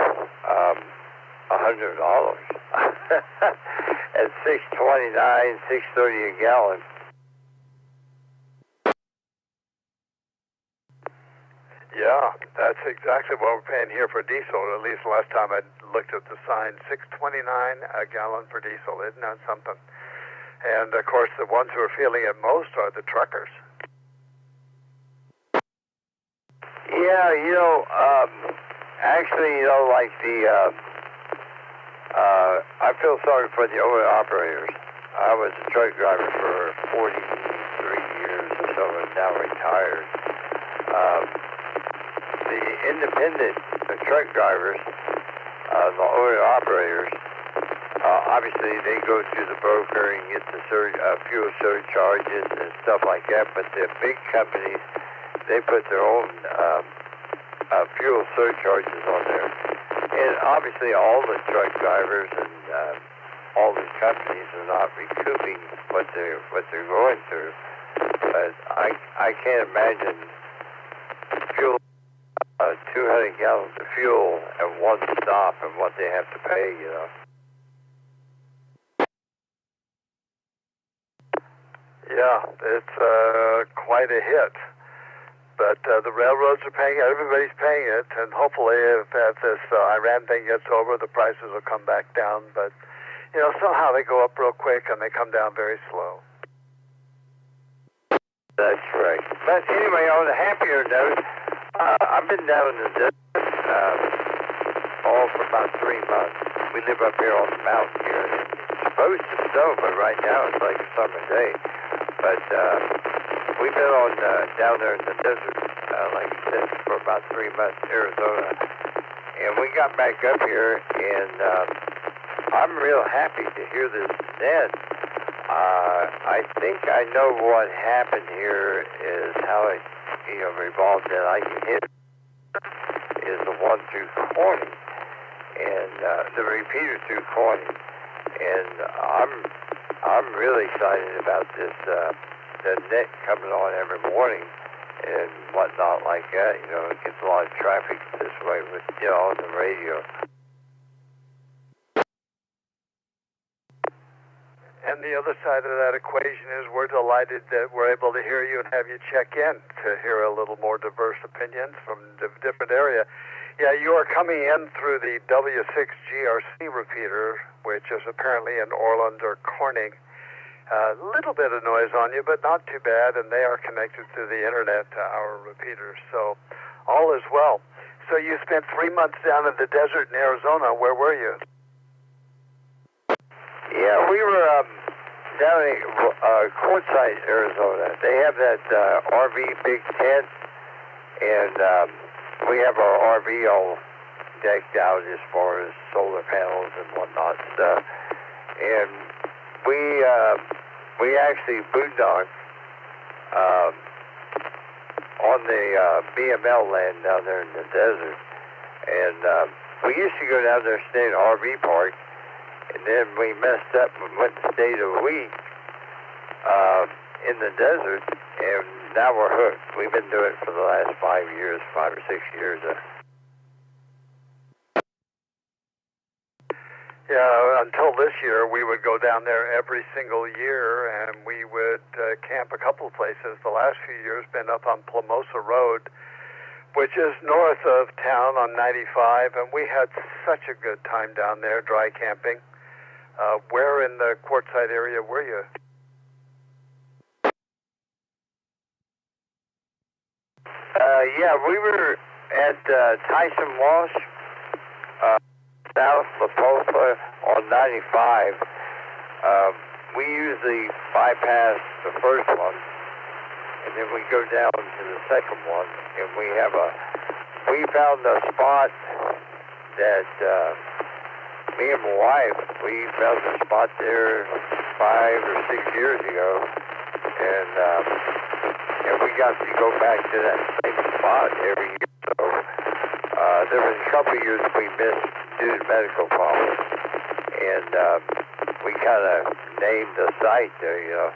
$100 at $6.29, $6.30 a gallon. Yeah, that's exactly what we're paying here for diesel. At least last time I looked at the sign, $6.29 a gallon for diesel. Isn't that something? And of course, the ones who are feeling it most are the truckers. Yeah, I feel sorry for the owner operators. I was a truck driver for 43 years or so, and now retired. The independent truck drivers, the owner operators, obviously they go to the broker and get the fuel surcharges and stuff like that, but the big companies, they put their own fuel surcharges on there. And obviously all the truck drivers and all these companies are not recouping what they're going through. But I can't imagine fuel 200 gallons of fuel at one stop and what they have to pay, Yeah, it's quite a hit. But the railroads are paying it, everybody's paying it, and hopefully if this Iran thing gets over, the prices will come back down. But, somehow they go up real quick and they come down very slow. That's right. But anyway, on a happier note, I've been down in the desert all for about 3 months. We live up here on the mountain here, and it's supposed to snow, but right now it's like a summer day. But we've been on down there in the desert, like I said, for about 3 months, Arizona. And we got back up here, and I'm real happy to hear this net. I think I know what happened here is how it revolved, that I can hit is the one through Corning, and the repeater through Corning. And I'm really excited about this, the net coming on every morning and whatnot like that. It gets a lot of traffic this way with, on the radio. And the other side of that equation is we're delighted that we're able to hear you and have you check in to hear a little more diverse opinions from a different area. Yeah, you are coming in through the W6GRC repeater, which is apparently in Orland or Corning. A little bit of noise on you, but not too bad, and they are connected through the internet to our repeaters, so all is well. So you spent 3 months down in the desert in Arizona. Where were you? Yeah, we were down in Quartzsite, Arizona. They have that RV big tent, and we have our RV all decked out as far as solar panels and whatnot stuff. And we actually boondocked on the BML land down there in the desert. And we used to go down there and stay in an RV park. And then we messed up and went and stayed a week in the desert, and now we're hooked. We've been doing it for the last 5 years, 5 or 6 years. Yeah, until this year, we would go down there every single year, and we would camp a couple of places. The last few years been up on Plamosa Road, which is north of town on 95, and we had such a good time down there, dry camping. Where in the Quartzsite area were you? Yeah, we were at Tyson Walsh, South La Polpa on 95. We usually bypass the first one, and then we go down to the second one, and we found a spot that me and my wife, we found a spot there 5 or 6 years ago, and we got to go back to that same spot every year. So there was a couple of years we missed due to medical problems, and we kind of named the site there, you know.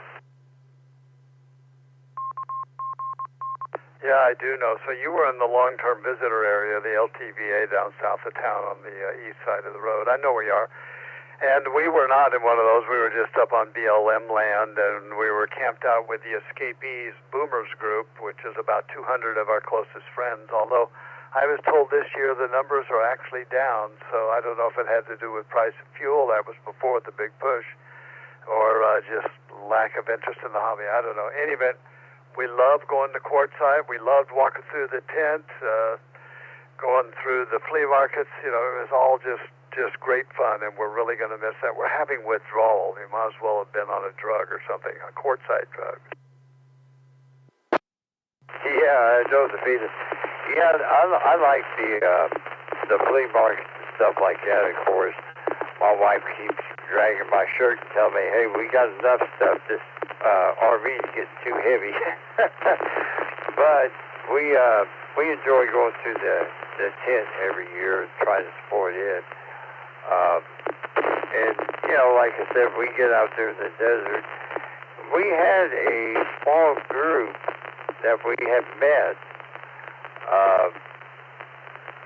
Yeah, I do know. So you were in the long-term visitor area, the LTVA down south of town on the east side of the road. I know where you are. And we were not in one of those. We were just up on BLM land, and we were camped out with the Escapees Boomers group, which is about 200 of our closest friends, although I was told this year the numbers are actually down, so I don't know if it had to do with price of fuel. That was before the big push, or just lack of interest in the hobby. I don't know. In any event, we loved going to Quartzsite. We loved walking through the tent, going through the flea markets. You know, it was all just great fun, and we're really going to miss that. We're having withdrawal. You might as well have been on a drug or something, a Quartzsite drug. Yeah, Josephine. Yeah, I like the flea market and stuff like that, of course. My wife keeps dragging my shirt and telling me, hey, we got enough stuff. This RV's getting too heavy. But we enjoy going through the tent every year and trying to support it. And, you know, like I said, we get out there in the desert. We had a small group that we had met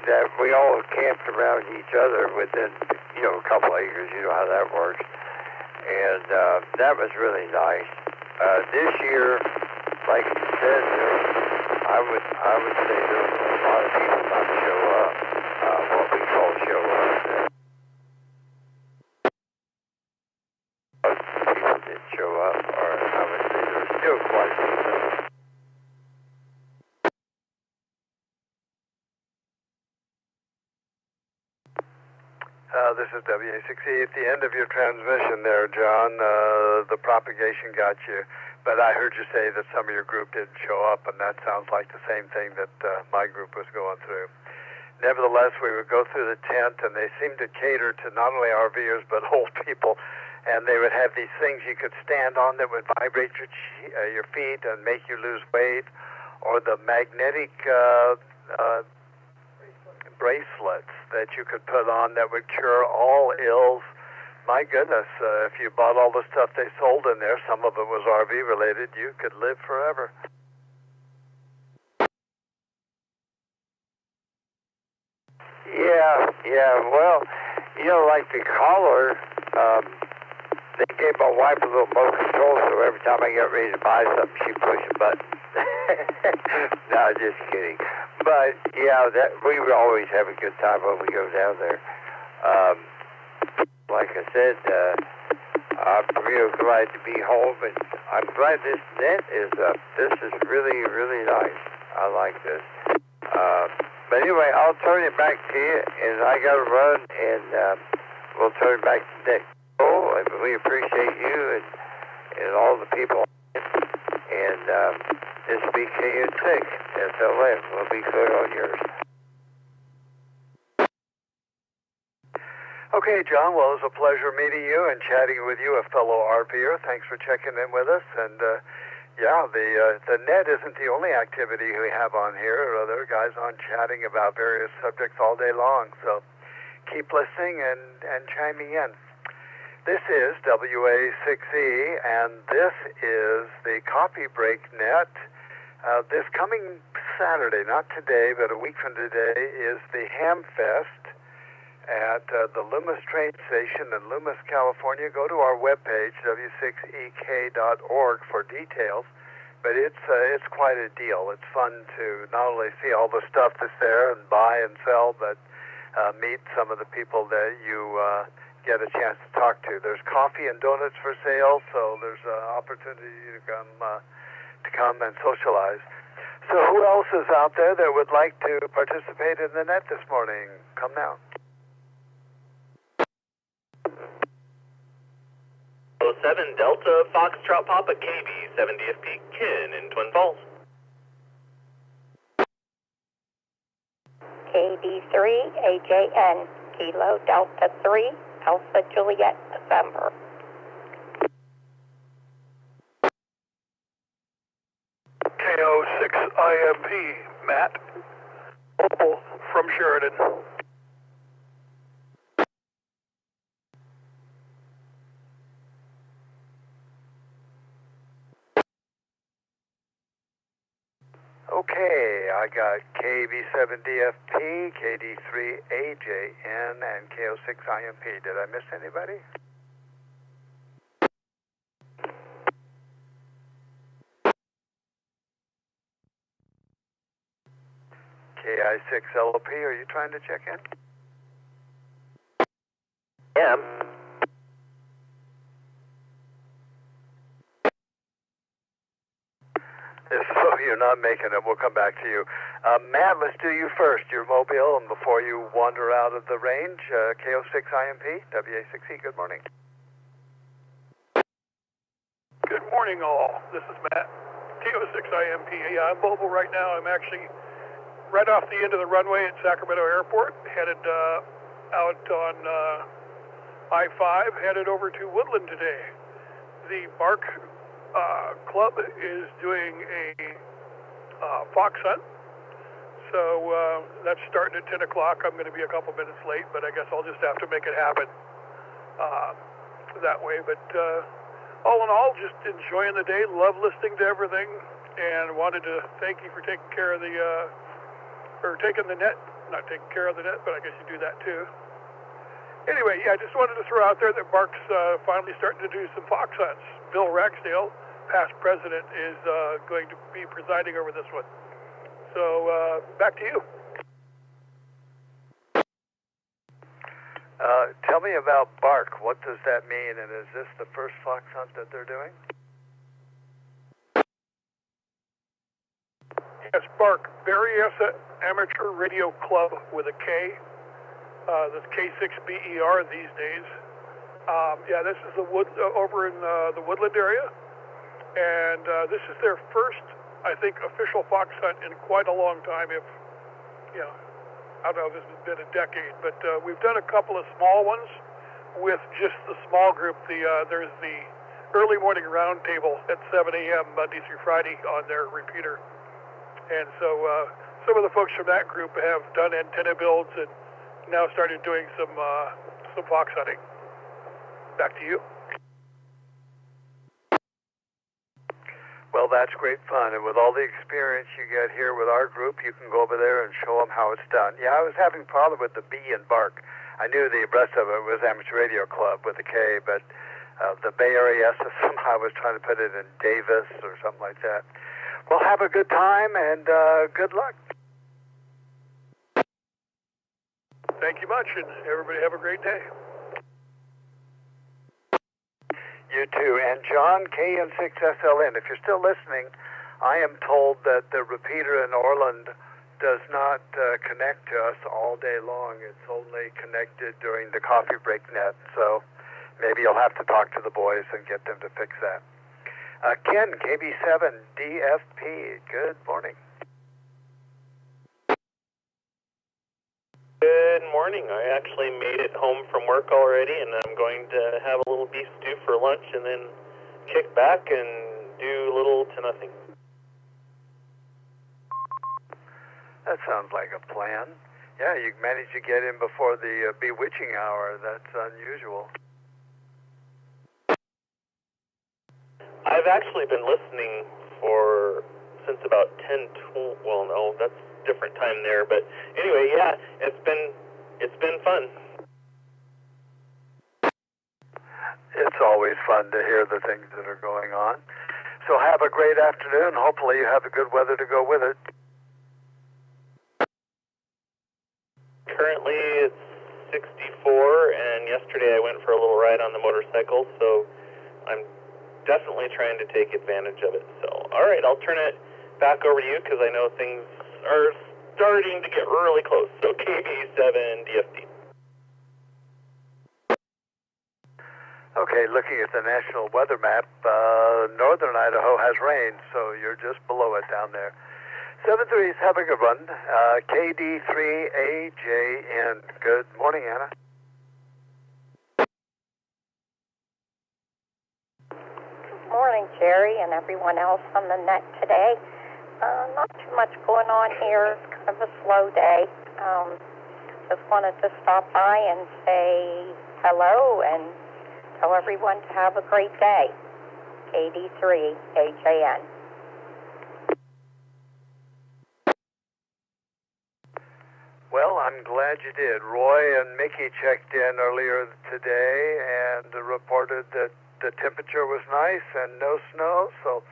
that we all camped around each other within, you know, a couple acres. You know how that works. And that was really nice. This year, like you said, I would say there was a lot of people not show up, what we call show up. People didn't show up, or I would say there was still quite a few. This is W6EK. At the end of your transmission there, John, the propagation got you, but I heard you say that some of your group didn't show up, and that sounds like the same thing that my group was going through. Nevertheless, we would go through the tent, and they seemed to cater to not only RVers, but old people, and they would have these things you could stand on that would vibrate your feet and make you lose weight, or the magnetic bracelets that you could put on that would cure all ills. My goodness, if you bought all the stuff they sold in there, some of it was RV related, you could live forever. Yeah, well, you know, like the collar, they gave my wife a little remote control, so every time I got ready to buy something, she'd push a button. No, just kidding. But, yeah, we would always have a good time when we go down there. Like I said, I'm real glad to be home, and I'm glad this net is up. This is really, really nice. I like this. But anyway, I'll turn it back to you, and I got to run, and we'll turn it back to Nick. Oh, and we appreciate you and all the people. And this will be KN6, SLM. We'll be clear on yours. Okay, John, well, it was a pleasure meeting you and chatting with you, a fellow RPer. Thanks for checking in with us. And, yeah, the net isn't the only activity we have on here. There are guys on chatting about various subjects all day long. So keep listening and chiming in. This is W6E, and this is the Coffee Break Net. This coming Saturday, not today, but a week from today, is the Ham Fest at the Loomis train station in Loomis, California. Go to our webpage, W6EK.org, for details. But it's quite a deal. It's fun to not only see all the stuff that's there and buy and sell, but meet some of the people that you get a chance to talk to. There's coffee and donuts for sale, so there's an opportunity to come and socialize. So who else is out there that would like to participate in the net this morning? Come now. 07 Delta Foxtrot Papa KB 70FP Ken in Twin Falls. KB3 AJN Kilo Delta 3 Alpha Juliet November. KO6 IMP Matt Opal from Sheridan. Okay, I got KB7DFP, KD3AJN, and KO6IMP. Did I miss anybody? KI6LOP, are you trying to check in? Yeah. So you're not making it, we'll come back to you. Matt, let's do you first. You're mobile, and before you wander out of the range, KO6IMP, WA6E, good morning. Good morning, all. This is Matt, KO6IMP. Yeah, I'm mobile right now. I'm actually right off the end of the runway at Sacramento Airport, headed out on I-5, headed over to Woodland today. The Bark Club is doing a fox hunt, so that's starting at 10 o'clock. I'm going to be a couple minutes late, but I guess I'll just have to make it happen that way. But all in all, just enjoying the day, love listening to everything, and wanted to thank you for taking care of taking the net. Not taking care of the net, but I guess you do that too. Anyway, yeah, I just wanted to throw out there that Bark's finally starting to do some fox hunts. Bill Ragsdale, past president, is going to be presiding over this one. So, back to you. Tell me about Bark. What does that mean, and is this the first fox hunt that they're doing? Yes, Bark, Berryessa Amateur Radio Club with a K. That's K6BER these days. Yeah, this is over in the Woodland area, and this is their first, I think, official fox hunt in quite a long time. If, you know, I don't know if this has been a decade, but we've done a couple of small ones with just the small group. There's the early morning round table at 7 a.m. Monday through Friday on their repeater, and so some of the folks from that group have done antenna builds and now started doing some fox hunting. Back to you. Well, that's great fun, and with all the experience you get here with our group, you can go over there and show them how it's done. Yeah, I was having a problem with the B in Bark. I knew the rest of it was Amateur Radio Club with a K, but the Bay Area, somehow I was trying to put it in Davis or something like that. Well, have a good time, and good luck. Thank you much, and everybody have a great day. You too. And John, KN6SLN, if you're still listening, I am told that the repeater in Orland does not connect to us all day long. It's only connected during the Coffee Break Net. So maybe you'll have to talk to the boys and get them to fix that. Ken, KB7 DFP, good morning. Good morning. I actually made it home from work already, and I'm going to have a little beef stew for lunch and then kick back and do little to nothing. That sounds like a plan. Yeah, you managed to get in before the bewitching hour. That's unusual. I've actually been listening since about 10, well, no, that's different time there, but anyway, yeah, it's been fun. It's always fun to hear the things that are going on. So have a great afternoon. Hopefully you have the good weather to go with it. Currently it's 64, and yesterday I went for a little ride on the motorcycle, so I'm definitely trying to take advantage of it. So, all right, I'll turn it back over to you because I know things are starting to get really close. So KB7 DFD. Okay, looking at the national weather map, northern Idaho has rain, so you're just below it down there. 7-3s, have a good one. KD3AJN. Good morning, Anna. Good morning, Gerry, and everyone else on the net today. Not too much going on here. It's kind of a slow day. Just wanted to stop by and say hello and tell everyone to have a great day. KD3AJN. Well, I'm glad you did. Roy and Mickey checked in earlier today and reported that the temperature was nice and no snow, so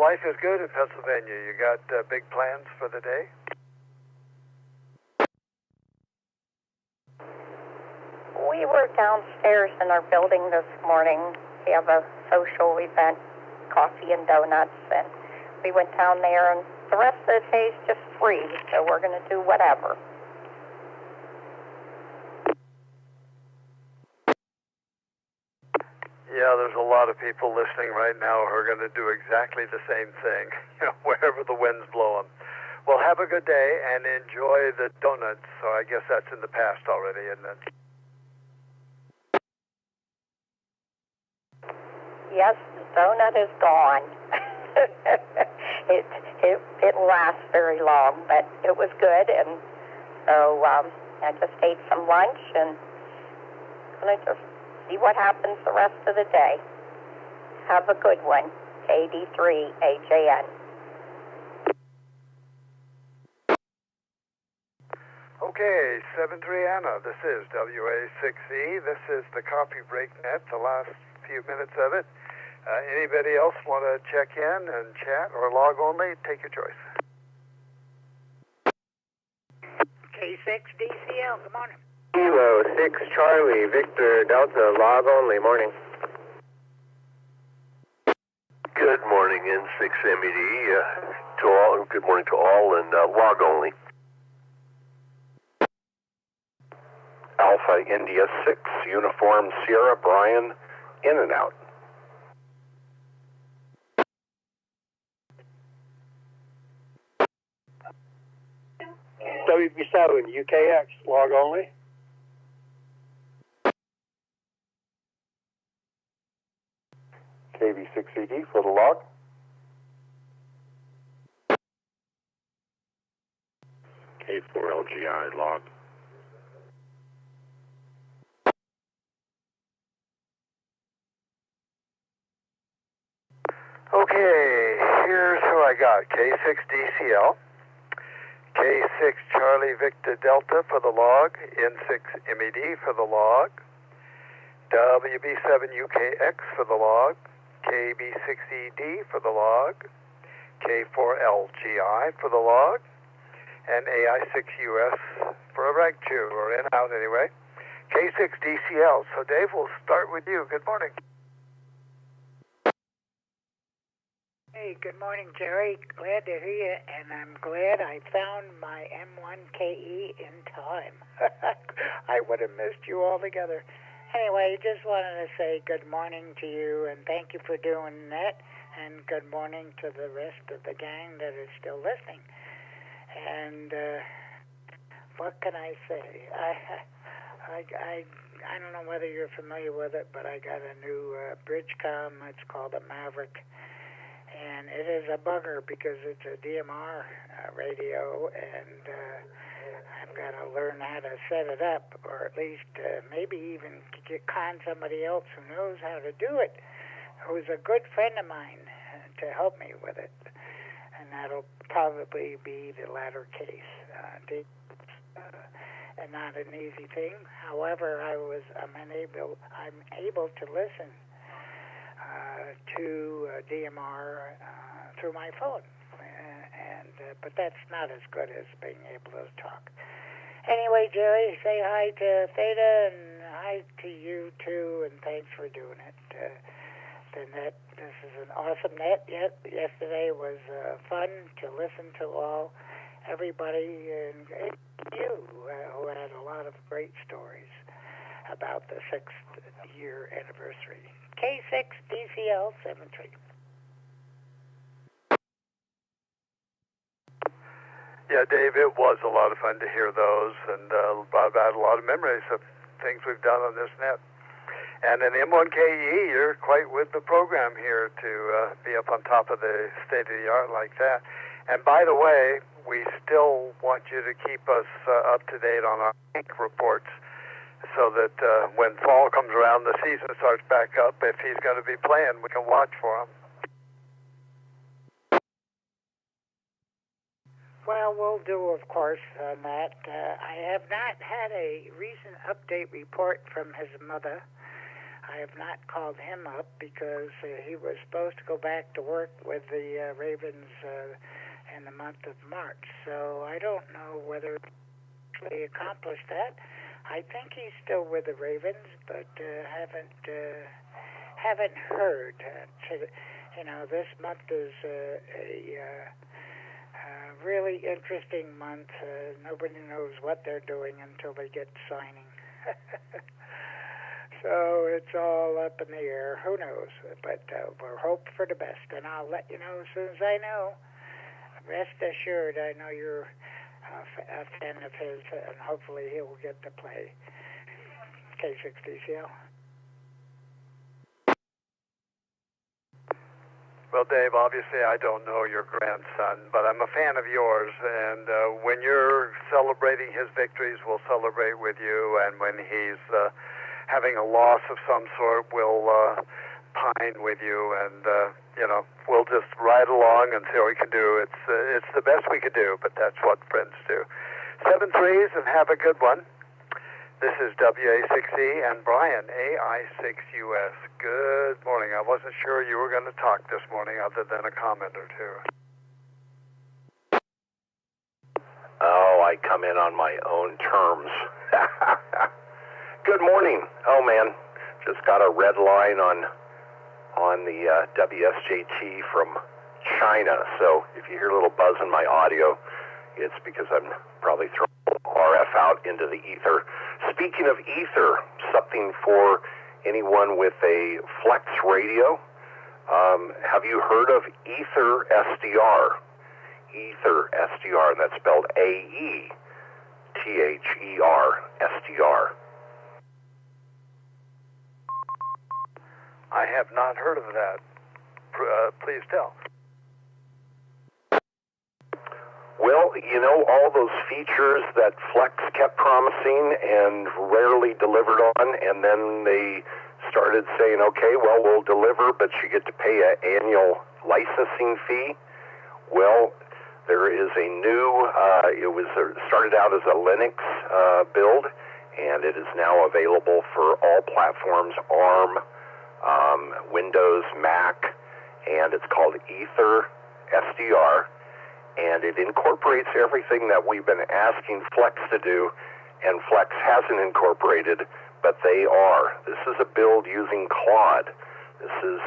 life is good in Pennsylvania. You got big plans for the day? We were downstairs in our building this morning. We have a social event, coffee and donuts, and we went down there, and the rest of the day is just free, so we're going to do whatever. Yeah, there's a lot of people listening right now who are going to do exactly the same thing, wherever the winds blow them. Well, have a good day and enjoy the donuts. So I guess that's in the past already, isn't it? Yes, the donut is gone. It didn't last very long, but it was good, and so I just ate some lunch and going to just see what happens the rest of the day. Have a good one. KD3AJN. Okay, 7-3 Anna. This is W6EK. This is the Coffee Break Net, the last few minutes of it. Anybody else want to check in and chat or log only? Take your choice. K6DCL, good morning. Kilo 6 Charlie Victor Delta, log only, morning. Good morning, N6MED. To all, good morning to all, and log only. Alpha India 6, Uniform Sierra Brian, in and out. WB7 UKX, log only. KB6ED for the log. K4LGI log. Okay, here's who I got. K6DCL, K6 Charlie Victor Delta for the log, N6MED for the log, WB7 UKX for the log, KB6ED for the log, K4LGI for the log, and AI6US for a rag chew, or in out anyway. K6DCL. So Dave, we'll start with you. Good morning. Hey, good morning, Gerry. Glad to hear you, and I'm glad I found my M1KE in time. I would have missed you altogether. Anyway, just wanted to say good morning to you, and thank you for doing that, and good morning to the rest of the gang that is still listening. And what can I say? I don't know whether you're familiar with it, but I got a new Bridgecom. It's called a Maverick. And it is a bugger because it's a DMR radio, and I've got to learn how to set it up, or at least maybe even con somebody else who knows how to do it, who's a good friend of mine, to help me with it. And that'll probably be the latter case. And not an easy thing. However, I'm able to listen to DMR through my phone, but that's not as good as being able to talk. Anyway, Gerry, say hi to Theta and hi to you too, and thanks for doing it. The net, this is an awesome net. Yesterday was fun to listen to everybody, and you who had a lot of great stories about the 6th year anniversary. K6DCL 73. Yeah, Dave, it was a lot of fun to hear those, and I've had a lot of memories of things we've done on this net. And in M1KE, you're quite with the program here to be up on top of the state-of-the-art like that. And by the way, we still want you to keep us up to date on our link reports, so that when fall comes around, the season starts back up. If he's going to be playing, we can watch for him. Well, we'll do, of course, on that. I have not had a recent update report from his mother. I have not called him up because he was supposed to go back to work with the Ravens in the month of March. So I don't know whether he accomplished that. I think he's still with the Ravens, but haven't heard. This month is a really interesting month. Nobody knows what they're doing until they get signing. So it's all up in the air. Who knows? But we'll hope for the best, and I'll let you know as soon as I know. Rest assured, I know you're a fan of his, and hopefully he will get to play K6DCL. Well, Dave, obviously I don't know your grandson, but I'm a fan of yours, and when you're celebrating his victories, we'll celebrate with you, and when he's having a loss of some sort, we'll pine with you, and we'll just ride along and see what we can do. It's the best we could do, but that's what friends do. 7 3s, and have a good one. This is WA6E and Brian, AI6US. Good morning. I wasn't sure you were going to talk this morning other than a comment or two. Oh, I come in on my own terms. Good morning. Oh, man, just got a red line on the WSJT from China, so if you hear a little buzz in my audio, it's because I'm probably throwing RF out into the ether. Speaking of ether, something for anyone with a Flex radio, have you heard of Ether SDR? Ether SDR, that's spelled AETHER SDR. I have not heard of that. Please tell. Well, all those features that Flex kept promising and rarely delivered on, and then they started saying, okay, well, we'll deliver, but you get to pay an annual licensing fee. Well, there is a new, started out as a Linux build, and it is now available for all platforms, ARM, Windows, Mac, and it's called Ether SDR, and it incorporates everything that we've been asking Flex to do, and Flex hasn't incorporated, but they are. This is a build using Claude. This is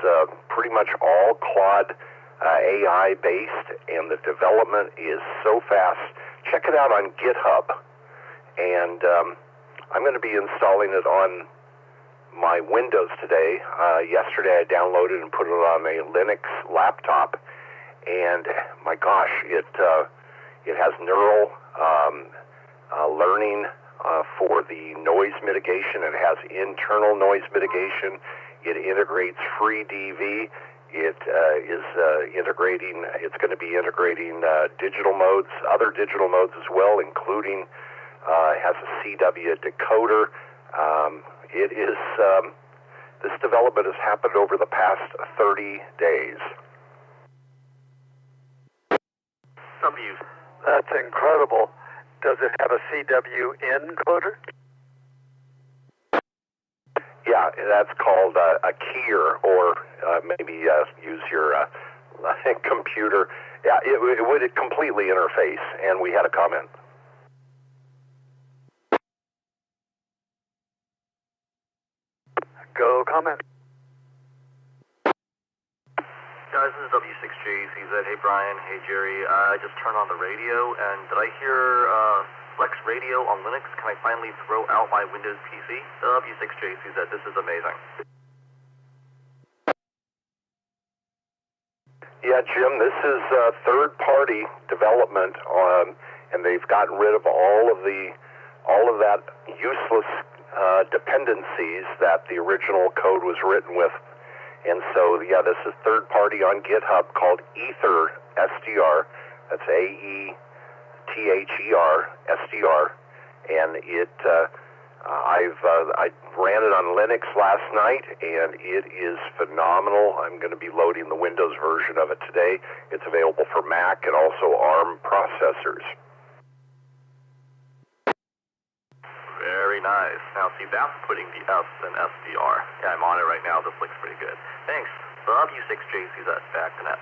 pretty much all Claude AI-based, and the development is so fast. Check it out on GitHub. And I'm going to be installing it on my Windows today. Yesterday I downloaded and put it on a Linux laptop, and my gosh, it has neural learning for the noise mitigation. It has internal noise mitigation. It integrates FreeDV. It is integrating. It's going to be integrating digital modes, other digital modes as well, including has a CW decoder. It is this development has happened over the past 30 days. That's incredible. Does it have a CW encoder? Yeah, that's called a keyer, or maybe use your computer. Yeah, it would completely interface, and we had a comment. Go comment. Guys, this is W6EK CZ. Hey Brian, hey Gerry. I just turned on the radio, and did I hear Flex Radio on Linux? Can I finally throw out my Windows PC? W6EK CZ, this is amazing. Yeah, Jim, this is third-party development, and they've gotten rid of all of that useless dependencies that the original code was written with. And so, yeah, this is third-party on GitHub called Ether SDR. That's AETHER SDR, and I ran it on Linux last night, and it is phenomenal. I'm going to be loading the Windows version of it today. It's available for Mac and also ARM processors. Very nice. Now, see, that's putting the S in SDR. Yeah, I'm on it right now. This looks pretty good. Thanks. W6EK CZ, back to net.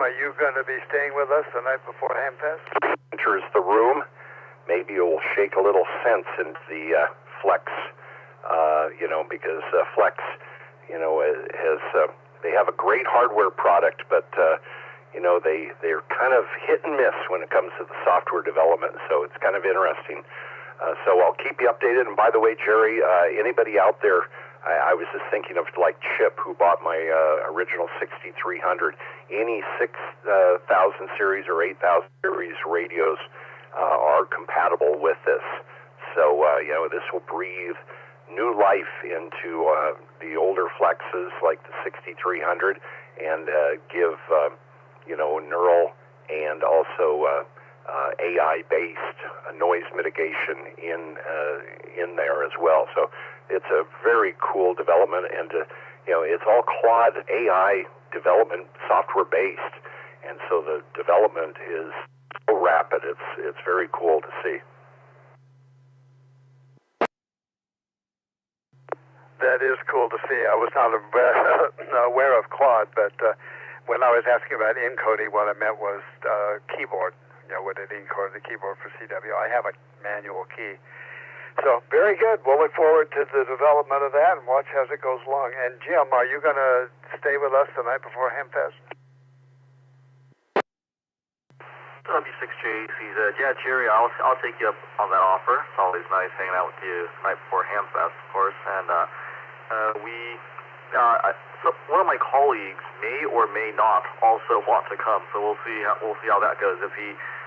Are you going to be staying with us the night before Hamfest? Enters the room. Maybe it will shake a little sense into the Flex, because Flex, has they have a great hardware product, but they're kind of hit and miss when it comes to the software development. So it's kind of interesting. So I'll keep you updated. And by the way, Gerry, anybody out there, I was just thinking of like Chip, who bought my original 6300. Any 6000 series or 8000 series radios are compatible with this. So this will breathe new life into the older Flexes like the 6300, and give neural and also AI-based noise mitigation in there as well. So it's a very cool development, and it's all Claude AI development software based, and so the development is so rapid. It's very cool to see. That is cool to see. I was not aware of Claude, but when I was asking about encoding, what I meant was keyboard. Would it encode the keyboard for CW? I have a manual key. So, very good. We'll look forward to the development of that and watch as it goes along. And Jim, are you going to stay with us the night before Hamfest? W6EK CZ. Yeah, Gerry, I'll take you up on that offer. It's always nice hanging out with you the night before Hamfest, of course. And so one of my colleagues may or may not also want to come. So we'll see how that goes.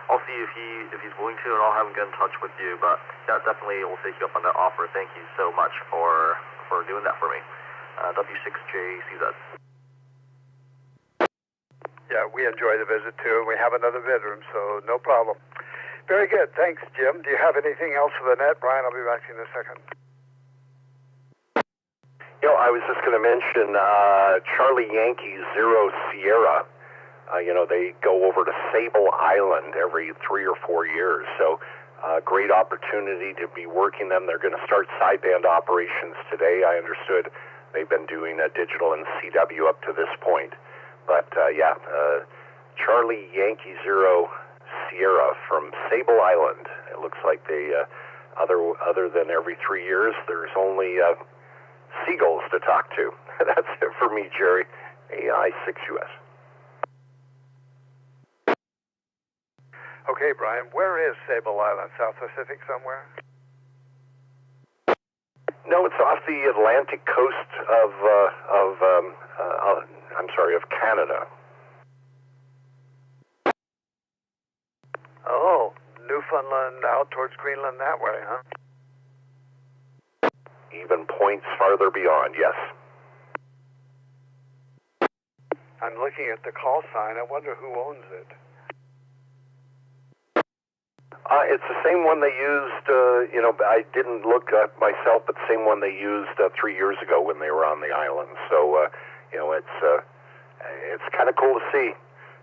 I'll see if he's willing to, and I'll have him get in touch with you. But yeah, definitely we'll take you up on that offer. Thank you so much for doing that for me. W6EK CZ. Yeah, we enjoy the visit too, and we have another bedroom, so no problem. Very good. Thanks, Jim. Do you have anything else for the net? Brian, I'll be back to you in a second. I was just going to mention Charlie Yankee Zero Sierra. They go over to Sable Island every 3 or 4 years, so great opportunity to be working them. They're going to start sideband operations today. I understood they've been doing digital and CW up to this point. But Charlie Yankee Zero Sierra from Sable Island. It looks like they, other than every 3 years, there's only seagulls to talk to. That's it for me, Gerry. AI6US. Okay, Brian, where is Sable Island? South Pacific somewhere? No, it's off the Atlantic coast of Canada. Oh, Newfoundland out towards Greenland that way, huh? Even points farther beyond, yes. I'm looking at the call sign. I wonder who owns it. It's the same one they used, I didn't look at myself, but the same one they used 3 years ago when they were on the island. So, it's kind of cool to see.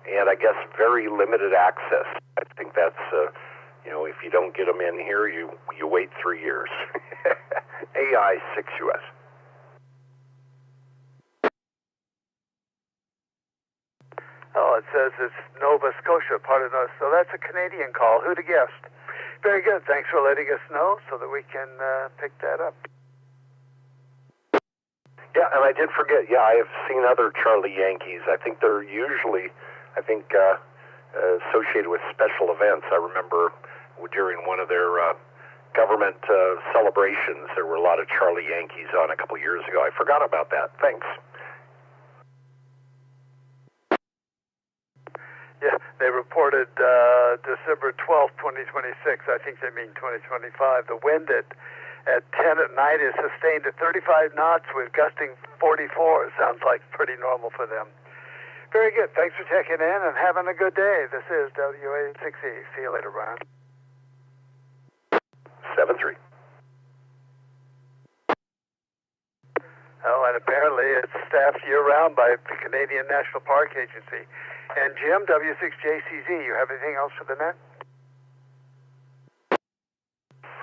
And I guess very limited access. I think that's, if you don't get them in here, you wait 3 years. AI6US. Oh, it says it's Nova Scotia, part of Nova. So that's a Canadian call. Who'd have guessed? Very good. Thanks for letting us know so that we can pick that up. Yeah, and I did forget. Yeah, I have seen other Charlie Yankees. I think they're usually, associated with special events. I remember during one of their government celebrations, there were a lot of Charlie Yankees on a couple years ago. I forgot about that. Thanks. Yeah, they reported December 12th, 2026. I think they mean 2025. The wind at 10 at night is sustained at 35 knots with gusting 44. Sounds like pretty normal for them. Very good. Thanks for checking in and having a good day. This is W6EK. See you later, Brian. 7-3. Oh, and apparently it's staffed year-round by the Canadian National Park Agency. And Jim, W6JCZ, you have anything else for the net?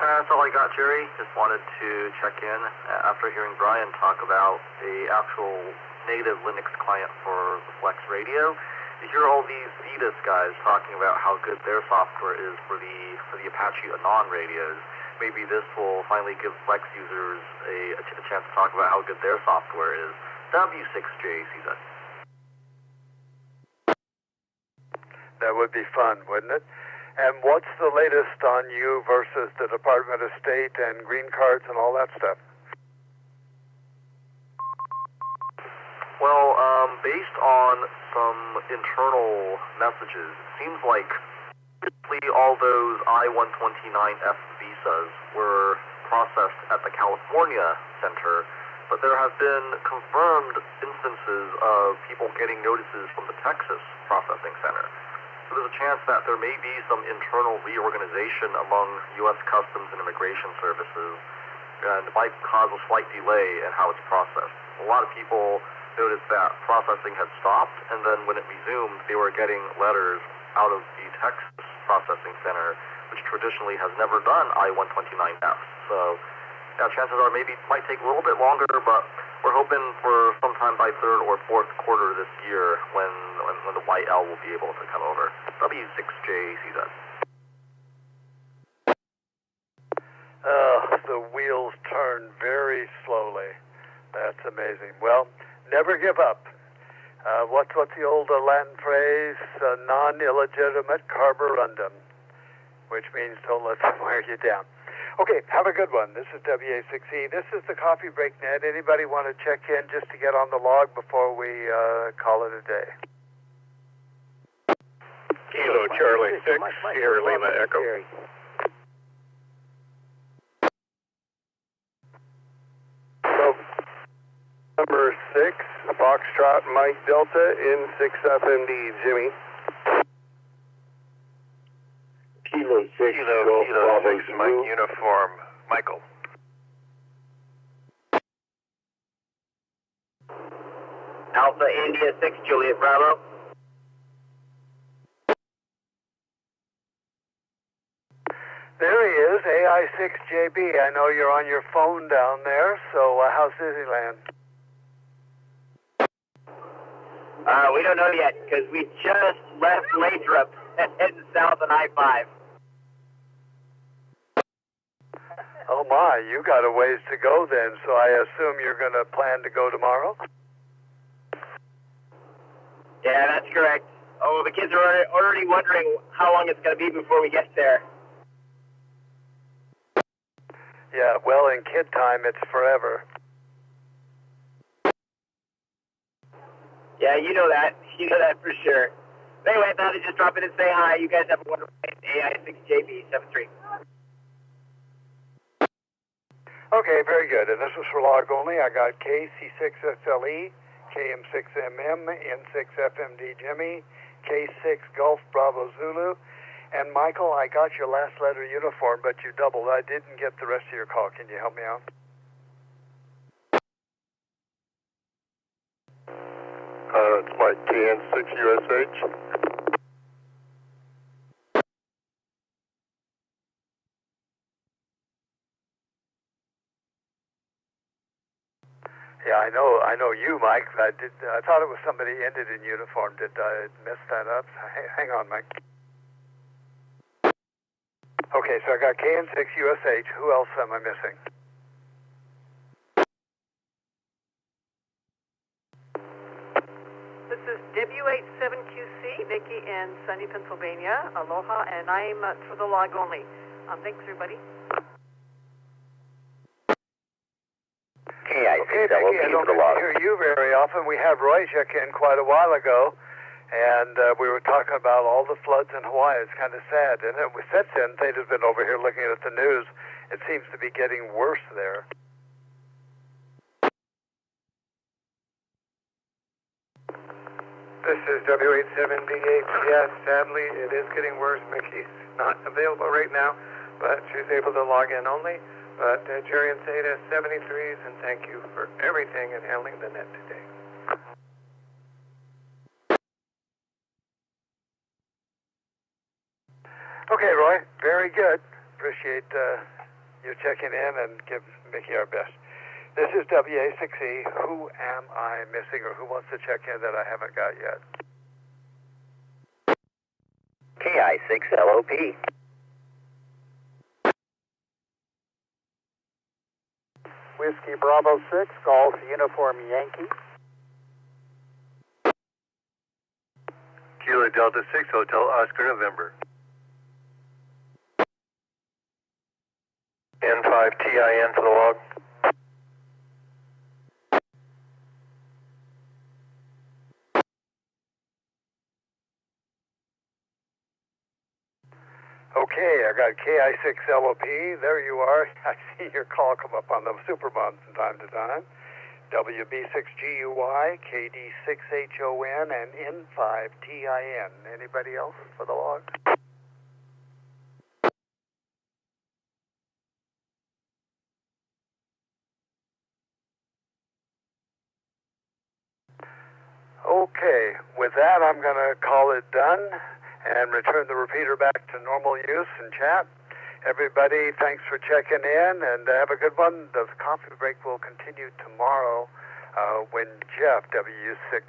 That's all I got, Gerry. Just wanted to check in after hearing Brian talk about the actual native Linux client for the Flex radio. You hear all these Theta guys talking about how good their software is for the Apache Anon radios. Maybe this will finally give Flex users a chance to talk about how good their software is. W6JCZ. That would be fun, wouldn't it? And what's the latest on you versus the Department of State and green cards and all that stuff? Well, based on some internal messages, it seems like basically all those I-129F visas were processed at the California Center, but there have been confirmed instances of people getting notices from the Texas Processing Center. So there's a chance that there may be some internal reorganization among U.S. Customs and Immigration Services, and it might cause a slight delay in how it's processed. A lot of people noticed that processing had stopped, and then when it resumed, they were getting letters out of the Texas Processing Center, which traditionally has never done I-129F. So chances are maybe it might take a little bit longer, but we're hoping for sometime by third or fourth quarter this year when the YL will be able to come over. W6JCZ. The wheels turn very slowly. That's amazing. Well, never give up. What's the old Latin phrase? Non-illegitimate carborundum, which means don't let them wear you down. Okay, have a good one. This is W6E. This is the Coffee Break Net. Anybody want to check in just to get on the log before we call it a day? Kilo Charlie 6, Sierra Lima Echo. Number 6, Foxtrot Mike Delta in 6FMD, Jimmy. Kilo 6, Kilo 6, Mike Uniform, Michael. Alpha India 6, Juliet Bravo. There he is, AI6JB. I know you're on your phone down there, so how's Disneyland? We don't know yet, because we just left Lathrop and heading south on I-5. Oh my, you got a ways to go then, so I assume you're going to plan to go tomorrow? Yeah, that's correct. Oh, the kids are already wondering how long it's going to be before we get there. Yeah, well, in kid time, it's forever. Yeah, you know that. You know that for sure. Anyway, I thought I'd just drop in and say hi. You guys have a wonderful day. AI6JB73. Okay, very good. And this is for log only. I got KC6SLE, KM6MM, N6FMD Jimmy, K6 Gulf Bravo Zulu. And Michael, I got your last letter uniform, but you doubled. I didn't get the rest of your call. Can you help me out? It's my KN6USH. Yeah, I know you, Mike. I thought it was somebody ended in uniform. Did I mess that up? Hang on, Mike. Okay, so I got KN6USH. Who else am I missing? This is W87QC, Nikki in sunny Pennsylvania. Aloha, and I'm for the log only. Thanks, everybody. Okay, Becky, I don't hear you very often. We had Roy check in quite a while ago, and we were talking about all the floods in Hawaii. It's kind of sad. And since then, Theta's been over here looking at the news. It seems to be getting worse there. This is W87BH. Yes, sadly, it is getting worse. Mickey's not available right now, but she's able to log in only. But Gerry and Theta, 73s, and thank you for everything and handling the net today. Okay, Roy, very good. Appreciate you checking in and give Mickey our best. This is WA6E. Who am I missing, or who wants to check in that I haven't got yet? KI6LOP. Whiskey Bravo 6, Golf Uniform Yankee. Kilo Delta 6, Hotel Oscar November. N5 TIN to the log. Okay, I got KI6LOP. There you are. I see your call come up on the Superbomb from time to time. WB6GUY, KD6HON, and N5TIN. Anybody else for the log? Okay, with that, I'm going to call it done and return the repeater back to normal use and chat. Everybody, thanks for checking in, and have a good one. The coffee break will continue tomorrow when Jeff, W6,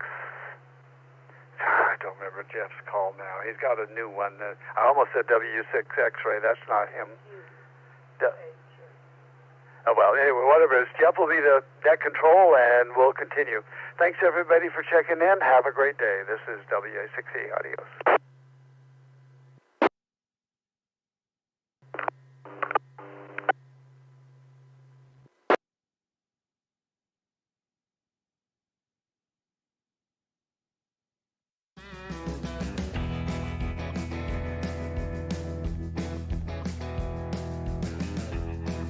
I don't remember Jeff's call now. He's got a new one. I almost said W6 X-ray. That's not him. Oh, well, anyway, whatever it is, Jeff will be the net control, and we'll continue. Thanks, everybody, for checking in. Have a great day. This is W6E. Adios.